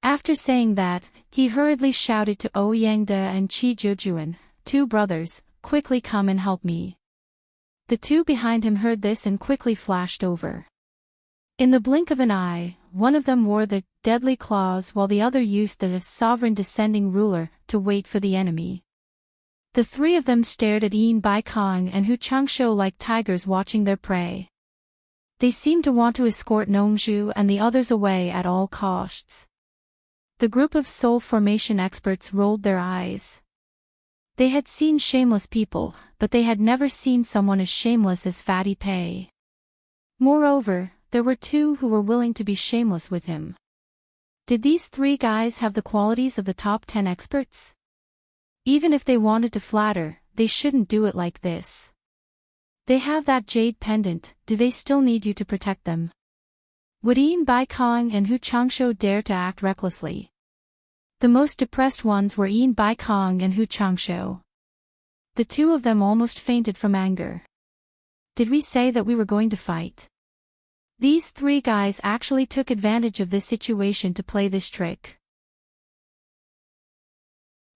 After saying that, he hurriedly shouted to Ouyangde and Qi Zhujuan, two brothers, quickly come and help me. The two behind him heard this and quickly flashed over. In the blink of an eye, one of them wore the deadly claws while the other used the sovereign descending ruler to wait for the enemy. The three of them stared at Yin Bai Kong and Hu Changshu like tigers watching their prey. They seemed to want to escort Nongzhu and the others away at all costs. The group of soul formation experts rolled their eyes. They had seen shameless people, but they had never seen someone as shameless as Fatty Pei. Moreover, there were two who were willing to be shameless with him. Did these three guys have the qualities of the top 10 experts? Even if they wanted to flatter, they shouldn't do it like this. They have that jade pendant, do they still need you to protect them? Would Yin Baikong and Hu Changsho dare to act recklessly? The most depressed ones were Yin Baikong and Hu Changsho. The two of them almost fainted from anger. Did we say that we were going to fight? These three guys actually took advantage of this situation to play this trick.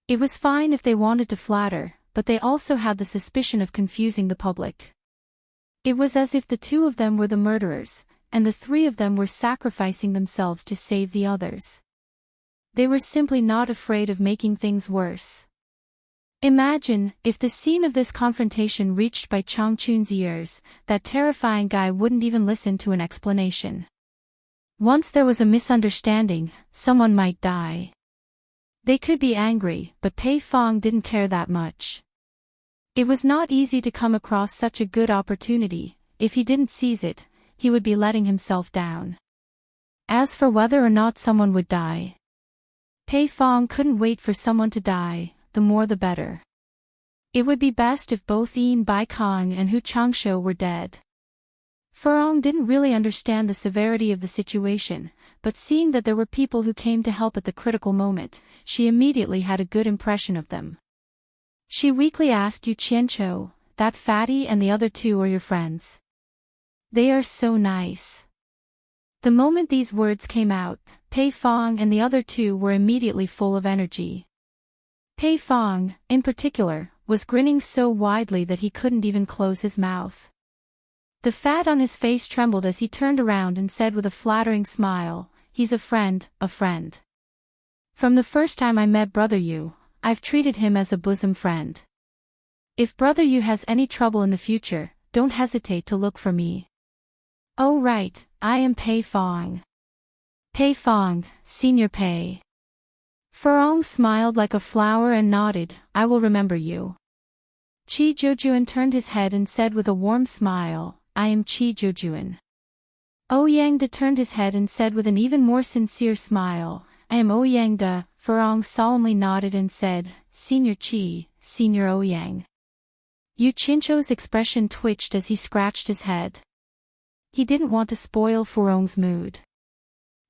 It was fine if they wanted to flatter, but they also had the suspicion of confusing the public. It was as if the two of them were the murderers, and the three of them were sacrificing themselves to save the others. They were simply not afraid of making things worse. Imagine, if the scene of this confrontation reached Bai Changchun's ears, that terrifying guy wouldn't even listen to an explanation. Once there was a misunderstanding, someone might die. They could be angry, but Pei Fong didn't care that much. It was not easy to come across such a good opportunity. If he didn't seize it, he would be letting himself down. As for whether or not someone would die, Pei Fong couldn't wait for someone to die. The more the better. It would be best if both Yin Baikong and Hu Changsho were dead. Furong didn't really understand the severity of the situation, but seeing that there were people who came to help at the critical moment, she immediately had a good impression of them. She weakly asked Yu Qiancho, "That fatty and the other two are your friends?" "They are so nice." The moment these words came out, Pei Fong and the other two were immediately full of energy. Pei Fong, in particular, was grinning so widely that he couldn't even close his mouth. The fat on his face trembled as he turned around and said with a flattering smile, "He's a friend, a friend. From the first time I met Brother Yu, I've treated him as a bosom friend. If Brother Yu has any trouble in the future, don't hesitate to look for me." "Oh right, I am Pei Fong. Pei Fong, Senior Pei." Furong smiled like a flower and nodded, "I will remember you." Qi Zhoujuan turned his head and said with a warm smile, "I am Qi Zhoujuan." Ouyang De turned his head and said with an even more sincere smile, "I am Ouyang De." Furong solemnly nodded and said, "Senior Qi, Senior Ouyang." Yu Qincho's expression twitched as he scratched his head. He didn't want to spoil Furong's mood.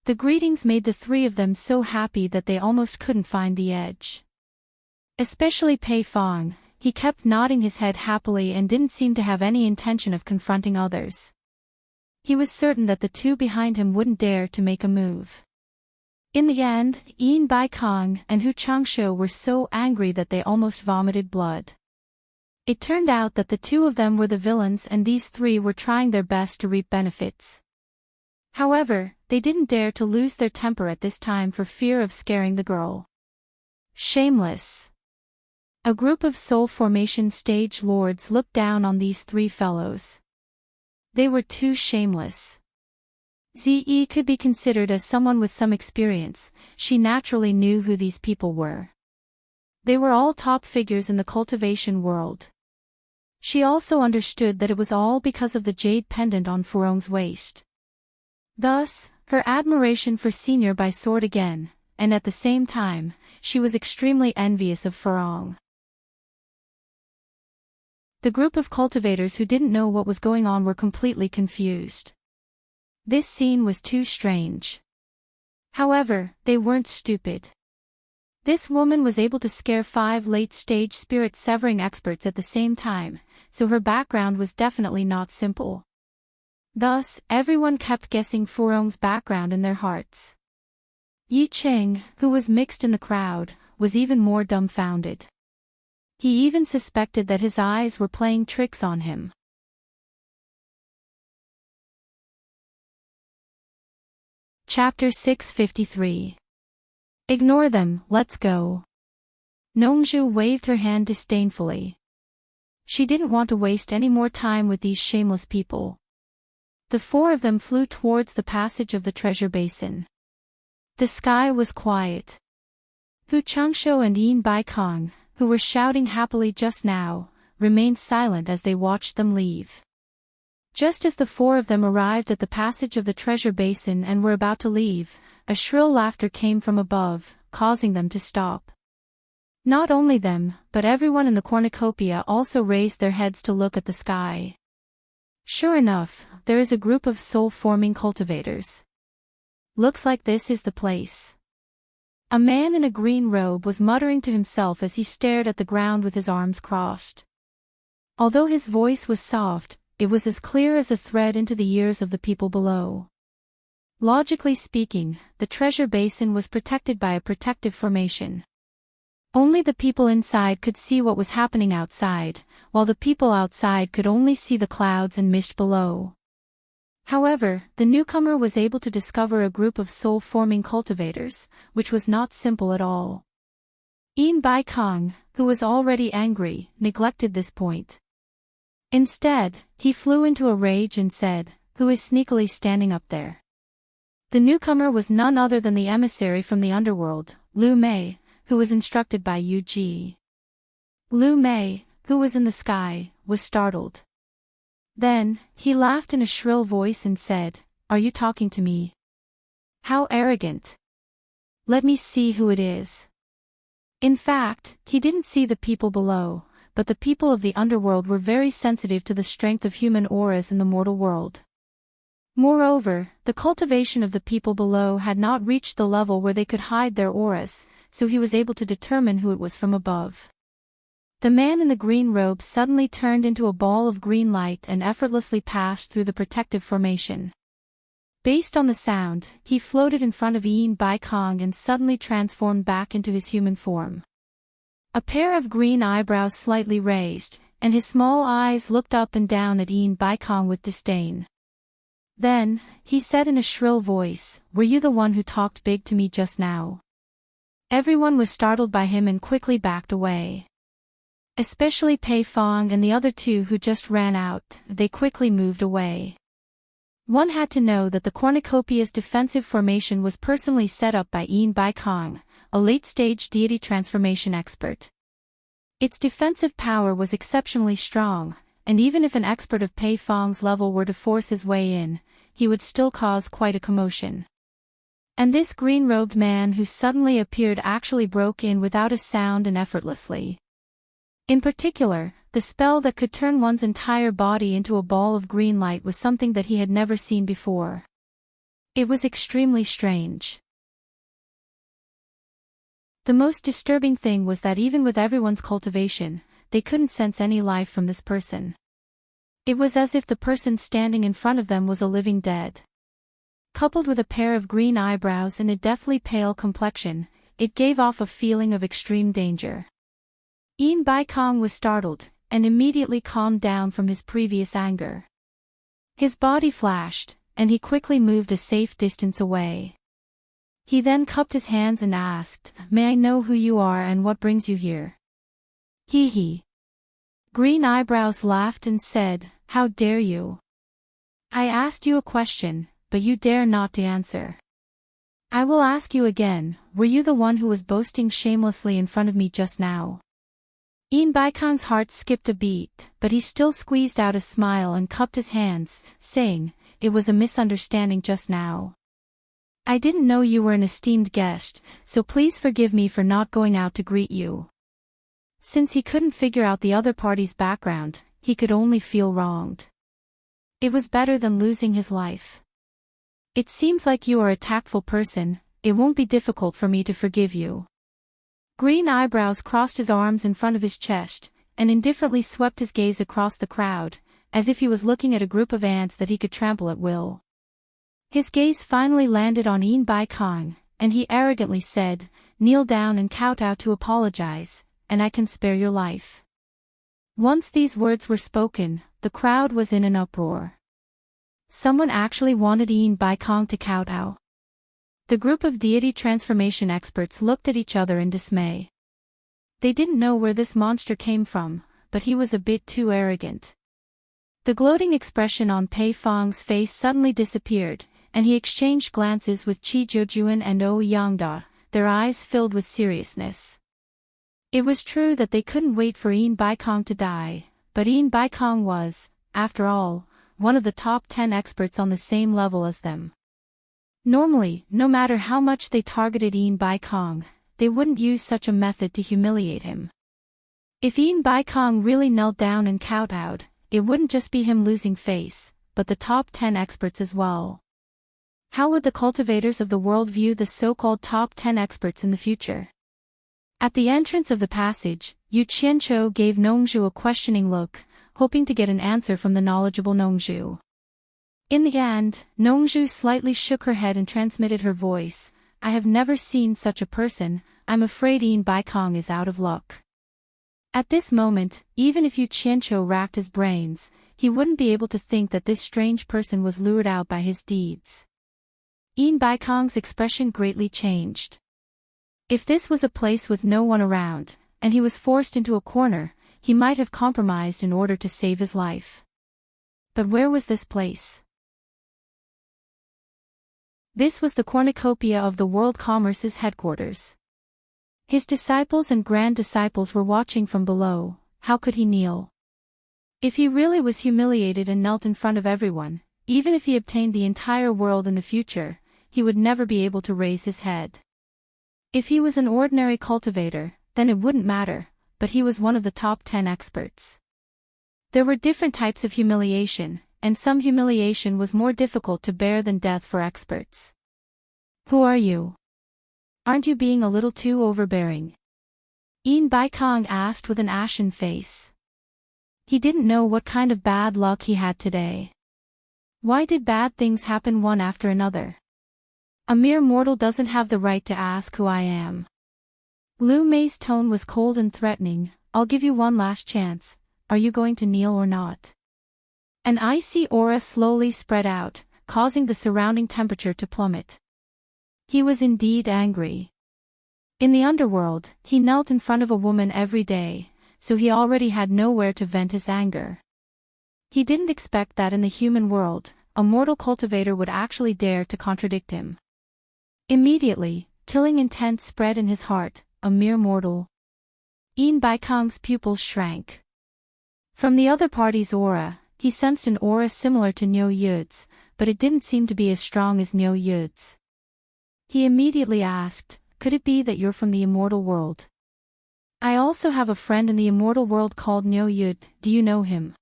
The greetings made the three of them so happy that they almost couldn't find the edge. Especially Pei Fong, he kept nodding his head happily and didn't seem to have any intention of confronting others. He was certain that the two behind him wouldn't dare to make a move. In the end, Yin Baikong and Hu Changsho were so angry that they almost vomited blood. It turned out that the two of them were the villains and these three were trying their best to reap benefits. However, they didn't dare to lose their temper at this time for fear of scaring the girl. Shameless. A group of Soul Formation stage lords looked down on these three fellows. They were too shameless. Ze could be considered as someone with some experience. She naturally knew who these people were. They were all top figures in the cultivation world. She also understood that it was all because of the jade pendant on Furong's waist. Thus, her admiration for Senior Bai soared again, and at the same time, she was extremely envious of Furong. The group of cultivators who didn't know what was going on were completely confused. This scene was too strange. However, they weren't stupid. This woman was able to scare 5 late-stage spirit-severing experts at the same time, so her background was definitely not simple. Thus, everyone kept guessing Furong's background in their hearts. Yi Cheng, who was mixed in the crowd, was even more dumbfounded. He even suspected that his eyes were playing tricks on him. Chapter 653. Ignore them, let's go. Nongzhu waved her hand disdainfully. She didn't want to waste any more time with these shameless people. The 4 of them flew towards the passage of the treasure basin. The sky was quiet. Hu Changsho and Yin Baikong, who were shouting happily just now, remained silent as they watched them leave. Just as the 4 of them arrived at the passage of the treasure basin and were about to leave, a shrill laughter came from above, causing them to stop. Not only them, but everyone in the cornucopia also raised their heads to look at the sky. Sure enough, there is a group of soul-forming cultivators. Looks like this is the place. A man in a green robe was muttering to himself as he stared at the ground with his arms crossed. Although his voice was soft, it was as clear as a thread into the ears of the people below. Logically speaking, the treasure basin was protected by a protective formation. Only the people inside could see what was happening outside, while the people outside could only see the clouds and mist below. However, the newcomer was able to discover a group of soul-forming cultivators, which was not simple at all. Yin Bai Kong, who was already angry, neglected this point. Instead, he flew into a rage and said, "Who is sneakily standing up there?" The newcomer was none other than the emissary from the underworld, Lu Mei, who was instructed by Yu Ji. Lu Mei, who was in the sky, was startled. Then, he laughed in a shrill voice and said, "Are you talking to me? How arrogant! Let me see who it is." In fact, he didn't see the people below, but the people of the underworld were very sensitive to the strength of human auras in the mortal world. Moreover, the cultivation of the people below had not reached the level where they could hide their auras, so he was able to determine who it was from above. The man in the green robe suddenly turned into a ball of green light and effortlessly passed through the protective formation. Based on the sound, he floated in front of Yin Bai Kong and suddenly transformed back into his human form. A pair of green eyebrows slightly raised, and his small eyes looked up and down at Yin Bai Kong with disdain. Then, he said in a shrill voice, "Were you the one who talked big to me just now?" Everyone was startled by him and quickly backed away. Especially Pei Fong and the other two who just ran out, they quickly moved away. One had to know that the cornucopia's defensive formation was personally set up by Yin Bai Kong, a late-stage deity transformation expert. Its defensive power was exceptionally strong, and even if an expert of Pei Fong's level were to force his way in, he would still cause quite a commotion. And this green-robed man who suddenly appeared actually broke in without a sound and effortlessly. In particular, the spell that could turn one's entire body into a ball of green light was something that he had never seen before. It was extremely strange. The most disturbing thing was that even with everyone's cultivation, they couldn't sense any life from this person. It was as if the person standing in front of them was a living dead. Coupled with a pair of green eyebrows and a deathly pale complexion, it gave off a feeling of extreme danger. Yin Bai Kong was startled, and immediately calmed down from his previous anger. His body flashed, and he quickly moved a safe distance away. He then cupped his hands and asked, "May I know who you are and what brings you here?" Hee hee. Green Eyebrows laughed and said, "How dare you? I asked you a question, but you dare not to answer. I will ask you again, were you the one who was boasting shamelessly in front of me just now?" Yin Bai Kong's heart skipped a beat, but he still squeezed out a smile and cupped his hands, saying, "It was a misunderstanding just now. I didn't know you were an esteemed guest, so please forgive me for not going out to greet you." Since he couldn't figure out the other party's background, he could only feel wronged. It was better than losing his life. "It seems like you are a tactful person, it won't be difficult for me to forgive you." Green Eyebrows crossed his arms in front of his chest, and indifferently swept his gaze across the crowd, as if he was looking at a group of ants that he could trample at will. His gaze finally landed on Yin Bai Kong, and he arrogantly said, "Kneel down and kowtow to apologize, and I can spare your life." Once these words were spoken, the crowd was in an uproar. Someone actually wanted Yin Bai Kong to kowtow. The group of deity transformation experts looked at each other in dismay. They didn't know where this monster came from, but he was a bit too arrogant. The gloating expression on Pei Fong's face suddenly disappeared, and he exchanged glances with Qi Jiujuan and O Yangda, their eyes filled with seriousness. It was true that they couldn't wait for Yin Bai Kong to die, but Yin Bai Kong was, after all, one of the top 10 experts on the same level as them. Normally, no matter how much they targeted Yin Bai Kong, they wouldn't use such a method to humiliate him. If Yin Bai Kong really knelt down and kowtowed, it wouldn't just be him losing face, but the top 10 experts as well. How would the cultivators of the world view the so-called top 10 experts in the future? At the entrance of the passage, Yu Qianqiu gave Nongzhu a questioning look, hoping to get an answer from the knowledgeable Nongzhu. In the end, Nongzhu slightly shook her head and transmitted her voice. I have never seen such a person, I'm afraid Yin Baikong is out of luck. At this moment, even if Yu Qianqiu racked his brains, he wouldn't be able to think that this strange person was lured out by his deeds. Yin Baikong's expression greatly changed. If this was a place with no one around, and he was forced into a corner, he might have compromised in order to save his life. But where was this place? This was the cornucopia of the World Commerce's headquarters. His disciples and grand disciples were watching from below. How could he kneel? If he really was humiliated and knelt in front of everyone, even if he obtained the entire world in the future, he would never be able to raise his head. If he was an ordinary cultivator, then it wouldn't matter, but he was one of the top 10 experts. There were different types of humiliation, and some humiliation was more difficult to bear than death for experts. Who are you? Aren't you being a little too overbearing? Yin Baikong asked with an ashen face. He didn't know what kind of bad luck he had today. Why did bad things happen one after another? A mere mortal doesn't have the right to ask who I am. Lu Mei's tone was cold and threatening. I'll give you one last chance. Are you going to kneel or not? An icy aura slowly spread out, causing the surrounding temperature to plummet. He was indeed angry. In the underworld, he knelt in front of a woman every day, so he already had nowhere to vent his anger. He didn't expect that in the human world, a mortal cultivator would actually dare to contradict him. Immediately, killing intent spread in his heart. A mere mortal. Yin Baikong's pupils shrank. From the other party's aura, he sensed an aura similar to Niu Yu's, but it didn't seem to be as strong as Niu Yu's. He immediately asked, could it be that you're from the immortal world? I also have a friend in the immortal world called Niu Yu. Do you know him?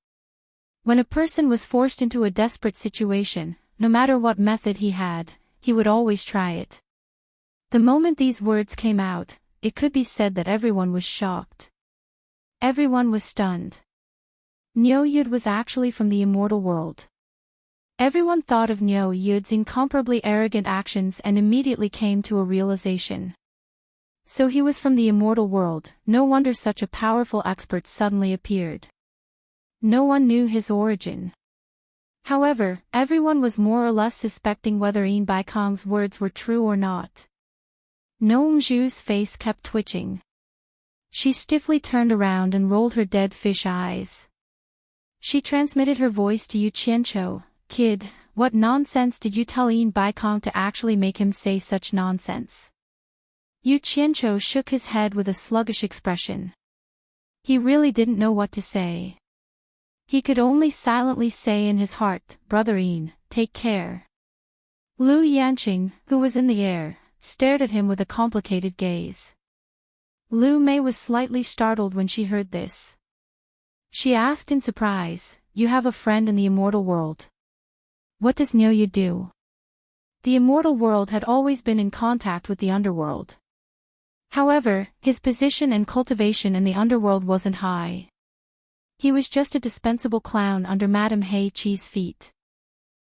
When a person was forced into a desperate situation, no matter what method he had, he would always try it. The moment these words came out, it could be said that everyone was shocked. Everyone was stunned. Niu Yu was actually from the immortal world. Everyone thought of Niu Yu's incomparably arrogant actions and immediately came to a realization. So he was from the immortal world. No wonder such a powerful expert suddenly appeared. No one knew his origin. However, everyone was more or less suspecting whether Yin Baikong's words were true or not. Nongzhu's face kept twitching. She stiffly turned around and rolled her dead fish eyes. She transmitted her voice to Yu Qianqiu. Kid, what nonsense did you tell Yin Baikong to actually make him say such nonsense? Yu Qianqiu shook his head with a sluggish expression. He really didn't know what to say. He could only silently say in his heart, Brother Yin, take care. Lu Yanqing, who was in the air, stared at him with a complicated gaze. Lu Mei was slightly startled when she heard this. She asked in surprise, you have a friend in the immortal world. What does Niu Yu do? The immortal world had always been in contact with the underworld. However, his position and cultivation in the underworld wasn't high. He was just a dispensable clown under Madame He Chi's feet.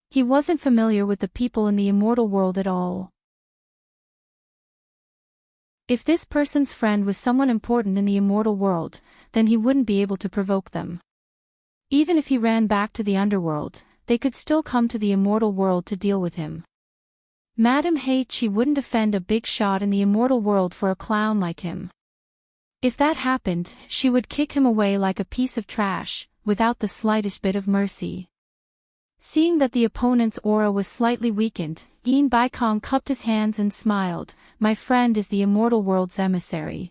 He wasn't familiar with the people in the immortal world at all. If this person's friend was someone important in the immortal world, then he wouldn't be able to provoke them. Even if he ran back to the underworld, they could still come to the immortal world to deal with him. Madame He Chi wouldn't defend a big shot in the immortal world for a clown like him. If that happened, she would kick him away like a piece of trash, without the slightest bit of mercy. Seeing that the opponent's aura was slightly weakened, Yin Baikong cupped his hands and smiled. My friend is the immortal world's emissary.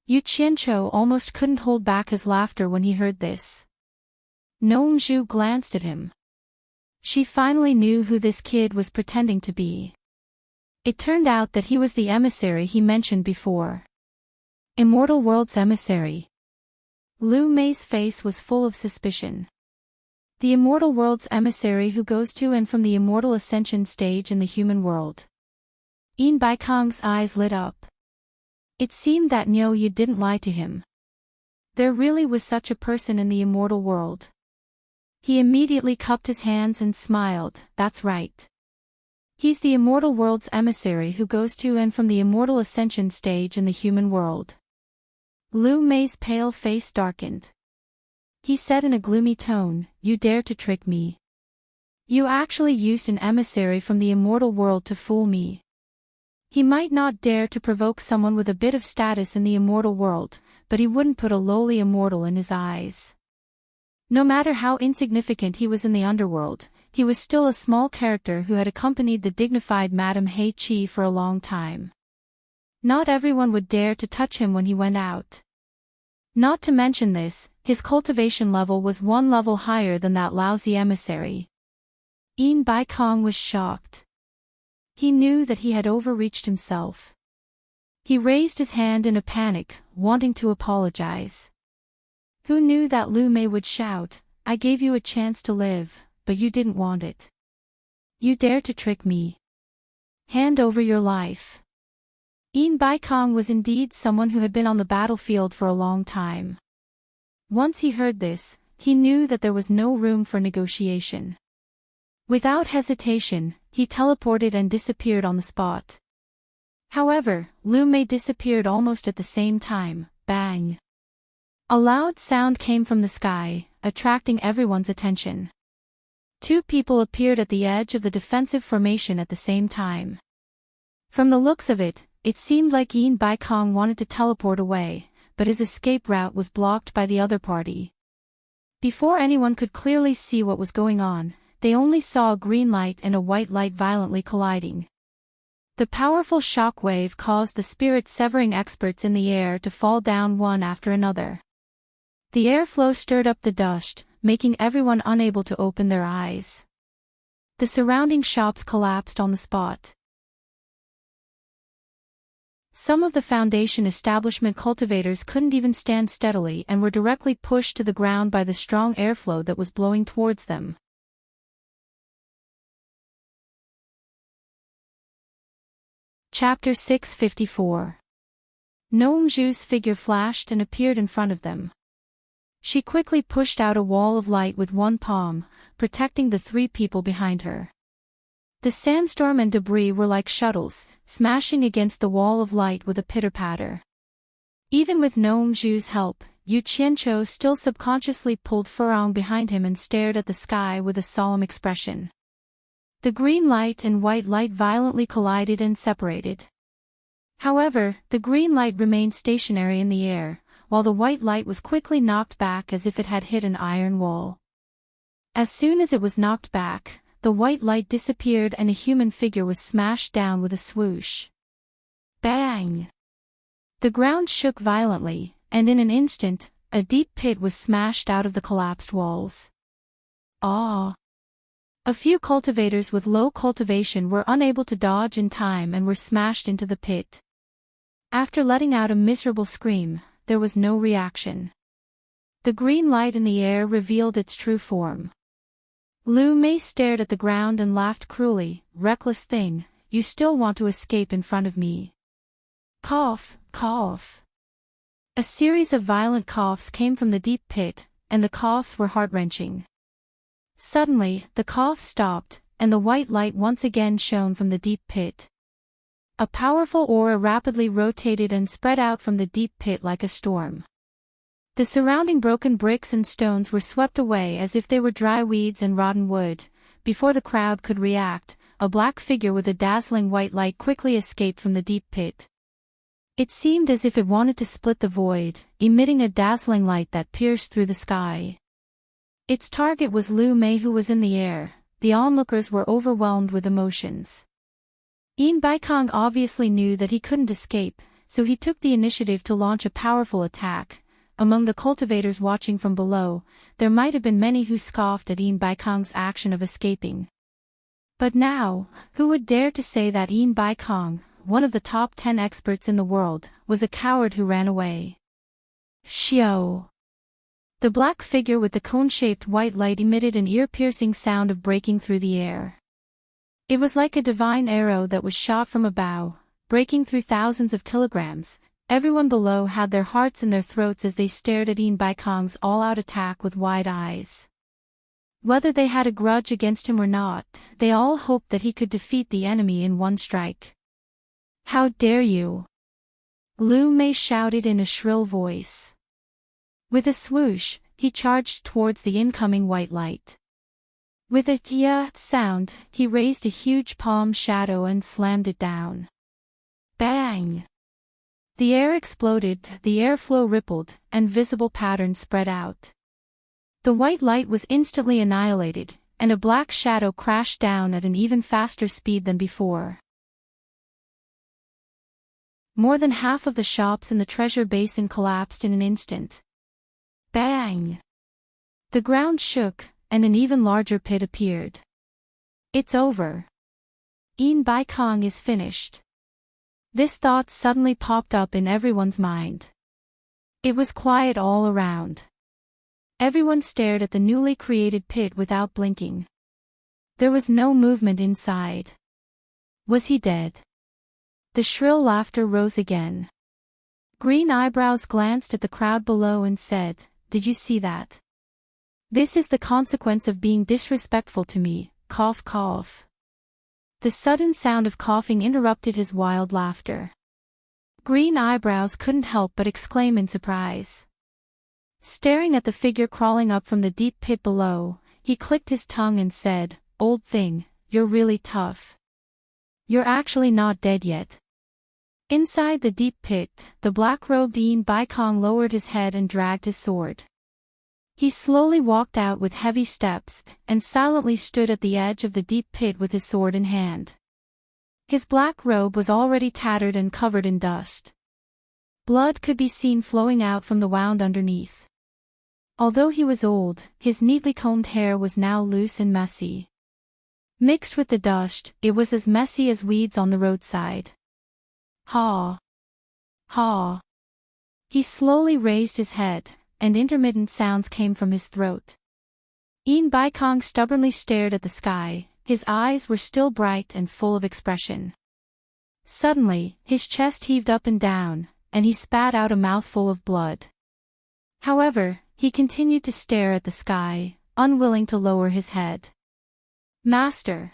Yu Qianqiu almost couldn't hold back his laughter when he heard this. Nongzhu glanced at him. She finally knew who this kid was pretending to be. It turned out that he was the emissary he mentioned before. Immortal world's emissary. Lu Mei's face was full of suspicion. The immortal world's emissary who goes to and from the immortal ascension stage in the human world. Yin Baikong's eyes lit up. It seemed that Niu Yu didn't lie to him. There really was such a person in the immortal world. He immediately cupped his hands and smiled. That's right. He's the immortal world's emissary who goes to and from the immortal ascension stage in the human world. Lu Mei's pale face darkened. He said in a gloomy tone, "You dare to trick me. You actually used an emissary from the immortal world to fool me." He might not dare to provoke someone with a bit of status in the immortal world, but he wouldn't put a lowly immortal in his eyes. No matter how insignificant he was in the underworld, he was still a small character who had accompanied the dignified Madame Hei Qi for a long time. Not everyone would dare to touch him when he went out. Not to mention this, his cultivation level was one level higher than that lousy emissary. Yin Baikong was shocked. He knew that he had overreached himself. He raised his hand in a panic, wanting to apologize. Who knew that Lu Mei would shout, "I gave you a chance to live, but you didn't want it. You dare to trick me. Hand over your life." Yin Baikong was indeed someone who had been on the battlefield for a long time. Once he heard this, he knew that there was no room for negotiation. Without hesitation, he teleported and disappeared on the spot. However, Lu Mei disappeared almost at the same time. Bang! A loud sound came from the sky, attracting everyone's attention. Two people appeared at the edge of the defensive formation at the same time. From the looks of it, it seemed like Yin Baikong wanted to teleport away, but his escape route was blocked by the other party. Before anyone could clearly see what was going on, they only saw a green light and a white light violently colliding. The powerful shock wave caused the spirit-severing experts in the air to fall down one after another. The airflow stirred up the dust, making everyone unable to open their eyes. The surrounding shops collapsed on the spot. Some of the Foundation establishment cultivators couldn't even stand steadily and were directly pushed to the ground by the strong airflow that was blowing towards them. Chapter 654. Gnome Zhu's figure flashed and appeared in front of them. She quickly pushed out a wall of light with one palm, protecting the three people behind her. The sandstorm and debris were like shuttles, smashing against the wall of light with a pitter-patter. Even with Gnome Zhu's help, Yu Qianqiu still subconsciously pulled Furong behind him and stared at the sky with a solemn expression. The green light and white light violently collided and separated. However, the green light remained stationary in the air, while the white light was quickly knocked back as if it had hit an iron wall. As soon as it was knocked back, the white light disappeared and a human figure was smashed down with a swoosh. Bang! The ground shook violently, and in an instant, a deep pit was smashed out of the collapsed walls. Ah! A few cultivators with low cultivation were unable to dodge in time and were smashed into the pit. After letting out a miserable scream, there was no reaction. The green light in the air revealed its true form. Lu Mei stared at the ground and laughed cruelly. "Reckless thing, you still want to escape in front of me." Cough, cough. A series of violent coughs came from the deep pit, and the coughs were heart-wrenching. Suddenly, the coughs stopped, and the white light once again shone from the deep pit. A powerful aura rapidly rotated and spread out from the deep pit like a storm. The surrounding broken bricks and stones were swept away as if they were dry weeds and rotten wood. Before the crowd could react, a black figure with a dazzling white light quickly escaped from the deep pit. It seemed as if it wanted to split the void, emitting a dazzling light that pierced through the sky. Its target was Lu Mei, who was in the air. The onlookers were overwhelmed with emotions. Yin Baikong obviously knew that he couldn't escape, so he took the initiative to launch a powerful attack. Among the cultivators watching from below, there might have been many who scoffed at Yin Baikong's action of escaping. But now, who would dare to say that Yin Baikong, one of the top 10 experts in the world, was a coward who ran away? Xiao! The black figure with the cone-shaped white light emitted an ear-piercing sound of breaking through the air. It was like a divine arrow that was shot from a bow, breaking through thousands of kilograms. Everyone below had their hearts in their throats as they stared at Ian Baikong's all-out attack with wide eyes. Whether they had a grudge against him or not, they all hoped that he could defeat the enemy in one strike. "How dare you!" Lu Mei shouted in a shrill voice. With a swoosh, he charged towards the incoming white light. With a "yeah" sound, he raised a huge palm shadow and slammed it down. Bang! The air exploded, the airflow rippled, and visible patterns spread out. The white light was instantly annihilated, and a black shadow crashed down at an even faster speed than before. More than half of the shops in the treasure basin collapsed in an instant. Bang! The ground shook, and an even larger pit appeared. "It's over. Ian Baikong is finished." This thought suddenly popped up in everyone's mind. It was quiet all around. Everyone stared at the newly created pit without blinking. There was no movement inside. Was he dead? The shrill laughter rose again. Green Eyebrows glanced at the crowd below and said, "Did you see that? This is the consequence of being disrespectful to me." Cough cough. The sudden sound of coughing interrupted his wild laughter. Green Eyebrows couldn't help but exclaim in surprise. Staring at the figure crawling up from the deep pit below, he clicked his tongue and said, "Old thing, you're really tough. You're actually not dead yet." Inside the deep pit, the black-robed Ian Baikong lowered his head and dragged his sword. He slowly walked out with heavy steps, and silently stood at the edge of the deep pit with his sword in hand. His black robe was already tattered and covered in dust. Blood could be seen flowing out from the wound underneath. Although he was old, his neatly combed hair was now loose and messy. Mixed with the dust, it was as messy as weeds on the roadside. "Ha! Ha!" He slowly raised his head, and intermittent sounds came from his throat. Ian Baikong stubbornly stared at the sky, his eyes were still bright and full of expression. Suddenly, his chest heaved up and down, and he spat out a mouthful of blood. However, he continued to stare at the sky, unwilling to lower his head. "Master!"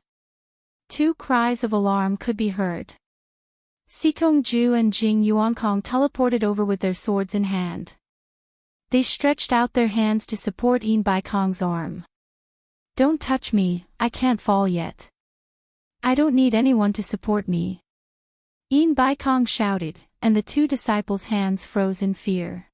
Two cries of alarm could be heard. Sikong Ju and Jing Yuankong teleported over with their swords in hand. They stretched out their hands to support Ian Baikong's arm. "Don't touch me, I can't fall yet. I don't need anyone to support me." Ian Baikong shouted, and the two disciples' hands froze in fear.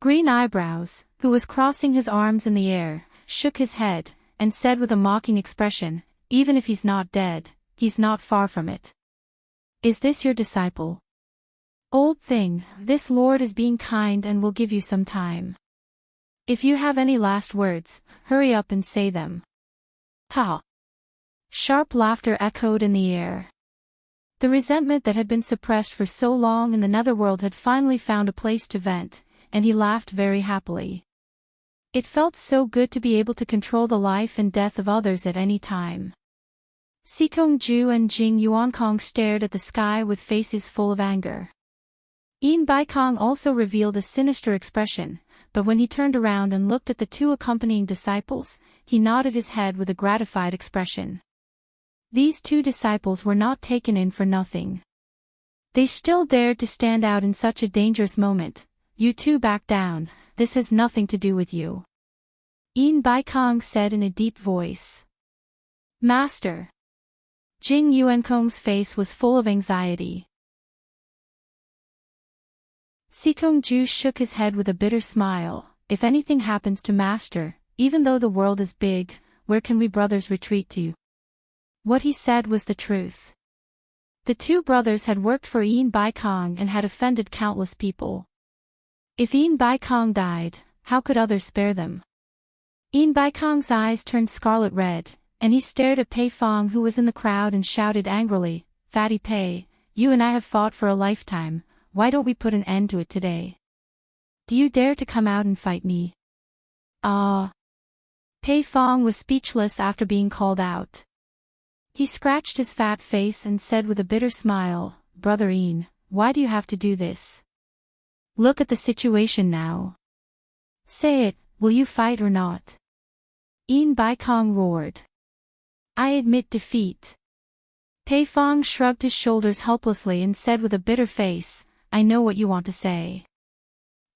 Green Eyebrows, who was crossing his arms in the air, shook his head, and said with a mocking expression, "Even if he's not dead, he's not far from it. Is this your disciple? Old thing, this lord is being kind and will give you some time. If you have any last words, hurry up and say them." Ha! Sharp laughter echoed in the air. The resentment that had been suppressed for so long in the netherworld had finally found a place to vent, and he laughed very happily. It felt so good to be able to control the life and death of others at any time. Sikong Ju and Jing Yuankong stared at the sky with faces full of anger. Ian Baikong also revealed a sinister expression, but when he turned around and looked at the two accompanying disciples, he nodded his head with a gratified expression. These two disciples were not taken in for nothing. They still dared to stand out in such a dangerous moment. "You two back down, this has nothing to do with you," Ian Baikong said in a deep voice. "Master." Jing Yuankong's face was full of anxiety. Sikong Ju shook his head with a bitter smile. "If anything happens to Master, even though the world is big, where can we brothers retreat to?" What he said was the truth. The two brothers had worked for Ian Baikong and had offended countless people. If Ian Baikong died, how could others spare them? Ian Baikong's eyes turned scarlet red, and he stared at Pei Fong, who was in the crowd, and shouted angrily, "Fatty Pei, you and I have fought for a lifetime, why don't we put an end to it today? Do you dare to come out and fight me?" Ah. Pei Fong was speechless after being called out. He scratched his fat face and said with a bitter smile, "Brother Ian, why do you have to do this? Look at the situation now. Say it, will you fight or not?" Ian Baikong roared. "I admit defeat." Pei Fong shrugged his shoulders helplessly and said with a bitter face, "I know what you want to say.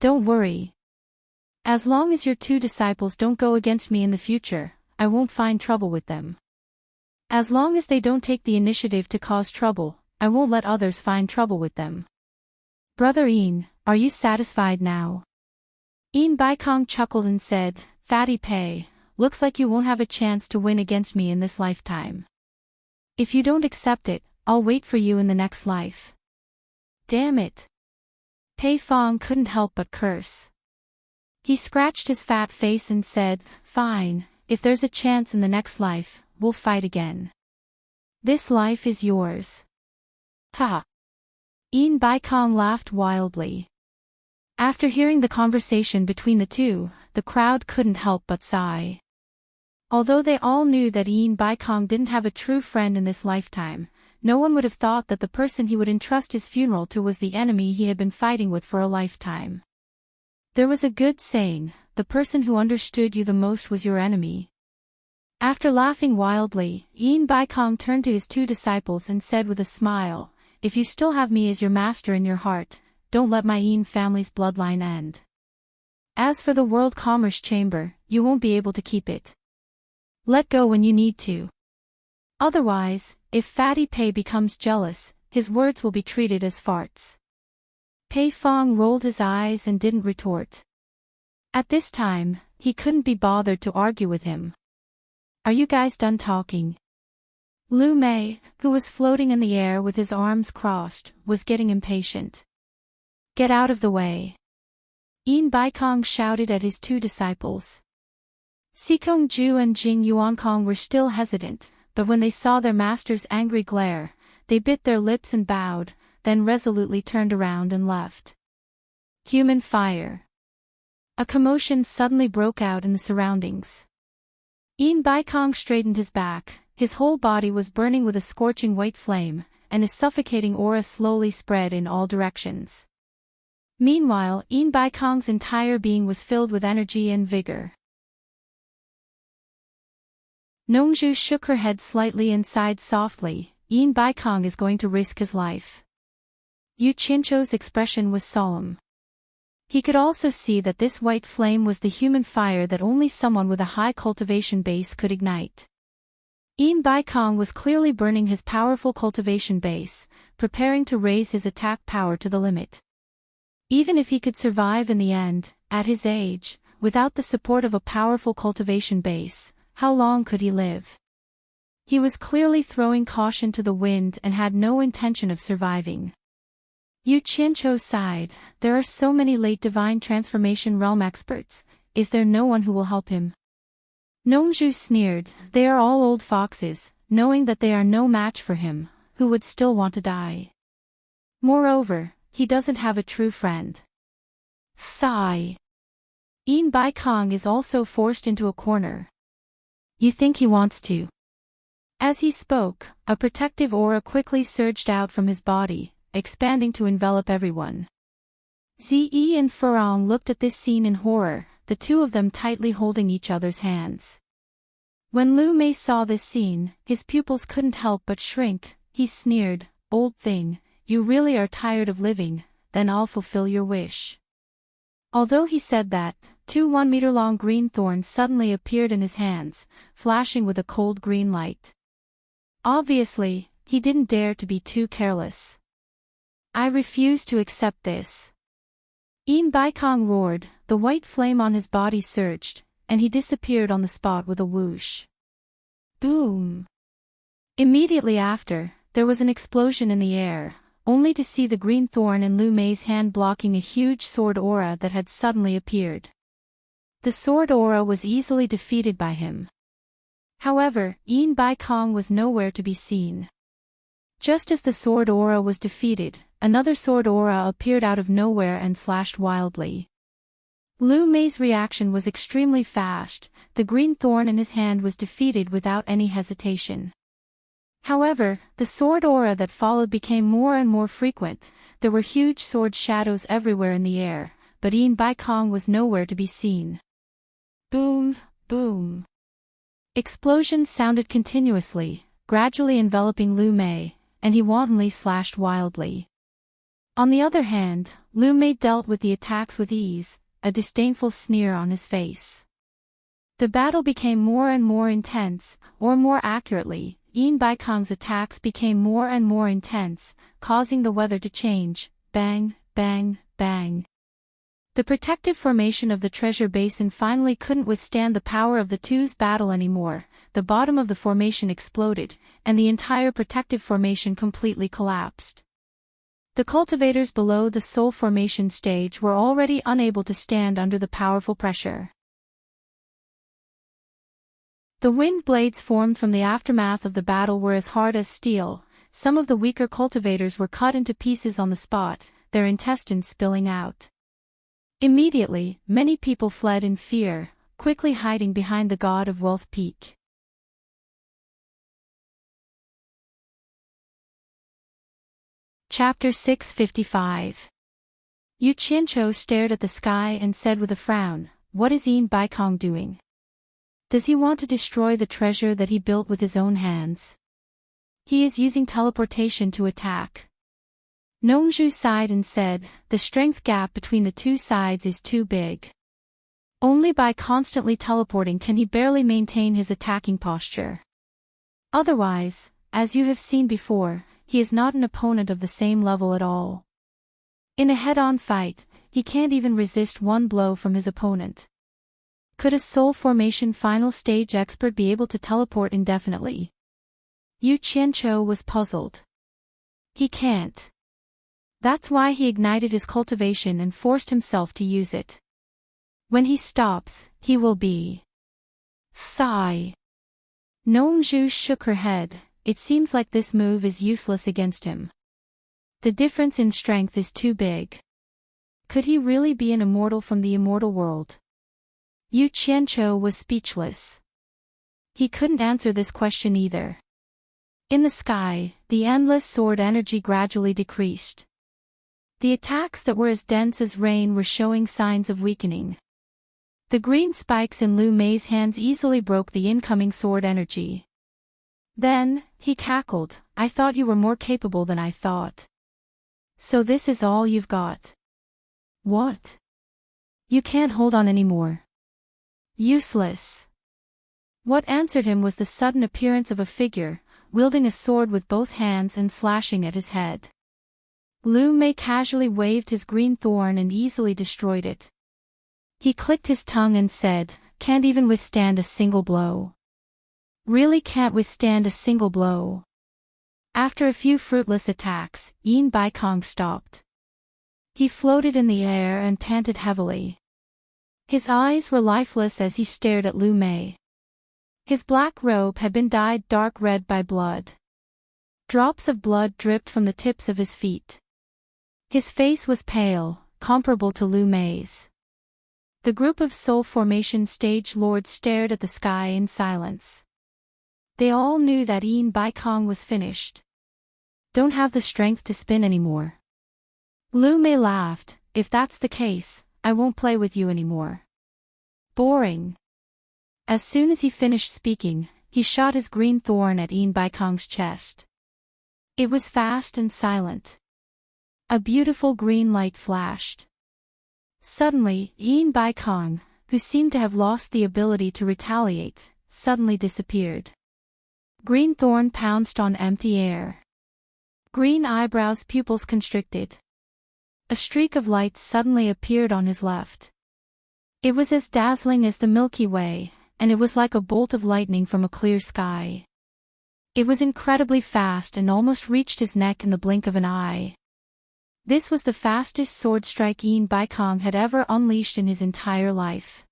Don't worry. As long as your two disciples don't go against me in the future, I won't find trouble with them. As long as they don't take the initiative to cause trouble, I won't let others find trouble with them. Brother Ian, are you satisfied now?" Ian Baikong chuckled and said, "Fatty Pei, looks like you won't have a chance to win against me in this lifetime. If you don't accept it, I'll wait for you in the next life." Damn it. Pei Fong couldn't help but curse. He scratched his fat face and said, "Fine, if there's a chance in the next life, we'll fight again. This life is yours." Ha! Ian Baikong laughed wildly. After hearing the conversation between the two, the crowd couldn't help but sigh. Although they all knew that Ian Baikong didn't have a true friend in this lifetime, no one would have thought that the person he would entrust his funeral to was the enemy he had been fighting with for a lifetime. There was a good saying, "The person who understood you the most was your enemy." After laughing wildly, Ian Baikong turned to his two disciples and said with a smile, "If you still have me as your master in your heart, don't let my Ian family's bloodline end. As for the World Commerce Chamber, you won't be able to keep it. Let go when you need to. Otherwise, if Fatty Pei becomes jealous, his words will be treated as farts." Pei Fong rolled his eyes and didn't retort. At this time, he couldn't be bothered to argue with him. "Are you guys done talking?" Lu Mei, who was floating in the air with his arms crossed, was getting impatient. "Get out of the way." Ian Baikong shouted at his two disciples. Sikong Ju and Jing Yuankong were still hesitant, but when they saw their master's angry glare, they bit their lips and bowed, then resolutely turned around and left. Human fire. A commotion suddenly broke out in the surroundings. Ian Baikong straightened his back, his whole body was burning with a scorching white flame, and his suffocating aura slowly spread in all directions. Meanwhile, Ian Baikong's entire being was filled with energy and vigor. Nongju shook her head slightly and sighed softly. Ian Baikong is going to risk his life. Yu Qincho's expression was solemn. He could also see that this white flame was the human fire that only someone with a high cultivation base could ignite. Ian Baikong was clearly burning his powerful cultivation base, preparing to raise his attack power to the limit. Even if he could survive in the end, at his age, without the support of a powerful cultivation base, how long could he live? He was clearly throwing caution to the wind and had no intention of surviving. Yu Qiancho sighed, "There are so many late divine transformation realm experts, is there no one who will help him?" Nongju sneered, "They are all old foxes, knowing that they are no match for him, who would still want to die. Moreover, he doesn't have a true friend." Sigh. Ian Baikong is also forced into a corner. "You think he wants to?" As he spoke, a protective aura quickly surged out from his body, expanding to envelop everyone. Ziyi and Furong looked at this scene in horror, the two of them tightly holding each other's hands. When Lu Mei saw this scene, his pupils couldn't help but shrink. He sneered, "Old thing, you really are tired of living, then I'll fulfill your wish." Although he said that, two 1-meter-long green thorns suddenly appeared in his hands, flashing with a cold green light. Obviously, he didn't dare to be too careless. "I refuse to accept this." Ian Baikong roared, the white flame on his body surged, and he disappeared on the spot with a whoosh. Boom! Immediately after, there was an explosion in the air, only to see the green thorn in Lu Mei's hand blocking a huge sword aura that had suddenly appeared. The sword aura was easily defeated by him. However, Ian Baikong was nowhere to be seen. Just as the sword aura was defeated, another sword aura appeared out of nowhere and slashed wildly. Lu Mei's reaction was extremely fast. The green thorn in his hand was defeated without any hesitation. However, the sword aura that followed became more and more frequent. There were huge sword shadows everywhere in the air, but Yin Bai Kong was nowhere to be seen. Boom, boom. Explosions sounded continuously, gradually enveloping Lu Mei, and he wantonly slashed wildly. On the other hand, Lu Mei dealt with the attacks with ease, a disdainful sneer on his face. The battle became more and more intense, or more accurately, Yin Bai Kong's attacks became more and more intense, causing the weather to change. Bang, bang, bang. The protective formation of the treasure basin finally couldn't withstand the power of the two's battle anymore. The bottom of the formation exploded, and the entire protective formation completely collapsed. The cultivators below the soul formation stage were already unable to stand under the powerful pressure. The wind blades formed from the aftermath of the battle were as hard as steel. Some of the weaker cultivators were cut into pieces on the spot, their intestines spilling out. Immediately, many people fled in fear, quickly hiding behind the God of Wealth Peak. Chapter 655. Yu Qianqiu stared at the sky and said with a frown, "What is Yin Bai Kong doing? Does he want to destroy the treasure that he built with his own hands? He is using teleportation to attack." Nongzhu sighed and said, "The strength gap between the two sides is too big. Only by constantly teleporting can he barely maintain his attacking posture. Otherwise, as you have seen before, he is not an opponent of the same level at all. In a head-on fight, he can't even resist one blow from his opponent. Could a soul formation final stage expert be able to teleport indefinitely?" Yu Qianqiu was puzzled. He can't. That's why he ignited his cultivation and forced himself to use it. When he stops, he will be. Sigh. Nongzhu shook her head. It seems like this move is useless against him. The difference in strength is too big. Could he really be an immortal from the immortal world? Yu Qianqiu was speechless. He couldn't answer this question either. In the sky, the endless sword energy gradually decreased. The attacks that were as dense as rain were showing signs of weakening. The green spikes in Lu Mei's hands easily broke the incoming sword energy. Then, he cackled, "I thought you were more capable than I thought. So this is all you've got? What? You can't hold on anymore. Useless." What answered him was the sudden appearance of a figure, wielding a sword with both hands and slashing at his head. Lu Mei casually waved his green thorn and easily destroyed it. He clicked his tongue and said, "Can't even withstand a single blow. Really can't withstand a single blow." After a few fruitless attacks, Yin Bai Kong stopped. He floated in the air and panted heavily. His eyes were lifeless as he stared at Lu Mei. His black robe had been dyed dark red by blood. Drops of blood dripped from the tips of his feet. His face was pale, comparable to Lu Mei's. The group of soul formation stage lords stared at the sky in silence. They all knew that Yin Bai Kong was finished. Don't have the strength to spin anymore. Lu Mei laughed, "If that's the case, I won't play with you anymore. Boring." As soon as he finished speaking, he shot his green thorn at Yin Bai Kong's chest. It was fast and silent. A beautiful green light flashed. Suddenly, Yin Bai Kong, who seemed to have lost the ability to retaliate, suddenly disappeared. Green thorn pounced on empty air. Green eyebrows pupils constricted. A streak of light suddenly appeared on his left. It was as dazzling as the Milky Way, and it was like a bolt of lightning from a clear sky. It was incredibly fast and almost reached his neck in the blink of an eye. This was the fastest sword strike Yin Bai Kong had ever unleashed in his entire life.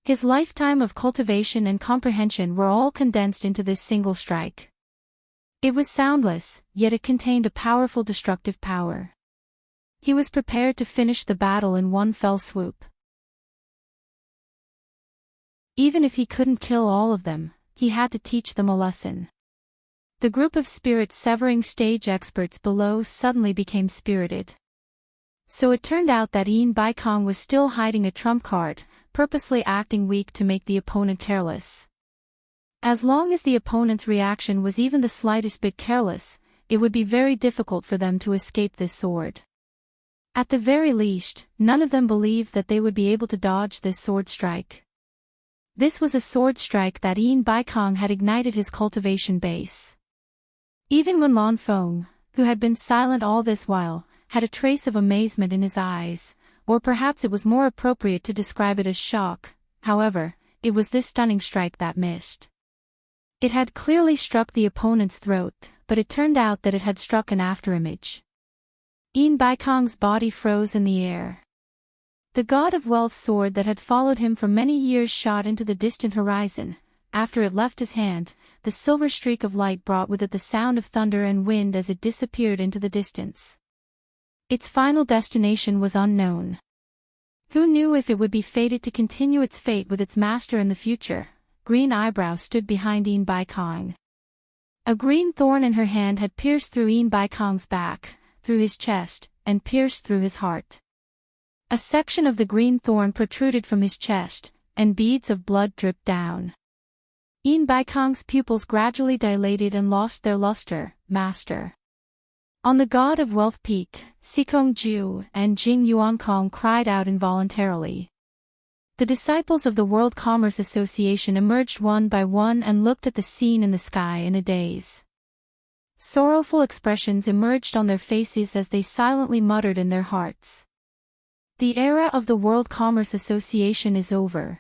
His lifetime of cultivation and comprehension were all condensed into this single strike. It was soundless, yet it contained a powerful destructive power. He was prepared to finish the battle in one fell swoop. Even if he couldn't kill all of them, he had to teach them a lesson. The group of spirit-severing stage experts below suddenly became spirited. So it turned out that Ian Baikong was still hiding a trump card, purposely acting weak to make the opponent careless. As long as the opponent's reaction was even the slightest bit careless, it would be very difficult for them to escape this sword. At the very least, none of them believed that they would be able to dodge this sword strike. This was a sword strike that Ian Baikong had ignited his cultivation base. Even when Lan Feng, who had been silent all this while, had a trace of amazement in his eyes, or perhaps it was more appropriate to describe it as shock. However, it was this stunning strike that missed. It had clearly struck the opponent's throat, but it turned out that it had struck an afterimage. Ian Baikong's body froze in the air. The God of Wealth sword that had followed him for many years shot into the distant horizon. After it left his hand, the silver streak of light brought with it the sound of thunder and wind as it disappeared into the distance. Its final destination was unknown. Who knew if it would be fated to continue its fate with its master in the future? Green Eyebrow stood behind Ian Baikong. A green thorn in her hand had pierced through Ian Baikong's back, through his chest, and pierced through his heart. A section of the green thorn protruded from his chest, and beads of blood dripped down. Ian Baikong's pupils gradually dilated and lost their luster. Master. On the God of Wealth peak, Sikong Ju and Jing Yuankong cried out involuntarily. The disciples of the World Commerce Association emerged one by one and looked at the scene in the sky in a daze. Sorrowful expressions emerged on their faces as they silently muttered in their hearts. The era of the World Commerce Association is over.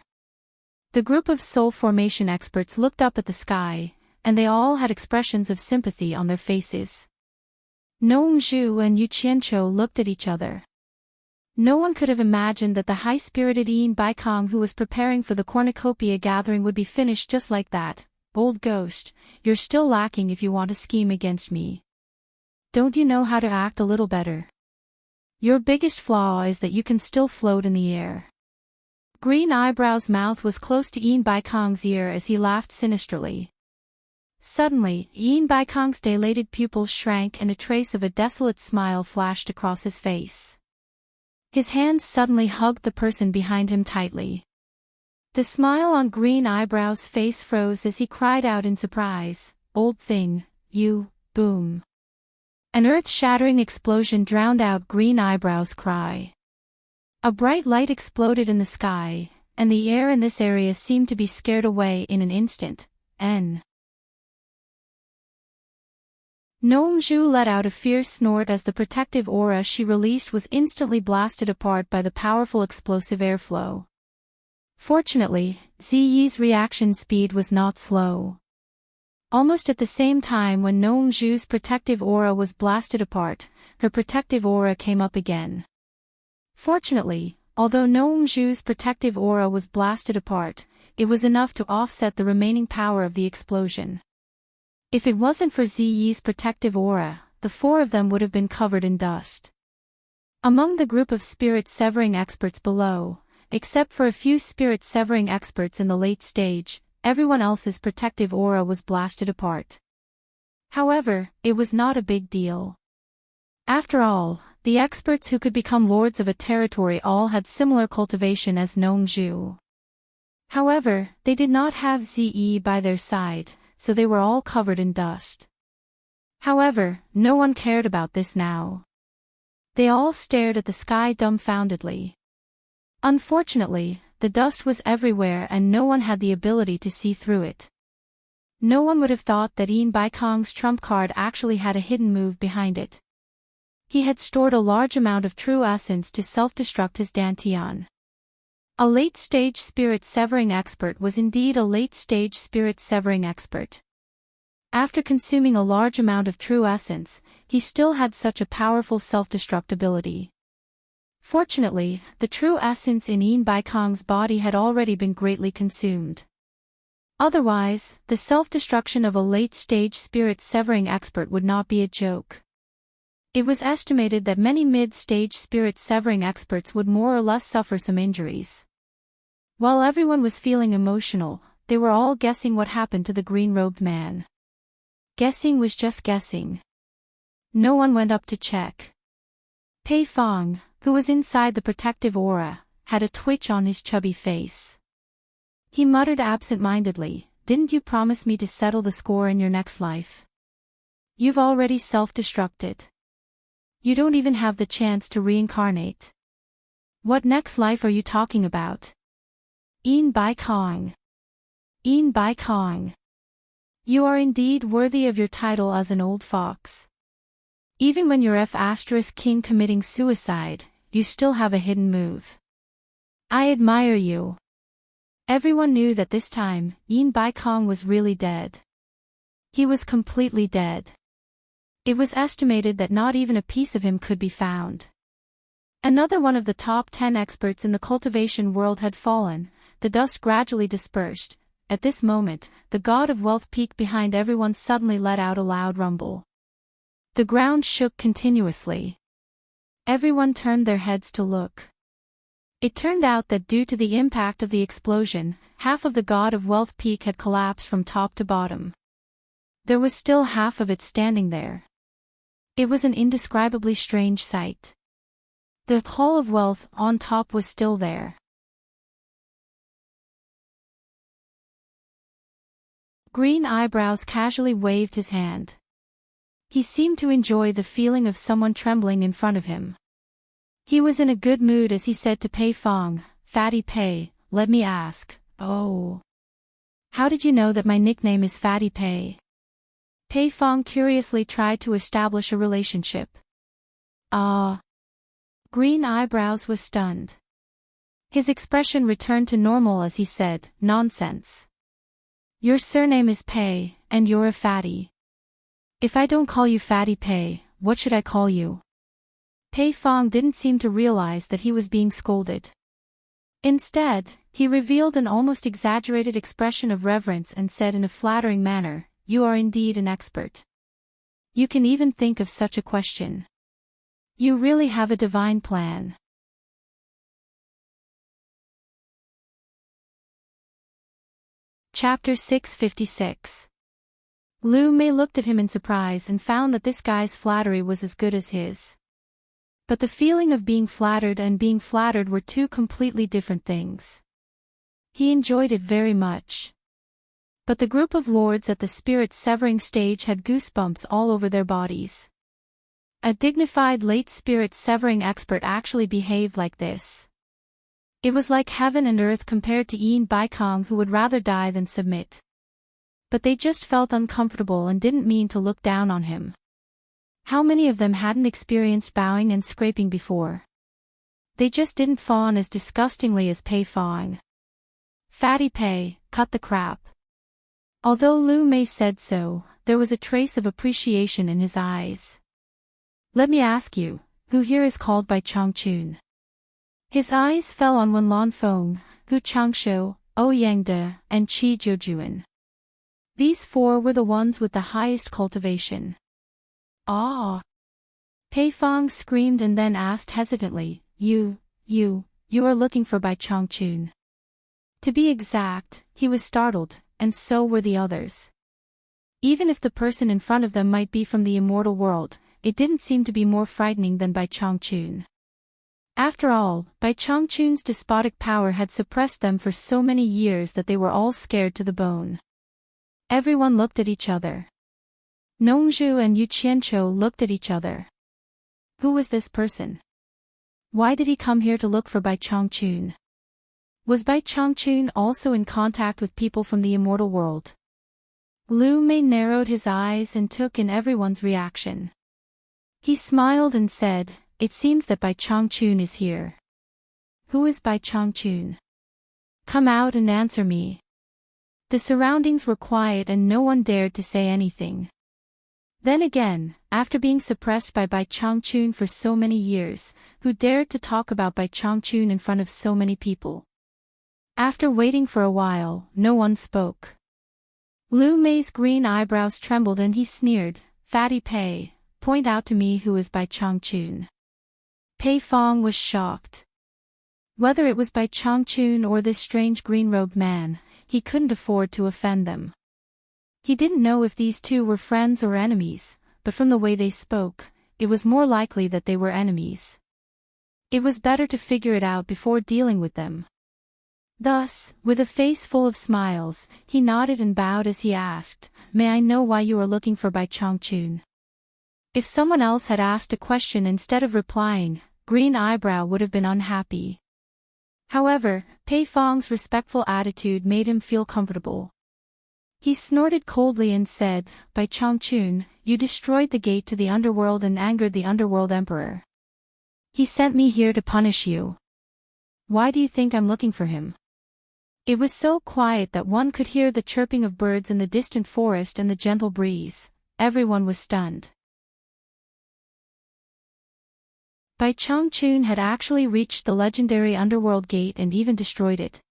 The group of soul formation experts looked up at the sky, and they all had expressions of sympathy on their faces. Nong Zhu and Yu Qianqiu looked at each other. No one could have imagined that the high-spirited Ian Baikong who was preparing for the cornucopia gathering would be finished just like that. Old ghost, you're still lacking if you want to scheme against me. Don't you know how to act a little better? Your biggest flaw is that you can still float in the air. Green Eyebrow's mouth was close to Ian Baikong's ear as he laughed sinisterly. Suddenly, Ian Baikong's dilated pupils shrank and a trace of a desolate smile flashed across his face. His hands suddenly hugged the person behind him tightly. The smile on Green Eyebrow's face froze as he cried out in surprise, "Old thing, you," boom. An earth-shattering explosion drowned out Green Eyebrow's cry. A bright light exploded in the sky, and the air in this area seemed to be scared away in an instant. Nong Zhu let out a fierce snort as the protective aura she released was instantly blasted apart by the powerful explosive airflow. Fortunately, Ziyi's reaction speed was not slow. Almost at the same time when Nong Zhu's protective aura was blasted apart, her protective aura came up again. Fortunately, although Nong Zhu's protective aura was blasted apart, it was enough to offset the remaining power of the explosion. If it wasn't for Ziyi's protective aura, the four of them would have been covered in dust. Among the group of spirit-severing experts below, except for a few spirit-severing experts in the late stage, everyone else's protective aura was blasted apart. However, it was not a big deal. After all, the experts who could become lords of a territory all had similar cultivation as Nong Zhu. However, they did not have Ziyi by their side, so they were all covered in dust. However, no one cared about this now. They all stared at the sky dumbfoundedly. Unfortunately, the dust was everywhere and no one had the ability to see through it. No one would have thought that Ian Baikong's trump card actually had a hidden move behind it. He had stored a large amount of true essence to self-destruct his Dantian. A late-stage spirit-severing expert was indeed a late-stage spirit-severing expert. After consuming a large amount of true essence, he still had such a powerful self-destruct ability. Fortunately, the true essence in Ian Baikong's body had already been greatly consumed. Otherwise, the self-destruction of a late-stage spirit-severing expert would not be a joke. It was estimated that many mid-stage spirit-severing experts would more or less suffer some injuries. While everyone was feeling emotional, they were all guessing what happened to the green-robed man. Guessing was just guessing. No one went up to check. Pei Fong, who was inside the protective aura, had a twitch on his chubby face. He muttered absent-mindedly, "Didn't you promise me to settle the score in your next life? You've already self-destructed. You don't even have the chance to reincarnate. What next life are you talking about?" "Yin Bai Kong. Yin Bai Kong. You are indeed worthy of your title as an old fox. Even when you're F*king committing suicide, you still have a hidden move. I admire you." Everyone knew that this time, Yin Bai Kong was really dead. He was completely dead. It was estimated that not even a piece of him could be found. Another one of the top 10 experts in the cultivation world had fallen. The dust gradually dispersed. At this moment, the god of wealth peak behind everyone suddenly let out a loud rumble. The ground shook continuously. Everyone turned their heads to look. It turned out that due to the impact of the explosion, half of the god of wealth peak had collapsed from top to bottom. There was still half of it standing there. It was an indescribably strange sight. The hall of wealth on top was still there. Green Eyebrows casually waved his hand. He seemed to enjoy the feeling of someone trembling in front of him. He was in a good mood as he said to Pei Fong, "Fatty Pei, let me ask, oh. How did you know that my nickname is Fatty Pei?" Pei Fong curiously tried to establish a relationship. Green Eyebrows was stunned. His expression returned to normal as he said, "Nonsense. Your surname is Pei, and you're a fatty. If I don't call you Fatty Pei, what should I call you?" Pei Fong didn't seem to realize that he was being scolded. Instead, he revealed an almost exaggerated expression of reverence and said in a flattering manner, "You are indeed an expert. You can even think of such a question. You really have a divine plan." Chapter 656. Lu Mei looked at him in surprise and found that this guy's flattery was as good as his. But the feeling of being flattered and being flattered were two completely different things. He enjoyed it very much. But the group of lords at the spirit-severing stage had goosebumps all over their bodies. A dignified late spirit-severing expert actually behaved like this. It was like heaven and earth compared to Yin Bai Kong, who would rather die than submit. But they just felt uncomfortable and didn't mean to look down on him. How many of them hadn't experienced bowing and scraping before? They just didn't fawn as disgustingly as Pei Fong. "Fatty Pei, cut the crap." Although Lu Mei said so, there was a trace of appreciation in his eyes. "Let me ask you, who here is called by Changchun?" His eyes fell on Wenlan Feng, Hu Changshou, Ouyangde, and Qi Jiujuan. These four were the ones with the highest cultivation. "Ah!" Pei Fong screamed and then asked hesitantly, You are looking for Bai Changchun." To be exact, he was startled, and so were the others. Even if the person in front of them might be from the immortal world, it didn't seem to be more frightening than Bai Changchun. After all, Bai Changchun's despotic power had suppressed them for so many years that they were all scared to the bone. Everyone looked at each other. Nongzhu and Yu Qianqiu looked at each other. Who was this person? Why did he come here to look for Bai Changchun? Was Bai Changchun also in contact with people from the immortal world? Lu Mei narrowed his eyes and took in everyone's reaction. He smiled and said, "It seems that Bai Changchun is here." "Who is Bai Changchun? Come out and answer me." The surroundings were quiet and no one dared to say anything. Then again, after being suppressed by Bai Changchun for so many years, who dared to talk about Bai Changchun in front of so many people? After waiting for a while, no one spoke. Lu Mei's green eyebrows trembled and he sneered, "Fatty Pei, point out to me who is Bai Changchun." Pei Fong was shocked. Whether it was Bai Changchun or this strange green-robed man, he couldn't afford to offend them. He didn't know if these two were friends or enemies, but from the way they spoke, it was more likely that they were enemies. It was better to figure it out before dealing with them. Thus, with a face full of smiles, he nodded and bowed as he asked, "May I know why you are looking for Bai Changchun?" If someone else had asked a question instead of replying, Green Eyebrow would have been unhappy. However, Pei Fong's respectful attitude made him feel comfortable. He snorted coldly and said, "Bai Changchun, you destroyed the gate to the underworld and angered the underworld emperor. He sent me here to punish you. Why do you think I'm looking for him?" It was so quiet that one could hear the chirping of birds in the distant forest and the gentle breeze. Everyone was stunned. Bai Changchun had actually reached the legendary underworld gate and even destroyed it.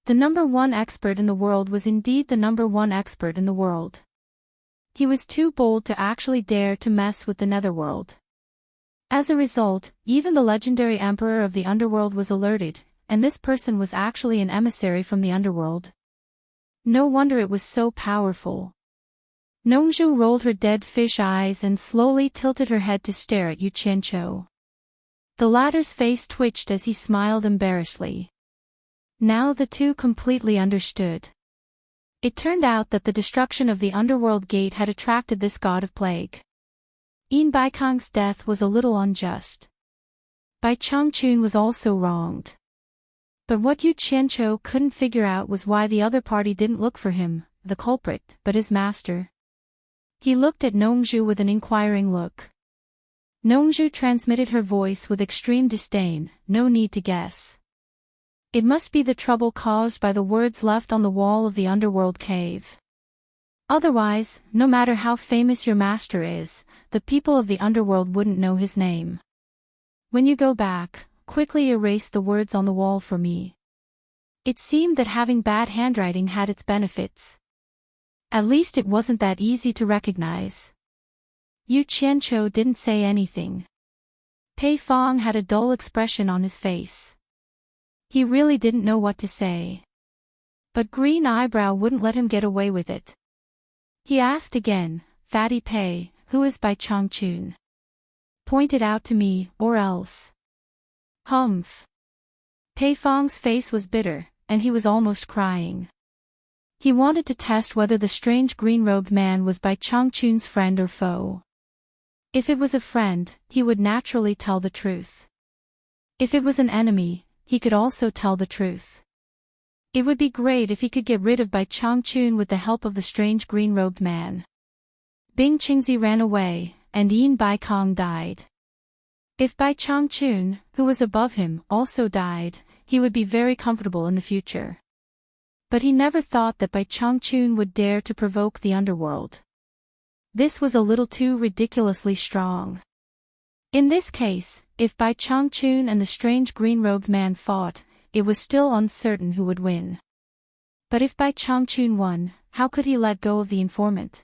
The #1 expert in the world was indeed the #1 expert in the world. He was too bold to actually dare to mess with the netherworld. As a result, even the legendary emperor of the underworld was alerted, and this person was actually an emissary from the underworld. No wonder it was so powerful. Nongzhu rolled her dead fish eyes and slowly tilted her head to stare at Yu Qianqiu. The latter's face twitched as he smiled embarrassedly. Now the two completely understood. It turned out that the destruction of the underworld gate had attracted this god of plague. Yin Baikong's death was a little unjust. Bai Changchun was also wronged. But what Yu Qianqiu couldn't figure out was why the other party didn't look for him, the culprit, but his master. He looked at Nongzhu with an inquiring look. Nongzhu transmitted her voice with extreme disdain, "No need to guess. It must be the trouble caused by the words left on the wall of the underworld cave. Otherwise, no matter how famous your master is, the people of the underworld wouldn't know his name. When you go back, quickly erase the words on the wall for me." It seemed that having bad handwriting had its benefits. At least it wasn't that easy to recognize. Yu Qianqiu didn't say anything. Pei Fong had a dull expression on his face. He really didn't know what to say. But Green Eyebrow wouldn't let him get away with it. He asked again, "Fatty Pei, who is Bai Changchun? Point it out to me, or else." Humph. Pei Fong's face was bitter, and he was almost crying. He wanted to test whether the strange green-robed man was Bai Changchun's friend or foe. If it was a friend, he would naturally tell the truth. If it was an enemy, he could also tell the truth. It would be great if he could get rid of Bai Changchun with the help of the strange green-robed man. Bing Qingzi ran away, and Yin Baikong died. If Bai Changchun, who was above him, also died, he would be very comfortable in the future. But he never thought that Bai Changchun would dare to provoke the underworld. This was a little too ridiculously strong. In this case, if Bai Changchun and the strange green-robed man fought, it was still uncertain who would win. But if Bai Changchun won, how could he let go of the informant?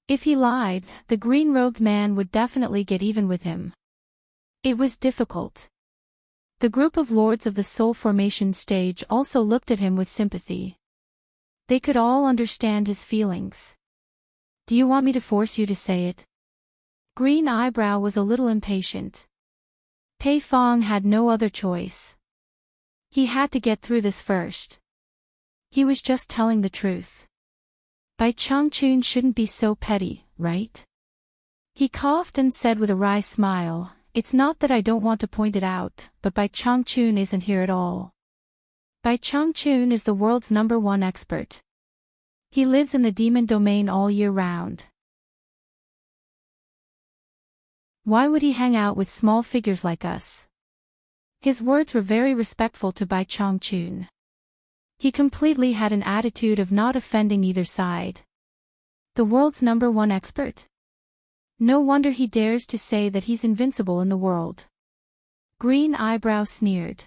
If he lied, the green-robed man would definitely get even with him. It was difficult. The group of lords of the Soul Formation stage also looked at him with sympathy. They could all understand his feelings. "Do you want me to force you to say it?" Green Eyebrow was a little impatient. Pei Fong had no other choice. He had to get through this first. He was just telling the truth. Bai Changchun shouldn't be so petty, right? He coughed and said with a wry smile, "It's not that I don't want to point it out, but Bai Changchun isn't here at all. Bai Changchun is the world's #1 expert. He lives in the demon domain all year round. Why would he hang out with small figures like us?" His words were very respectful to Bai Changchun. He completely had an attitude of not offending either side. The world's #1 expert? No wonder he dares to say that he's invincible in the world. Green Eyebrow sneered.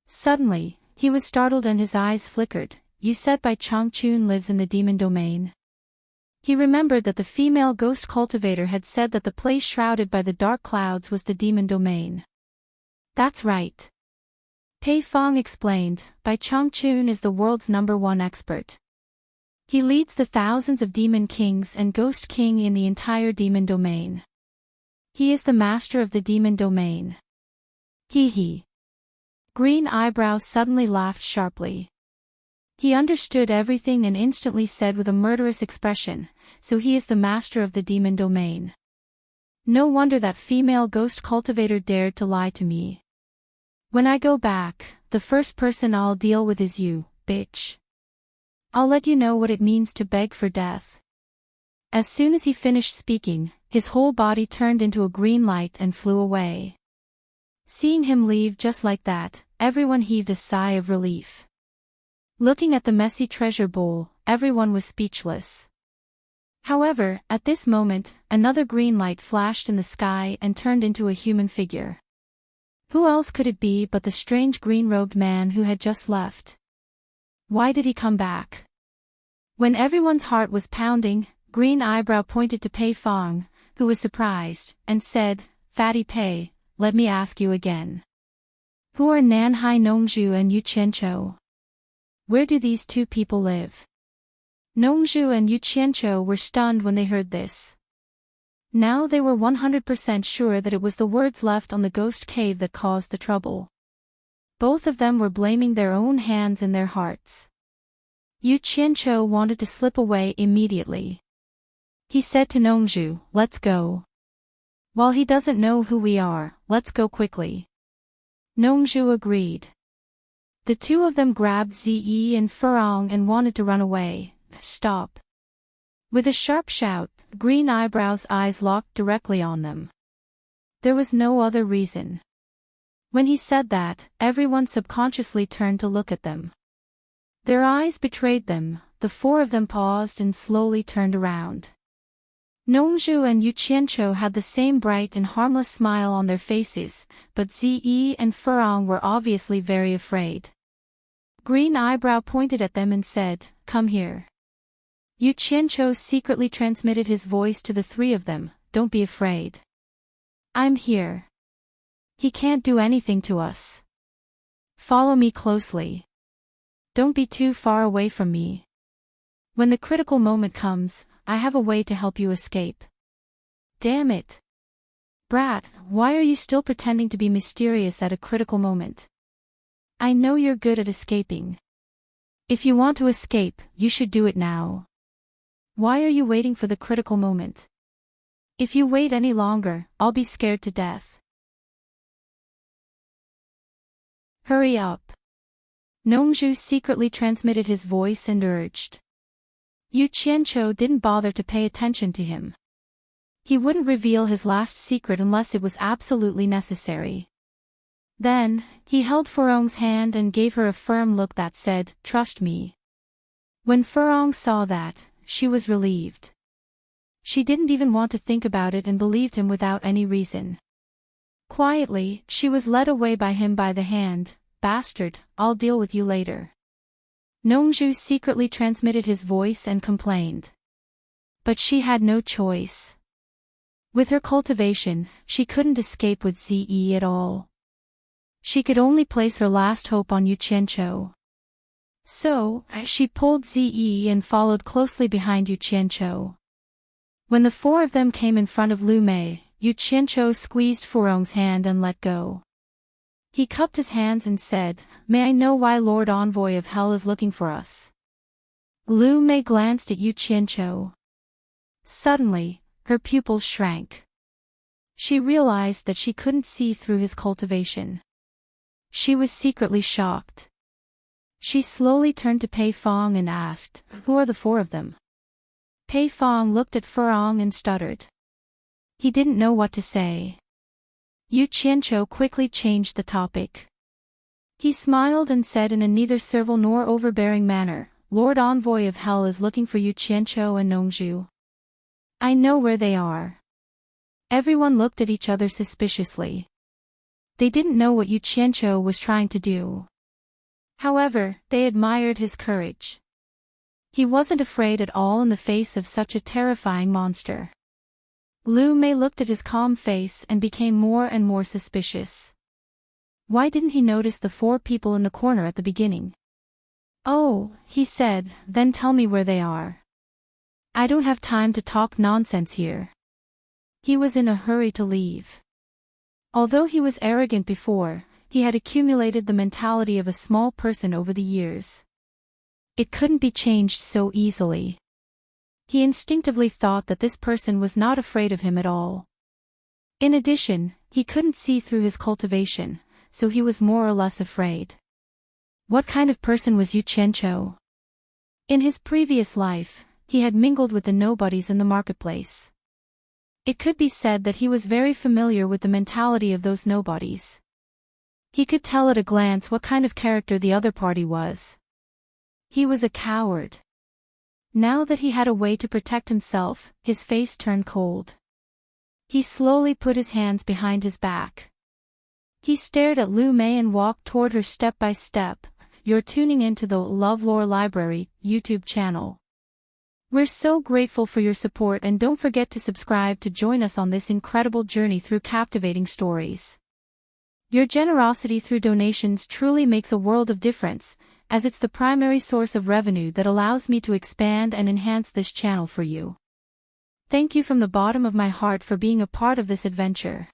Suddenly, he was startled and his eyes flickered. "You said Bai Changchun lives in the demon domain?" He remembered that the female ghost cultivator had said that the place shrouded by the dark clouds was the demon domain. "That's right. Pei Fong explained, Bai Changchun is the world's #1 expert. He leads the thousands of demon kings and ghost king in the entire demon domain. He is the master of the demon domain. Hee hee. Green Eyebrows suddenly laughed sharply. He understood everything and instantly said with a murderous expression, so he is the master of the demon domain. No wonder that female ghost cultivator dared to lie to me. When I go back, the first person I'll deal with is you, bitch. I'll let you know what it means to beg for death. As soon as he finished speaking, his whole body turned into a green light and flew away. Seeing him leave just like that, everyone heaved a sigh of relief. Looking at the messy treasure bowl, everyone was speechless. However, at this moment, another green light flashed in the sky and turned into a human figure. Who else could it be but the strange green-robed man who had just left? Why did he come back? When everyone's heart was pounding, Green Eyebrow pointed to Pei Fong, who was surprised, and said, Fatty Pei, let me ask you again. Who are Nanhai Nongzhu and Yu Qianqiu? Where do these two people live? Nongzhu and Yu Qianqiu were stunned when they heard this. Now they were 100% sure that it was the words left on the ghost cave that caused the trouble. Both of them were blaming their own hands in their hearts. Yu Qianqiu wanted to slip away immediately. He said to Nongzhu, let's go. While he doesn't know who we are, let's go quickly. Nongzhu agreed. The two of them grabbed Zi and Furong and wanted to run away. Stop. With a sharp shout, Green Eyebrow's eyes locked directly on them. There was no other reason. When he said that, everyone subconsciously turned to look at them. Their eyes betrayed them, the four of them paused and slowly turned around. Nongzhu and Yu Qianqiu had the same bright and harmless smile on their faces, but Zi and Furong were obviously very afraid. Green Eyebrow pointed at them and said, come here. Yu Qianqiu secretly transmitted his voice to the three of them, don't be afraid. I'm here. He can't do anything to us. Follow me closely. Don't be too far away from me. When the critical moment comes, I have a way to help you escape. Damn it. Brat, why are you still pretending to be mysterious at a critical moment? I know you're good at escaping. If you want to escape, you should do it now. Why are you waiting for the critical moment? If you wait any longer, I'll be scared to death. Hurry up. Nongzhu secretly transmitted his voice and urged. Yu Qianqiu didn't bother to pay attention to him. He wouldn't reveal his last secret unless it was absolutely necessary. Then, he held Furong's hand and gave her a firm look that said, trust me. When Furong saw that, she was relieved. She didn't even want to think about it and believed him without any reason. Quietly, she was led away by him by the hand. Bastard, I'll deal with you later. Nongzhu secretly transmitted his voice and complained. But she had no choice. With her cultivation, she couldn't escape with Zi at all. She could only place her last hope on Yu Qianqiu. So, she pulled Zi and followed closely behind Yu Qianqiu. When the four of them came in front of Lu Mei, Yu Qianqiu squeezed Furong's hand and let go. He cupped his hands and said, may I know why Lord Envoy of Hell is looking for us? Lu Mei glanced at Yu Qianqiu. Suddenly, her pupils shrank. She realized that she couldn't see through his cultivation. She was secretly shocked. She slowly turned to Pei Fong and asked, who are the four of them? Pei Fong looked at Furong and stuttered. He didn't know what to say. Yu Qianqiu quickly changed the topic. He smiled and said in a neither servile nor overbearing manner, Lord Envoy of Hell is looking for Yu Qianqiu and Nongzhu. I know where they are. Everyone looked at each other suspiciously. They didn't know what Yu Qianqiu was trying to do. However, they admired his courage. He wasn't afraid at all in the face of such a terrifying monster. Lu Mei looked at his calm face and became more and more suspicious. Why didn't he notice the 4 people in the corner at the beginning? "Oh," he said, "then tell me where they are. I don't have time to talk nonsense here." He was in a hurry to leave. Although he was arrogant before, he had accumulated the mentality of a small person over the years. It couldn't be changed so easily. He instinctively thought that this person was not afraid of him at all. In addition, he couldn't see through his cultivation, so he was more or less afraid. What kind of person was Yu Qianqiu? In his previous life, he had mingled with the nobodies in the marketplace. It could be said that he was very familiar with the mentality of those nobodies. He could tell at a glance what kind of character the other party was. He was a coward. Now that he had a way to protect himself, his face turned cold. He slowly put his hands behind his back. He stared at Lu Mei and walked toward her step by step. "You're tuning into the LoveLore Library YouTube channel. We're so grateful for your support, and don't forget to subscribe to join us on this incredible journey through captivating stories. Your generosity through donations truly makes a world of difference, as it's the primary source of revenue that allows me to expand and enhance this channel for you. Thank you from the bottom of my heart for being a part of this adventure."